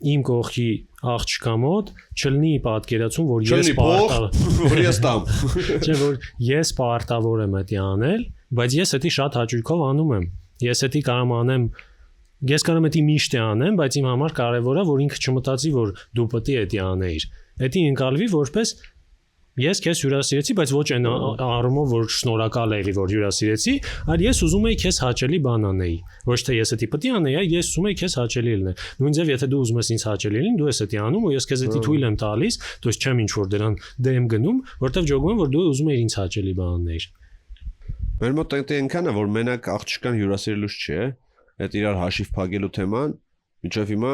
իմ կողքի աղջկա մոտ չլինի պատկերացում որ ես որ ես տամ չէ որ ես պարտավոր եմ դա անել բայց ես դա շատ հաճույքով անում եմ ես դա կարող անեմ ես կարող եմ դա միշտ անեմ բայց իմ համար կարևոր է որ ինքը չմտածի որ դու պետք է դա անեիր դա ընկալվի որպես ես քեզ հյուրասիրեցի բայց ոչ այն առումով որ շնորհակալ էի որ հյուրասիրեցի այլ ես ուզում եի քեզ հաճելի բան անեի ոչ թե ես դա պետք է անեի այլ ես ուզում եի քեզ հաճելի լինել նույն ձև եթե դու ուզում ես ինձ հաճելի լինել դու ես դա անում ու ես քեզ դա թույլ եմ տալիս то есть չեմ ինչ որ դրան դեմ գնում որտեվ ջոգում եմ որ դու ուզում ես ինձ հաճելի բան անեիր մեր մոտ այնքան է որ մենակ աղջկան հյուրասիրելուց չի այդ իրար հաշիվ փակելու թեման մինչև հիմա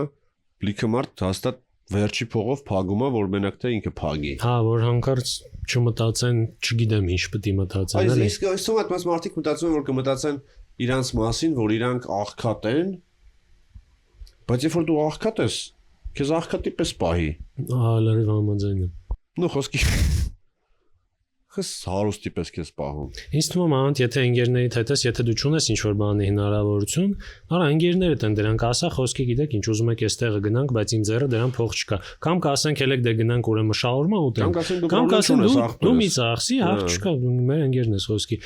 լիքը մարդ հաստատ վերջի փողով փագում է որ մենակ թե ինքը փագի հա որ հանկարծ չմտածեն չգիտեմ ինչ պետք է մտածեն այլ իսկ այսօր այդ մարդիկ մտածում են որ կմտածեն իրանց մասին որ իրանք աղքատ են բայց երբ որ դու աղքատ ես քեզ աղքատի պես պահի լրիվ համաձայն եմ նո խոսքի Խես հարուստի պես քեզ պահում։ Ինձ թվում է, եթե ընկերներիդ հետ ես, եթե դու չունես ինչ-որ բանի հնարավորություն, արա ընկերներդ են դրանք ասա, խոսքի գիտեք, ինչ ուզում եք էստեղը գնանք, բայց իմ ձեռը դրան փող չկա։ Կամ կասենք ելեք դե գնանք ուրեմն շաուրմա ուտենք։ Կամ կասեն դու մի ծախսի, հաղ չկա, մեր ընկերն ես խոսքի։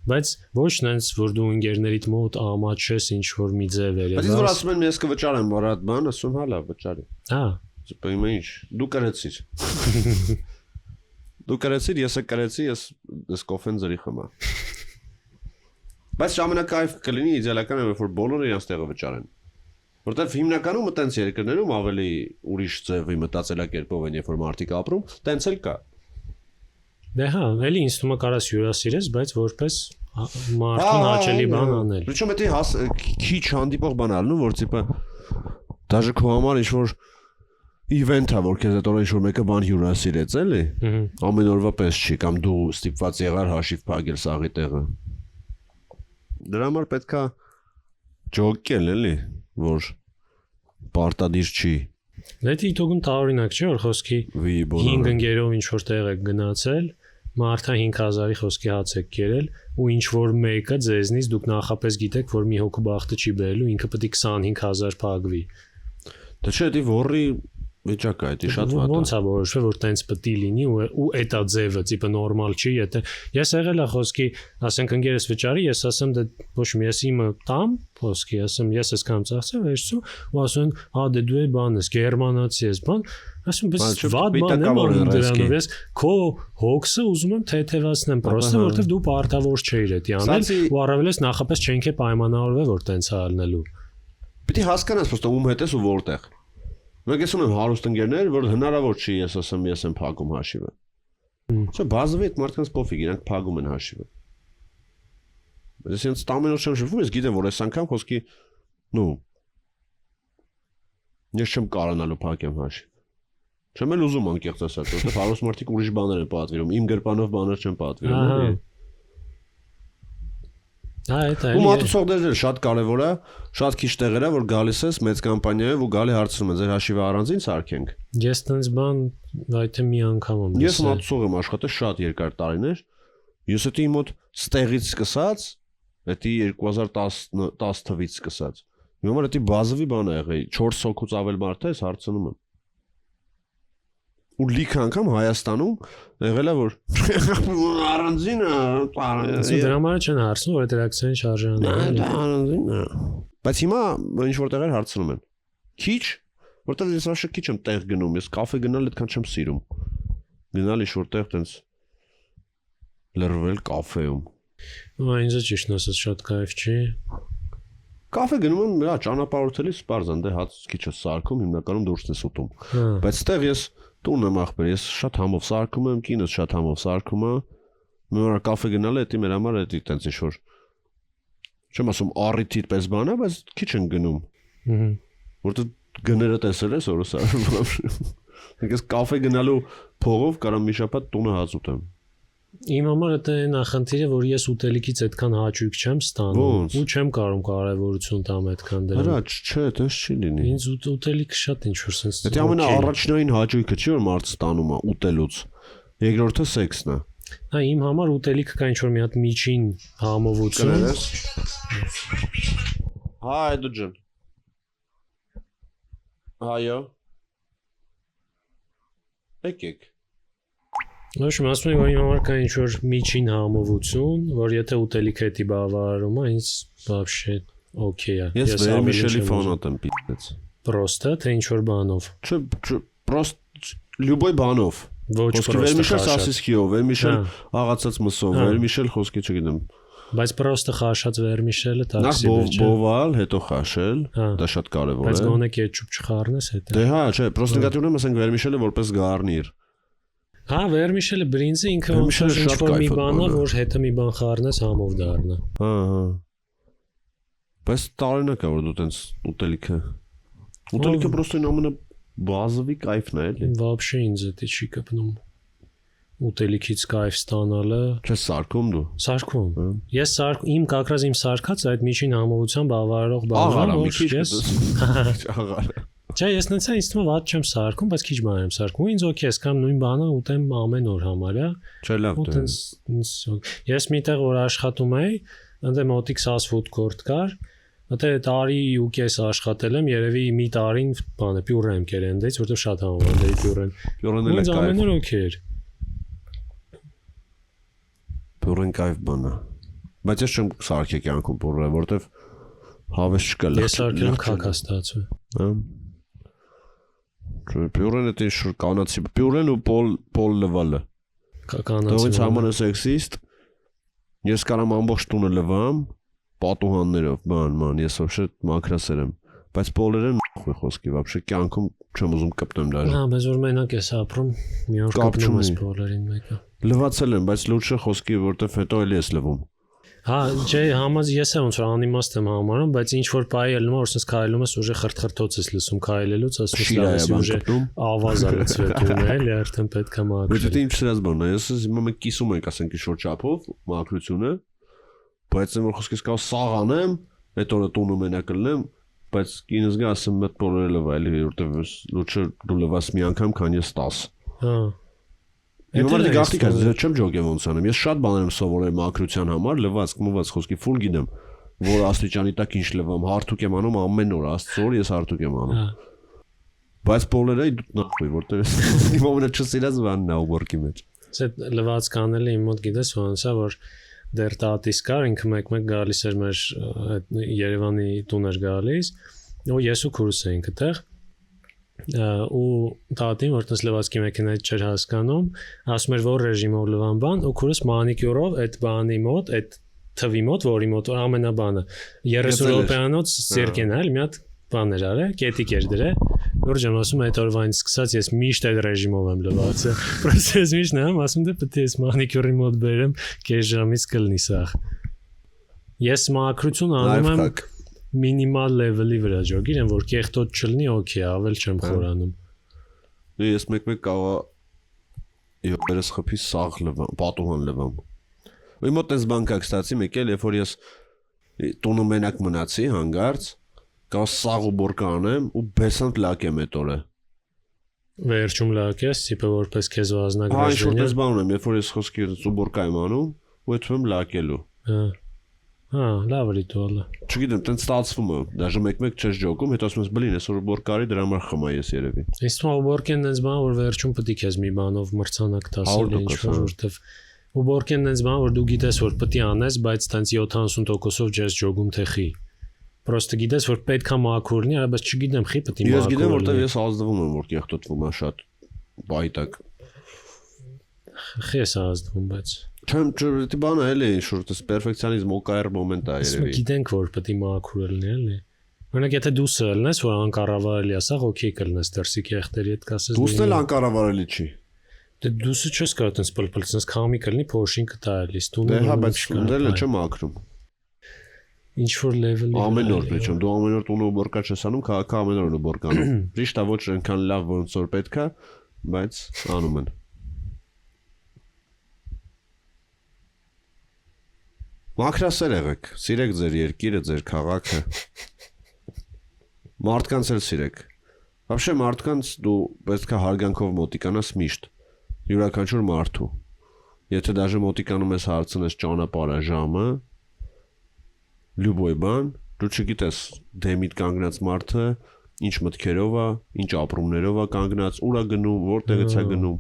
Բայց ոչ նենց որ դու ընկերներիդ մոտ ամաչես ինչ-որ մի ձև էր։ Բայց որ ասում են ես կվճարեմ, որ այդ բան, ասում հա լավ, վճարի։ Հա։ Սպայում ինչ, դու կրեցիր։ Դու կրեցիր, ես կրեցի, ես կոֆեն ձրի խմա։ Բայց ժամանակայով կլինի իդեալական է որ բոլորը իրենց տեղը վճարեն։ Որտեվ հիմնականում այտենց երկրներում ավելի ուրիշ ձևի մտածելակերպով են, երբ որ մարդիկ ապրում, տենց էլ կա։ Դե հա, էլի ինձ թվում է կարաս հյուրասիրես, բայց որպես մարդուն հաճելի բան անել։ Причем դա քիչ հանդիպող բան ալնում, որ տիպը դաժե քո համար ինչ-որ event է, որ քեզ այդ օրը ինչ-որ մեկը բան հյուրասիրեց, էլի։ Ամեն օրվա պես չի, կամ դու ստիպված եղար հաշիվ փակել սաղի տեղը։ Դրա համար պետքա ջոկել, էլի, որ պարտադիր չի։ Դա դիտողում տարօրինակ չէ, որ խոսքի 5 ընկերով ինչ-որ տեղ եք գնացել, մարդը 5000-ի խոսքի հաց եք կերել ու ինչ-որ մեկը ձեզնից դուք նախապես գիտեք, որ մի հոգու բախտը չի բերելու, ինքը պետք է 25000 փակվի։ Դա չէ, դի որի վիճակը է, դի շատ վատ է։ Ոնց է որոշվել, որ տենց պետք է լինի ու էտա ձևը, տիպը նորմալ չի, եթե ես եղել եմ խոսքի, ասենք ընկերս վճարի, ես ասեմ դե ոչ մի ես իմը տամ, խոսքի, ասեմ ես այսքան ծախսել, վերջու ու ասում են, հա դե դու է բան ես, գերմանացի ես, բան, ասում բայց վատ բան եմ անում դրանով, ես քո հոգսը ուզում եմ թեթևացնեմ, պրոստը որովհետև դու պարտավոր չէիր դա անել ու առավելես նախապես չենք է պայմանավորվել, որ տենց է ալնելու։ Պիտի հասկանաս, պրոստը ում հետ ես ու որտեղ։ Մենք ես ունեմ հարուստ ընկերներ, որ հնարավոր չի ես ասեմ ես եմ փակում հաշիվը։ Չէ, բազովի այդ մարդկանց փոփիկ, իրանք փակում են հաշիվը։ Բայց ես տամենոց չեմ շփվում, ես գիտեմ, որ այս անգամ խոսքի նու ես չեմ կարողանալու փակեմ հաշիվ։ Չեմ էլ ուզում անկեղծ ասած, որովհետև հարուստ մարդիկ ուրիշ բաներ են պատվիրում, իմ գրպանով բաներ չեն պատվիրում։ Ու մատուցողներն էլ շատ կարևոր է, շատ քիչ տեղեր է, որ գալիս ես մեծ կամպանիայով ու գալի հարցնում են, ձեր հաշիվը առանձին սարքենք։ Ես տենց բան այդ մի անգամ եմ։ Ես մատուցող եմ աշխատել շատ երկար տարիներ։ Ես էի մոտ ստեղից սկսած, էի 2010 թվականից սկսած։ Մի օր էի բազովի բան ա եղել, 4 հոգուց ավել մարդ է, ես հարցնում եմ։ Ու լիքը անգամ Հայաստանում եղել է որ առանձինը դրա համար չեն հարցնում, որ դրակցային շարժանն է։ Առանձինը։ Բայց հիմա ինչ որ տեղեր հարցնում են։ Քիչ, որտեղ ես ոչ քիչ եմ տեղ գնում, ես կաֆե գնալ այդքան չեմ սիրում։ Գնալ ինչ որտեղ տենց լրվել կաֆեում։ Ու ինձ ճիշտ ասած շատ կայֆ չի։ Կաֆե գնում եմ, հա, ճանապարհորդելիս սպարզան դե հաց քիչ է սարքում, հիմնականում դուրսն ես ուտում։ Բայց այդտեղ ես տուն եմ ախպեր, ես շատ համով սարքում եմ, կինս շատ համով սարքում է։ Մի օր կաֆե գնալ է, դի մեր համար է տենց ինչ-որ չեմ ասում առիթի պես բան է, բայց քիչ են գնում։ Որտեղ գները տեսել ես օրս արում։ Ես կաֆե գնալու փողով կարամ մի շաբաթ տունը հաց ուտեմ։ Իմ համար դա է նախնդիրը, որ ես ուտելիքից այդքան հաճույք չեմ ստանում ու չեմ կարող կարևորություն տամ այդքան դրան։ Հա, չէ, դες չի լինի։ Ինձ ուտելիքը շատ ինչ-որ sense։ Դա ամենաառաջնային հաճույքը չի որ մարդ ստանում է ուտելուց։ Երկրորդը սեքսն է։ Հա, իմ համար ուտելիքը կա ինչ-որ մի հատ միջին համովություն։ Հա, դու ջան։ Այո։ Եկեք։ Ոչ, ասում եմ, որ իմ համար կա ինչ-որ միջին համովություն, որ եթե ուտելիքը էդի բավարարում է, ինձ вообще օքեյ է։ Ես վերմիշելի ֆանատ եմ պիտեց։ Պրոստը, թե ինչ-որ բանով։ Չէ, պրոստ любой բանով։ Ոչ պրոստը։ Վերմիշել սասիսկիով, վերմիշել աղացած մսով, վերմիշել խոսքի չգիտեմ։ Բայց պրոստը խաշած վերմիշելը տաքսի է։ Նախ բովալ, հետո խաշել, դա շատ կարևոր է։ Բայց գոնե կետչուպ չխառնես հետո։ Դե հա, չէ, պրոստը նկատիվում եմ, ասենք վերմիշելը որպես գարնիր։ Հա, վերմիշելը բրինձը ինքը ինչ-որ մի բան է, որ հետը մի բան խառնես համով դառնա։ Հա, հա։ Բայց տարօրինակ է որ դու տենց ուտելիքը։ Ուտելիքը պրոստը ամենա բազովի կայֆն է, էլի։ Вообще ինձ դա չի կպնում։ Ուտելիքից կայֆ ստանալը։ Չէ, սարքում դու։ Սարքում։ Ես իմ կակրած իմ սարքած այդ միջին համովության բավարարող բանը, որ ես աղարը։ Չէ, ես նենց ինձ թվում է ված չեմ սարքում, բայց քիչ բան եմ սարքում։ Ինձ օքեյ է, կամ նույն բանը ուտեմ ամեն օր համարյա։ Չէ, լավ դե։ Ես միտեղ որ աշխատում էի, ընդ մոտիկ fast food court կար, Ատե տարի ու կես աշխատել եմ, երևի մի տարին բանը պյուրե եմ կերել ընդից, որտեղ շատ համավանդեի պյուրեն։ Պյուրեն էլ է կայֆ։ Ամեն օր օքեյ էր։ Պյուրեն կայֆ բան է։ Բայց ես չեմ սարքել կյանքում պյուրե, որտեղ հավես չկա լավ։ Ես սարքել եմ քակա ստացվում։ Հա։ Պյուրեն է շուտ կանացի։ Պյուրեն ու պոլ լվալը։ Կանացի։ Դողից համար է սեքսիստ։ Ես կարամ ամբողջ տունը լվամ։ Պատուհաններով, ման, ես вообще մակրասեր եմ, բայց պոլերը նախ է խոսքի, вообще կյանքում չեմ ուզում կպտեմ դաժե։ Հա, բայց որ մենակ ես ապրում, մի օր կապնում ես պոլերին մեկը։ Լվացել եմ, բայց լուրջ է խոսքի, որտեվ հետո էլի ես լվում։ Հա, ջե, համաձ ես եմ ոնց որ անիմաստ եմ համարում, բայց ինչ որ բայ ելնում որ sense քայլում ես ուժը խրթխրթոց ես լսում քայլելուց, ասում ես լավ ես ուժը ավազա լցվետում է, էլի արդեն պետք է մաքրել։ Դե ինչ սրած բան է, ես հիմա մենք կիսում ենք, ասենք ինչ որ չափով մաքրությունը, բայց եմ որ խոսքից կա սաղ անեմ, հետո տունը մենակ լնեմ, բայց կինս գա ասում մտ բոլորը լվա էլի, որտեվ լուչը դու լվաս մի անգամ, քան ես 10։ Հա։ Հիմա դե գարտիկ է, չեմ ջոգեմ ոնց անեմ։ Ես շատ բաներ եմ սովորել մաքրության համար, լվաց, կմված խոսքի ֆուլ գիտեմ, որ աստիճանի տակ ինչ լվամ, հարթուկ եմ անում ամեն օր, աստծոր ես հարթուկ եմ անում։ Բայց բոլորը դու նախույ, որտեվ հիմա մենը չսիրած բանն է ուղարկի մեջ։ Այդ լվաց կանելը իմ մոտ գիտես ոնց է որ դեռ տատիս կար, ինքը մեկ գալիս էր մեր Երևանի տուն էր գալիս, ու ես ու քուրս էինք այդտեղ, ու տատին որ տես լվացքի մեքենայից չէր հասկանում, ասում էր որ ռեժիմով լվան բան, ու քուրս մանիկյուրով այդ բանի մոտ, այդ թվի մոտ, որի մոտ ամենաբանը 30 րոպեանոց սիրկեն այլ մի հատ բան էր արել, կետիկ էր դրել, որ ջան ասում այդ օրվանից սկսած ես միշտ այդ ռեժիմով եմ լվացել, պրոստը ես միշտ նայում, ասում դե պետք է ես մանիկյուրի մոտ բերեմ, կես ժամից կլինի սաղ։ Ես մաքրություն անում եմ մինիմալ լեվելի վրա, ջոգիր եմ, որ կեղտոտ չլինի, օքեյ, ավել չեմ խորանում։ Ես մեկ կաղա երես խփի սաղ լվամ, պատուհան լվամ։ Ու մոտ այս բանկա կստացի եկել, երբ որ ես տունը մենակ մնացի հանգարց, կա սաղ ու բորկա անեմ ու բեսանտ լակեմ այդ օրը։ Վերջում լակես, տիպը որպես քեզ վազնակ դաշնյա։ Այ շուտ ես բանում եմ, երբ որ ես խոսքի ու բորկա եմ անում, ու այդ եմ լակելու։ Հա, լավ ռիտուալ է։ Չգիտեմ, տենց ստացվում է, դաժե մեկ-մեկ չես ջոկում, հետո ասում ես բլին, այսօր բորկարի դրա համար խմա ես երևի։ Իսկ թվում է բորկեն դենց բան, որ վերջում պետք է քեզ մի բանով մրցանակ տասել ինչ որտեվ ու բորկեն դենց բան, որ դու գիտես որ պետք է անես, բայց տենց 70%-ով ջես ջոգում թե խի։ Պրոստը գիտես որ պետք է մաքուր լինի, բայց չգիտեմ խի պետք է մաքուր լինի։ Ես գիտեմ որտեվ ես ազդվում եմ որ կեղտոտվում է շատ բայտակ։ Խի ես ազդվում, բայց Չեմ դի բանը էլի շուրտս պերֆեկցիոնիզմ օկայր մոմենտ է երևի։ Իսկ գիտենք որ պետք է մաքուր լինի, էլի։ Օրինակ եթե դու սելնես որ անկառավարելի է, սա օքեյ կլնես դրսի կեղտերի հետ կասես։ Դուսն էլ անկառավարելի չի։ Դե դուսը չես կարող տես պլպլ, sense քամի կլինի, փոշին կտայելիս, տունը։ Դե հա, բայց դեռ չեմ մաքրում։ Ինչ որ լեվելի։ Ամեն օր փեչում, դու ամեն օր տունը բորկա չես անում, քաղաքը ամեն օր բորկանում։ Ճիշտ է, ոչ այնքան լավ ոնց որ պետք է, բայց անում են։ Մաքրասեր եղեք, սիրեք ձեր երկիրը, ձեր քաղաքը։ Մարդկանց էլ սիրեք։ Вообще մարդկանց դու պետք է հարգանքով մոտիկանաս միշտ։ Յուրաքանչյուր մարդու։ Եթե դաժե մոտիկանում ես հարցնես ճանապարհը, ժամը, լյուբոյ բան, դու չգիտես դեմիդ կանգնած մարդը ինչ մտքերով է, ինչ ապրումներով է կանգնած, ուր է գնում, որտեղից է գնում։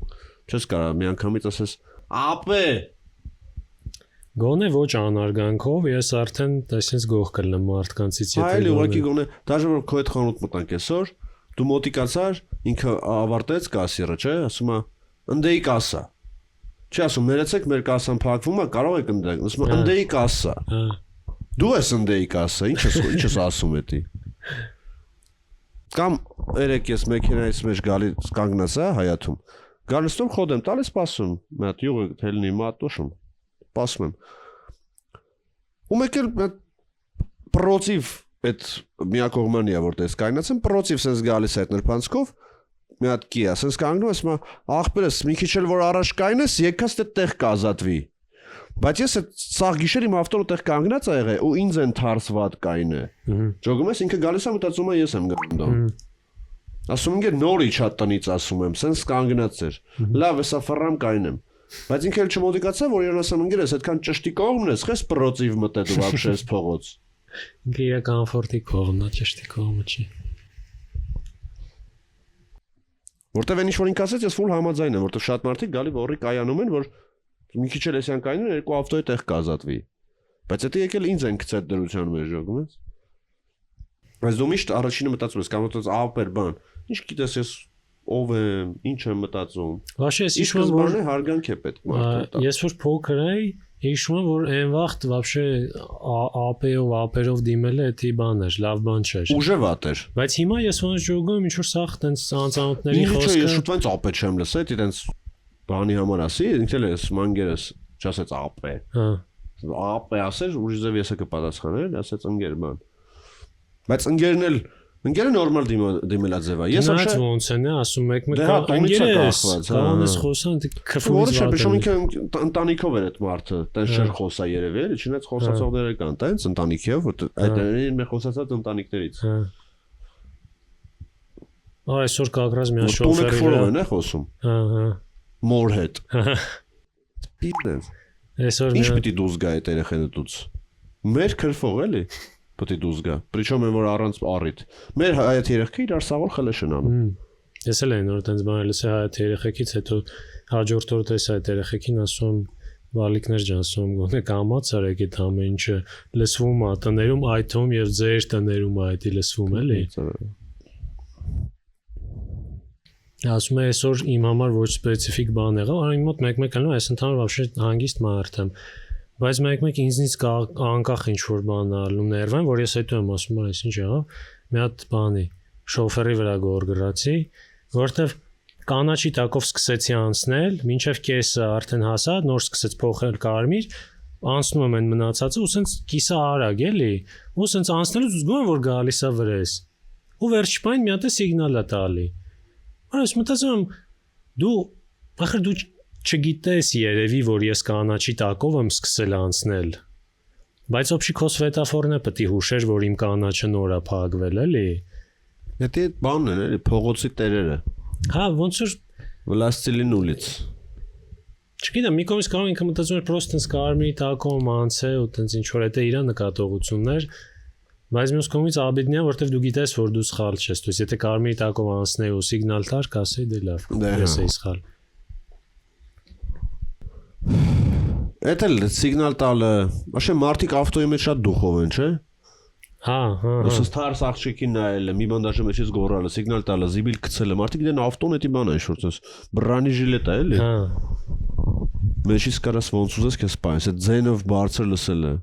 Չես կարող միանգամից ասես ապե Գոնե ոչ անարգանքով ես արդեն այսպես գող կլնեմ մարդկանցից եթե այլ ուղղակի գոնե դաժե որ քո հետ խանութ մտանք այսօր դու մոտիկացար ինքը ավարտեց կասիրը չէ ասում է ընդեի կասա չի ասում ներեցեք մեր կասան փակվում է կարող եք ընդեք ասում է ընդեի կասա դու ես ընդեի կասա ինչ ես ասում էտի կամ երեք ես մեքենայից մեջ գալի կանգնած է հայաթում գալստում խոդեմ տալիս սպասում մի հատ յուղը թելնի մատոշում սպասում եմ ու մեկ էլ պրոցիվ այդ միակողմանիա որ տես կայնած եմ պրոցիվ sense գալիս այդ նրբանցքով մի հատ կիա sense կանգնում ես մա աղբերս մի քիչ էլ որ առաջ կայնես եկած դե տեղ կազատվի բայց ես այդ սաղ գիշեր իմ ավտոն տեղ կանգնած ա եղել ու ինձ են թարսված կայնը ջոգում ես ինքը գալիս է մտածում է ես եմ գնում Ասում եմ նորից շատ տնից ասում եմ, սենց կանգնած էր։ Լավ, էսա ֆռամ կայնեմ։ Բայց ինքը էլ չմոտիկացավ, որ իրան ասում ընկերս, այդքան ճշտի կողմն ես, խես պրոցիվ մտե դու вообще ես փողոց։ Ինքը իր կոմֆորտի կողմն է, ճշտի կողմը չի։ Որտեվ այն ինչ որ ինքը ասեց, ես ֆուլ համաձայն եմ, որտեվ շատ մարդիկ գալի որի կայանում են, որ մի քիչ էլ էսյան կայնում, երկու ավտոյի տեղ կազատվի։ Բայց դա եկել ինձ են գցել դրության մեջ, գումես։ Բայց դու միշտ առաջինը մտածում ես, կամ մտածես ապեր բան։ Ինչ գիտես ես ով եմ, ինչ եմ մտածում։ Վաշե, ես հիշում եմ, որ հարգանք է պետք մարդու։ Ես որ փոքր էի, հիշում եմ, որ այն վաղ вообще AP-ով դիմելը էդի բան էր, լավ բան չէր։ Ուժը վատ էր։ Բայց հիմա ես ոնց ժողովում ինչ որ սախ տենց անծանոթների խոսքը։ Ես շուտվանց AP չեմ լսել, դի տենց բանի համար ասի, ինքն էլ ես մանգերս չասեց AP։ Հա։ AP ասեր, ուժիզև եսը կպատասխաներ, ասեց ընկեր բան։ Բայց ընկերը նորմալ դիմելաձև է։ Ես вообще ոնց են ասում եք ընկերես, կանես խոսան քֆուից վատ։ Որը ինքը ընտանիքով էր այդ մարդը, տենց շեր խոսա երևի, էլի, չնայած խոսացողները կան, տենց ընտանիքով, այդ մեր խոսացած ընտանիքներից։ Այսօր կագրած միան շոֆերի վրա։ Տունը քֆորով է խոսում։ Հա։ Մոր հետ։ Պիտենց։ Այսօր ինչ պիտի դուզ գա այդ երեխեները դուց։ Մեր քրֆող էլի։ Պետք է դուզ գա։ Причем են որ առանց առիթ։ Մեր հայտ երեխեքը իրար սաղոր խլեշ են անում։ Ես էլ եմ նոր տենց բաներ լսել հայտ երեխեքից, հետո հաջորդ օրը տես այդ երեխեքին ասում բալիկներ ջան, ասում գոնե կամաց արեք այդ ամեն ինչը լսվում է տներում այդում եւ ձեր տներում այդի լսվում էլի։ Ասում եմ այսօր իմ համար ոչ սպეციფიկ բան եղավ, այն մոտ մեկ-մեկ անում այս ընդհանուր вообще հանգիստ մարդ եմ։ Բայց մեկ-մեկ ինձնից անկախ ինչ որ բան ալնում ներվեն, որ ես հետո եմ ասում, այս ինչ եղավ, մի հատ բանի շոֆերի վրա գոր գրացի, որտեվ կանաչի տակով սկսեցի անցնել, մինչև կեսը արդեն հասա, նոր սկսեց փոխել կարմիր, անցնում եմ այն մնացածը ու սենց կիսա արագ էլի, ու սենց անցնելուց զգում եմ որ գալիս է վրես։ Ու վերջի բան մի հատ սիգնալ է տալի։ Այս մտածում եմ դու ախր դու չգիտես երևի որ ես կանաչի տակով եմ սկսել անցնել բայց օբշի քո սվետաֆորն է պետք է հուշեր որ իմ կանաչը նոր է փակվել էլի դա այդ բանն է էլի փողոցի տերերը հա ոնց որ վլաստիլին ուլից չգիտեմ մի կողմից կարող ինքը մտածում էր պրոստը տենց կարմիրի տակով անցե ու տենց ինչ որ դա իր նկատողություններ բայց մյուս կողմից աբիդնիա որտեվ դու գիտես որ դու սխալ ես դու եթե կարմիրի տակով անցնեի ու սիգնալ տար կասեի դե լավ ես էի սխալ Էդ էլ սիգնալ տալը, вообще մարդիկ ավտոյի մեջ շատ դուխով են, չէ՞։ Հա։ Ոսս թարս աղջիկին նայելը, մի բան դաշը մեջից գորալը, սիգնալ տալը, զիբիլ գցելը, մարդիկ դեն ավտոն էդի բան է շուրջ, բրանի ժիլետ է, էլի։ Հա։ Մեջից կարաս ոնց ուզես քեզ սպայես, այդ ձենով բարձր լսելը։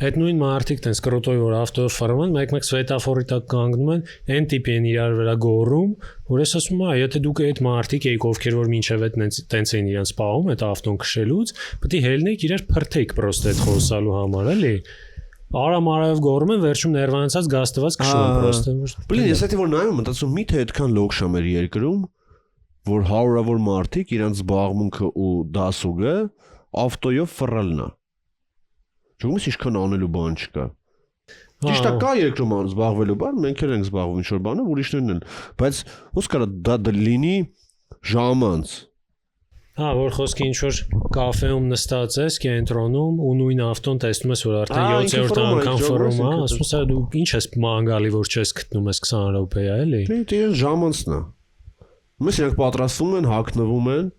Այդ նույն մարդիկ տենց կրոտոյ որ ավտոյով ֆարման, մեկ-մեկ սվետաֆորի տակ կանգնում են, այն տիպի են իրար վրա գոռում, որ ես ասում եմ, եթե դուք այդ մարդիկ եք ովքեր որ մինչև այդ տենց են իրենց սպահում, այդ ավտոն քշելուց, պետք է հելնեք իրար փրթեք պրոստը այդ խոսալու համար, էլի։ Արամ-արայով գոռում են, վերջում ներվանացած գաստված քշում պրոստը։ Բլին, ես այդ որ նայում մտածում միթե այդքան լոգշամ էր երկրում, որ հարյուրավոր մարդիկ իրանց զբաղմունքը ու դասուգը ավտոյով ֆռալն է։ Չգիտես ինչքան անելու բան չկա։ Ճիշտ է կա երկրում զբաղվելու բան, մենք էլ ենք զբաղվում ինչ որ բանով, ուրիշներն էլ, բայց ոնց կարա դա լինի ժամանց։ Հա, որ խոսքի ինչ որ կաֆեում նստած ես, կենտրոնում ու նույն ավտոն տեսնում ես որ արդեն 7-րդ անգամ ֆռում է, ասում ես դու ինչ ես մանգալի որ չես գտնում ես 20 րոպեա էլի։ Դե ժամանցն է։ Մենք իրենք պատրաստվում են, հագնվում են,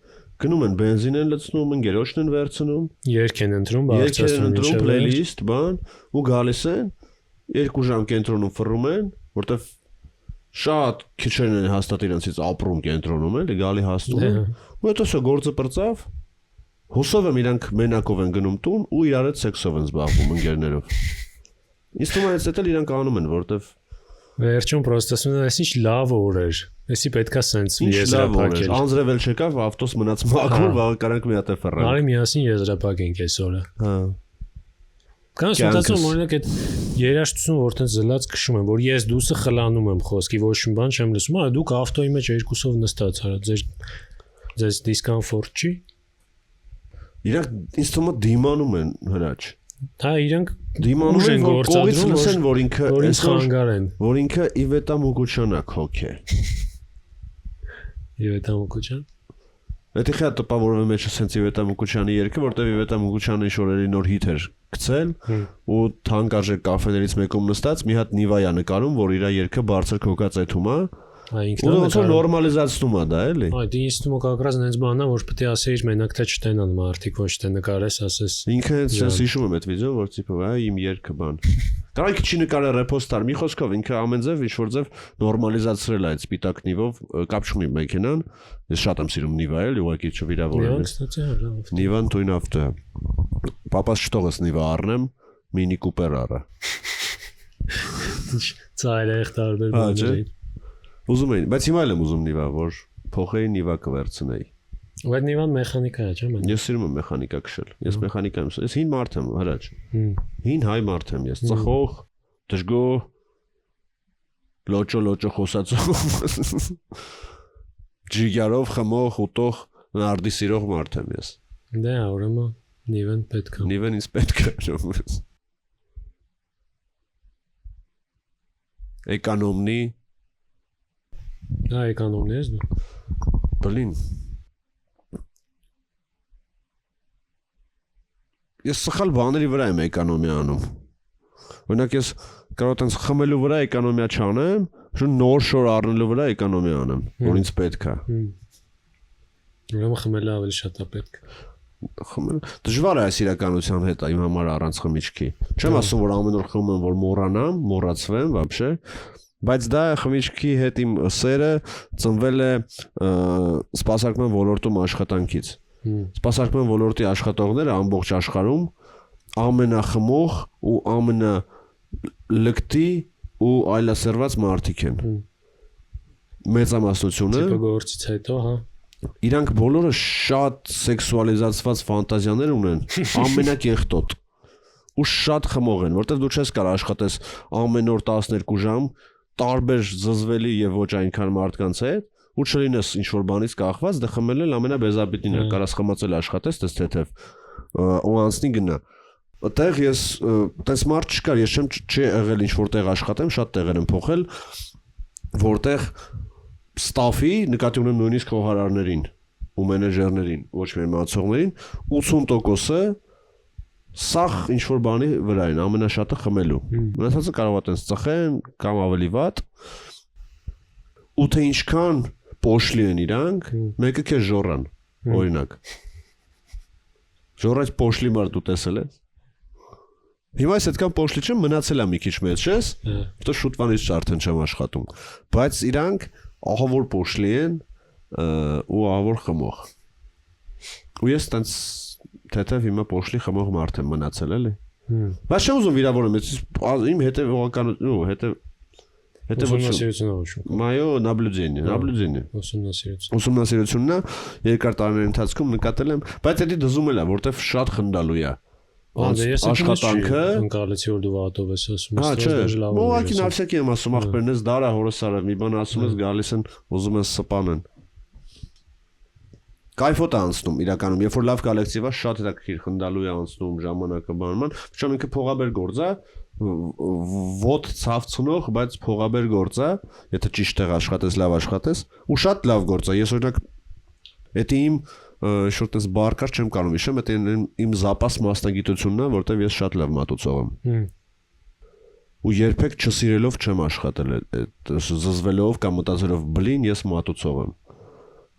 գնում են բենզին են լցնում, ընկերոջն են վերցնում, երգ են ընտրում, բարձրացնում playlist, բան, ու գալիս են 2 ժամ կենտրոնում ֆռում են, որտեվ շատ քիչերն են հաստատ իրենցից ապրում կենտրոնում էլի, գալի հաստում են, ու հետո սա գործը բրծավ, հուսով եմ իրանք մենակով են գնում տուն ու իրար հետ սեքսով են զբաղվում ընկերներով։ Իսկ թվում է այդ էլ իրանք անում են, որտեվ վերջում պրոստը ասում են, այսինչ լավ օր էր։ Էսի պետքա սենց եզրափակել։ Անձրևել չեկավ, ավտոս մնաց մաքուր, վաղը կարանք մի հատ է ֆռալ։ Արի միասին եզրափակենք այս օրը։ Հա։ Կանց մտածում օրինակ այդ երաշտություն որ տենց զլած քշում են, որ ես դուսը խլանում եմ խոսքի, ոչ մի բան չեմ լսում, այ դուք ավտոյի մեջ երկուսով նստած արա, ձեզ դիսկոմֆորտ չի։ Իրանք ինձ թվում է դիմանում են հրաչ։ Հա, իրանք դիմանում են որ կողից լսեն, որ ինքը խանգարեն, որ ինքը Իվետա Մուկուչյանա քոք է։ Իվետա Մուկուչյան։ Դա խա տպավորվում է sense Իվետա Մուկուչյանի երգը, որտեղ Իվետա Մուկուչյանը ինչ-որ նոր հիթ էր գցել ու թանկարժեք կաֆեներից մեկում նստած մի հատ Նիվայա նկարում, որ իր երգը բարձր կոկածայթում է։ Ինքնուրույն նորմալիզացնում է դա, էլի։ Այդ ինստումո կակրած նենց բանն է, որ պետք է ասեիր մենակ թե չտենան մարդիկ, ոչ թե նկարես, ասես։ Ինքը sense հիշում եմ այդ վիդեոն, որ տիպը իմ երգը բան։ Կարանք չի նկարը ռեպոստար, մի խոսքով ինքը ամեն ձև ինչ-որ ձև նորմալիզացրել է այդ սպիտակ նիվով, կապ չունի մեքենան։ Ես շատ եմ սիրում Նիվա, էլի, ուղղակի չվիրավորել է։ Նիվան տույն ավտո է։ Պապաս չթողես Նիվա առնեմ, Mini Cooper արա։ Ծայրեղ տարբեր բաներ։ Ուզում էին, բայց հիմա էլ եմ ուզում Նիվա, որ փոխեի Նիվա կվերցնեի։ Բայց Նիվան մեխանիկա է, չէ՞ մեն։ Ես սիրում եմ մեխանիկա քշել։ Ես մեխանիկա եմ, ես հին մարդ եմ, հրաչ։ Հին հայ մարդ եմ ես, ծխող, դժգո, լոճո խոսածող։ Ջիգարով խմող, ուտող, նարդի սիրող մարդ եմ ես։ Դե, ուրեմն Նիվան պետք է։ Նիվան ինձ պետք է։ Էկոնոմնի։ Դա էկոնոմնի ես դու։ Բլին։ Ես սխալ բաների վրա եմ էկոնոմիա անում։ Օրինակ ես կարող եմ խմելու վրա էկոնոմիա չանեմ, շուն նոր շոր առնելու վրա էկոնոմիա անեմ, որ ինձ պետք է։ Ուրեմն խմելը ավելի շատ է պետք։ Դժվար է այս իրականության հետ իմ համար առանց խմիչքի։ Չեմ ասում, որ ամեն օր խմում եմ, որ մոռանամ, մոռացվեմ, вообще, բայց դա խմիչքի հետ իմ սերը ծնվել է սպասարկման ոլորտում աշխատանքից։ Սպասարկման ոլորտի աշխատողները ամբողջ աշխարհում ամենախմող ու ամենալկտի ու այլասերված մարդիկ են։ Մեծամասնությունը Տիպը գործից հետո, հա։ Իրանք բոլորը շատ սեքսուալիզացված ֆանտազիաներ ունեն, ամենակեղտոտ ու շատ խմող են, որտեղ դու չես կարող աշխատես ամեն օր 12 ժամ տարբեր զզվելի եւ ոչ այնքան մարդկանց հետ ու չլինես ինչ-որ բանից կախված, դա խմելն ամենաբեզաբիտին է, կարաս խմացել աշխատես, դες թեթև ու անցնի գնա։ Այդտեղ ես տես մարդ չկար, ես չի եղել ինչ-որ տեղ աշխատեմ, շատ տեղեր եմ փոխել, որտեղ ստաֆի նկատի ունեմ նույնիսկ խոհարարներին ու մենեջերներին, ոչ միայն մացողներին, 80%-ը սախ ինչ-որ բանի վրա են, ամենաշատը խմելու։ Մնացածը կարող է տենց ծխեն կամ ավելի վատ։ Ու թե ինչքան պոշլի են իրանք, մեկը քեզ ժորան, օրինակ։ Ժորած պոշլի մարդ ու տեսել ես։ Հիմա ես այդքան պոշլի չեմ, մնացել եմ մի քիչ մեծ, չես։ Որտե շուտվանից արդեն չեմ աշխատում։ Բայց իրանք ահավոր պոշլի են ու ահավոր խմող։ Ու ես տենց թեթև հիմա պոշլի խմող մարդ եմ մնացել էլի։ Բայց չեմ ուզում վիրավորեմ, իմ հետևողականություն, Ուսումնասիրությունը Մայո նաբլյուդենիե։ Ուսումնասիրությունն է, երկար տարիների ընթացքում նկատել եմ, բայց դա դզում էլ է, որտեվ շատ խնդալու է։ Աշխատանքը ընկալեցի որ դու վատով ես ասում ես դրաժ լավ։ Ուղղակի նավսեկի եմ ասում, ախպերնես դարա հորոսարը մի բան ասում ես, գալիս են, ուզում են սպանեն։ Կայֆոտ է անցնում իրականում, երբ որ լավ կոլեկտիվ է, շատ հետաքրքիր խնդալու է անցնում ժամանակը բանման, причем ինքը փողաբեր գործ է, ոտ ցավցնող, բայց փողաբեր գործ է, եթե ճիշտ տեղ աշխատես, լավ աշխատես, ու շատ լավ գործ է։ Ես օրինակ դա իմ շուտես բարկար չեմ կարող հիշեմ, դա իմ զապաս մասնագիտությունն է, որտեղ ես շատ լավ մատուցող եմ։ Ու երբեք չսիրելով չեմ աշխատել, զզվելով կամ մտածելով բլին ես մատուցող եմ։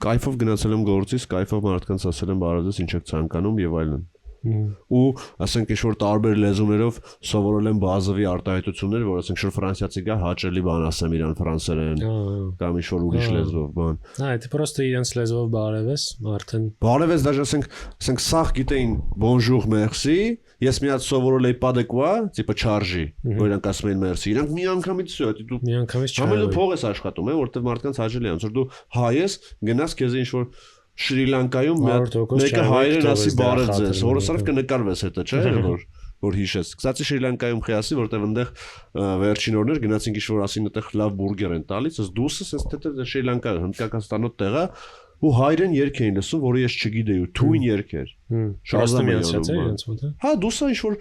Կայֆով գնացել եմ գործից, կայֆով մարդկանց ասել եմ բարոզես ինչ եք ցանկանում եւ այլն։ Ու ասենք ինչ-որ տարբեր լեզուներով սովորել եմ բազովի արտահայտություններ, որ ասենք շուտ ֆրանսիացի գա հաճելի բան ասեմ իրան ֆրանսերեն կամ ինչ-որ ուրիշ լեզվով բան։ Հա, դա պրոստը իրենց լեզվով բարևես, արդեն։ Բարևես, դաժե ասենք սախ գիտեին bonjour merci, ես մի հատ սովորել էի pas de quoi, տիպը charge, որ իրանք ասում են merci։ Իրանք մի անգամից всё, դու մի անգամից չարը։ Ամենը փող ես աշխատում, որտեղ մարդկանց հաճելի է, որ դու հայ ես, գնաս քեզ ինչ-որ Շրի Լանկայում մեկը հայերեն ասի բարև ձեզ, որոսարով կնկարվես հետը, չէ՞, որ հիշես։ Կսացի Շրի Լանկայում խիասի, որտեղ այնտեղ վերջին օրներ գնացինք ինչ-որ ասին այդտեղ լավ բուրգեր են տալիս, ըստ դուսս էս թե Շրի Լանկա հնդկաստանոտ տեղ է, ու հայերեն երգ էին լսում, որը ես չգիտեի, ու թույն երգ էր։ Շարստամյանցած է իրենց մոտ։ Հա, դուսը ինչ-որ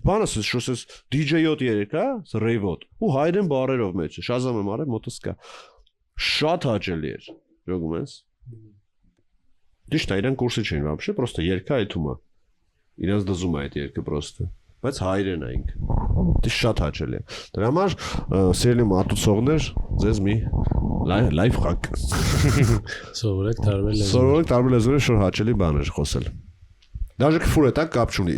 բան ասես, շոսես DJ-ոտ երգ, հա, ռեյվոտ, ու հայերեն բարերով մեջ, շազամ եմ արել, մոտս կա։ Շատ հաճելի էր։ Ճոգում ես։ Ճիշտ է, իրեն կուրսի չէին вообще, просто երգը այդում է։ Իրանց դզում է այդ երգը просто։ Բայց հայերեն է ինքը։ Դա շատ հաճելի է։ Դրա համար սիրելի մատուցողներ, ձեզ մի լայվ խակ։ Սովորեք տարբեր լեզուներ։ Սովորեք տարբեր լեզուներ, շուտ հաճելի բաներ խոսել։ Դաժե քֆուր է տակ կապ չունի։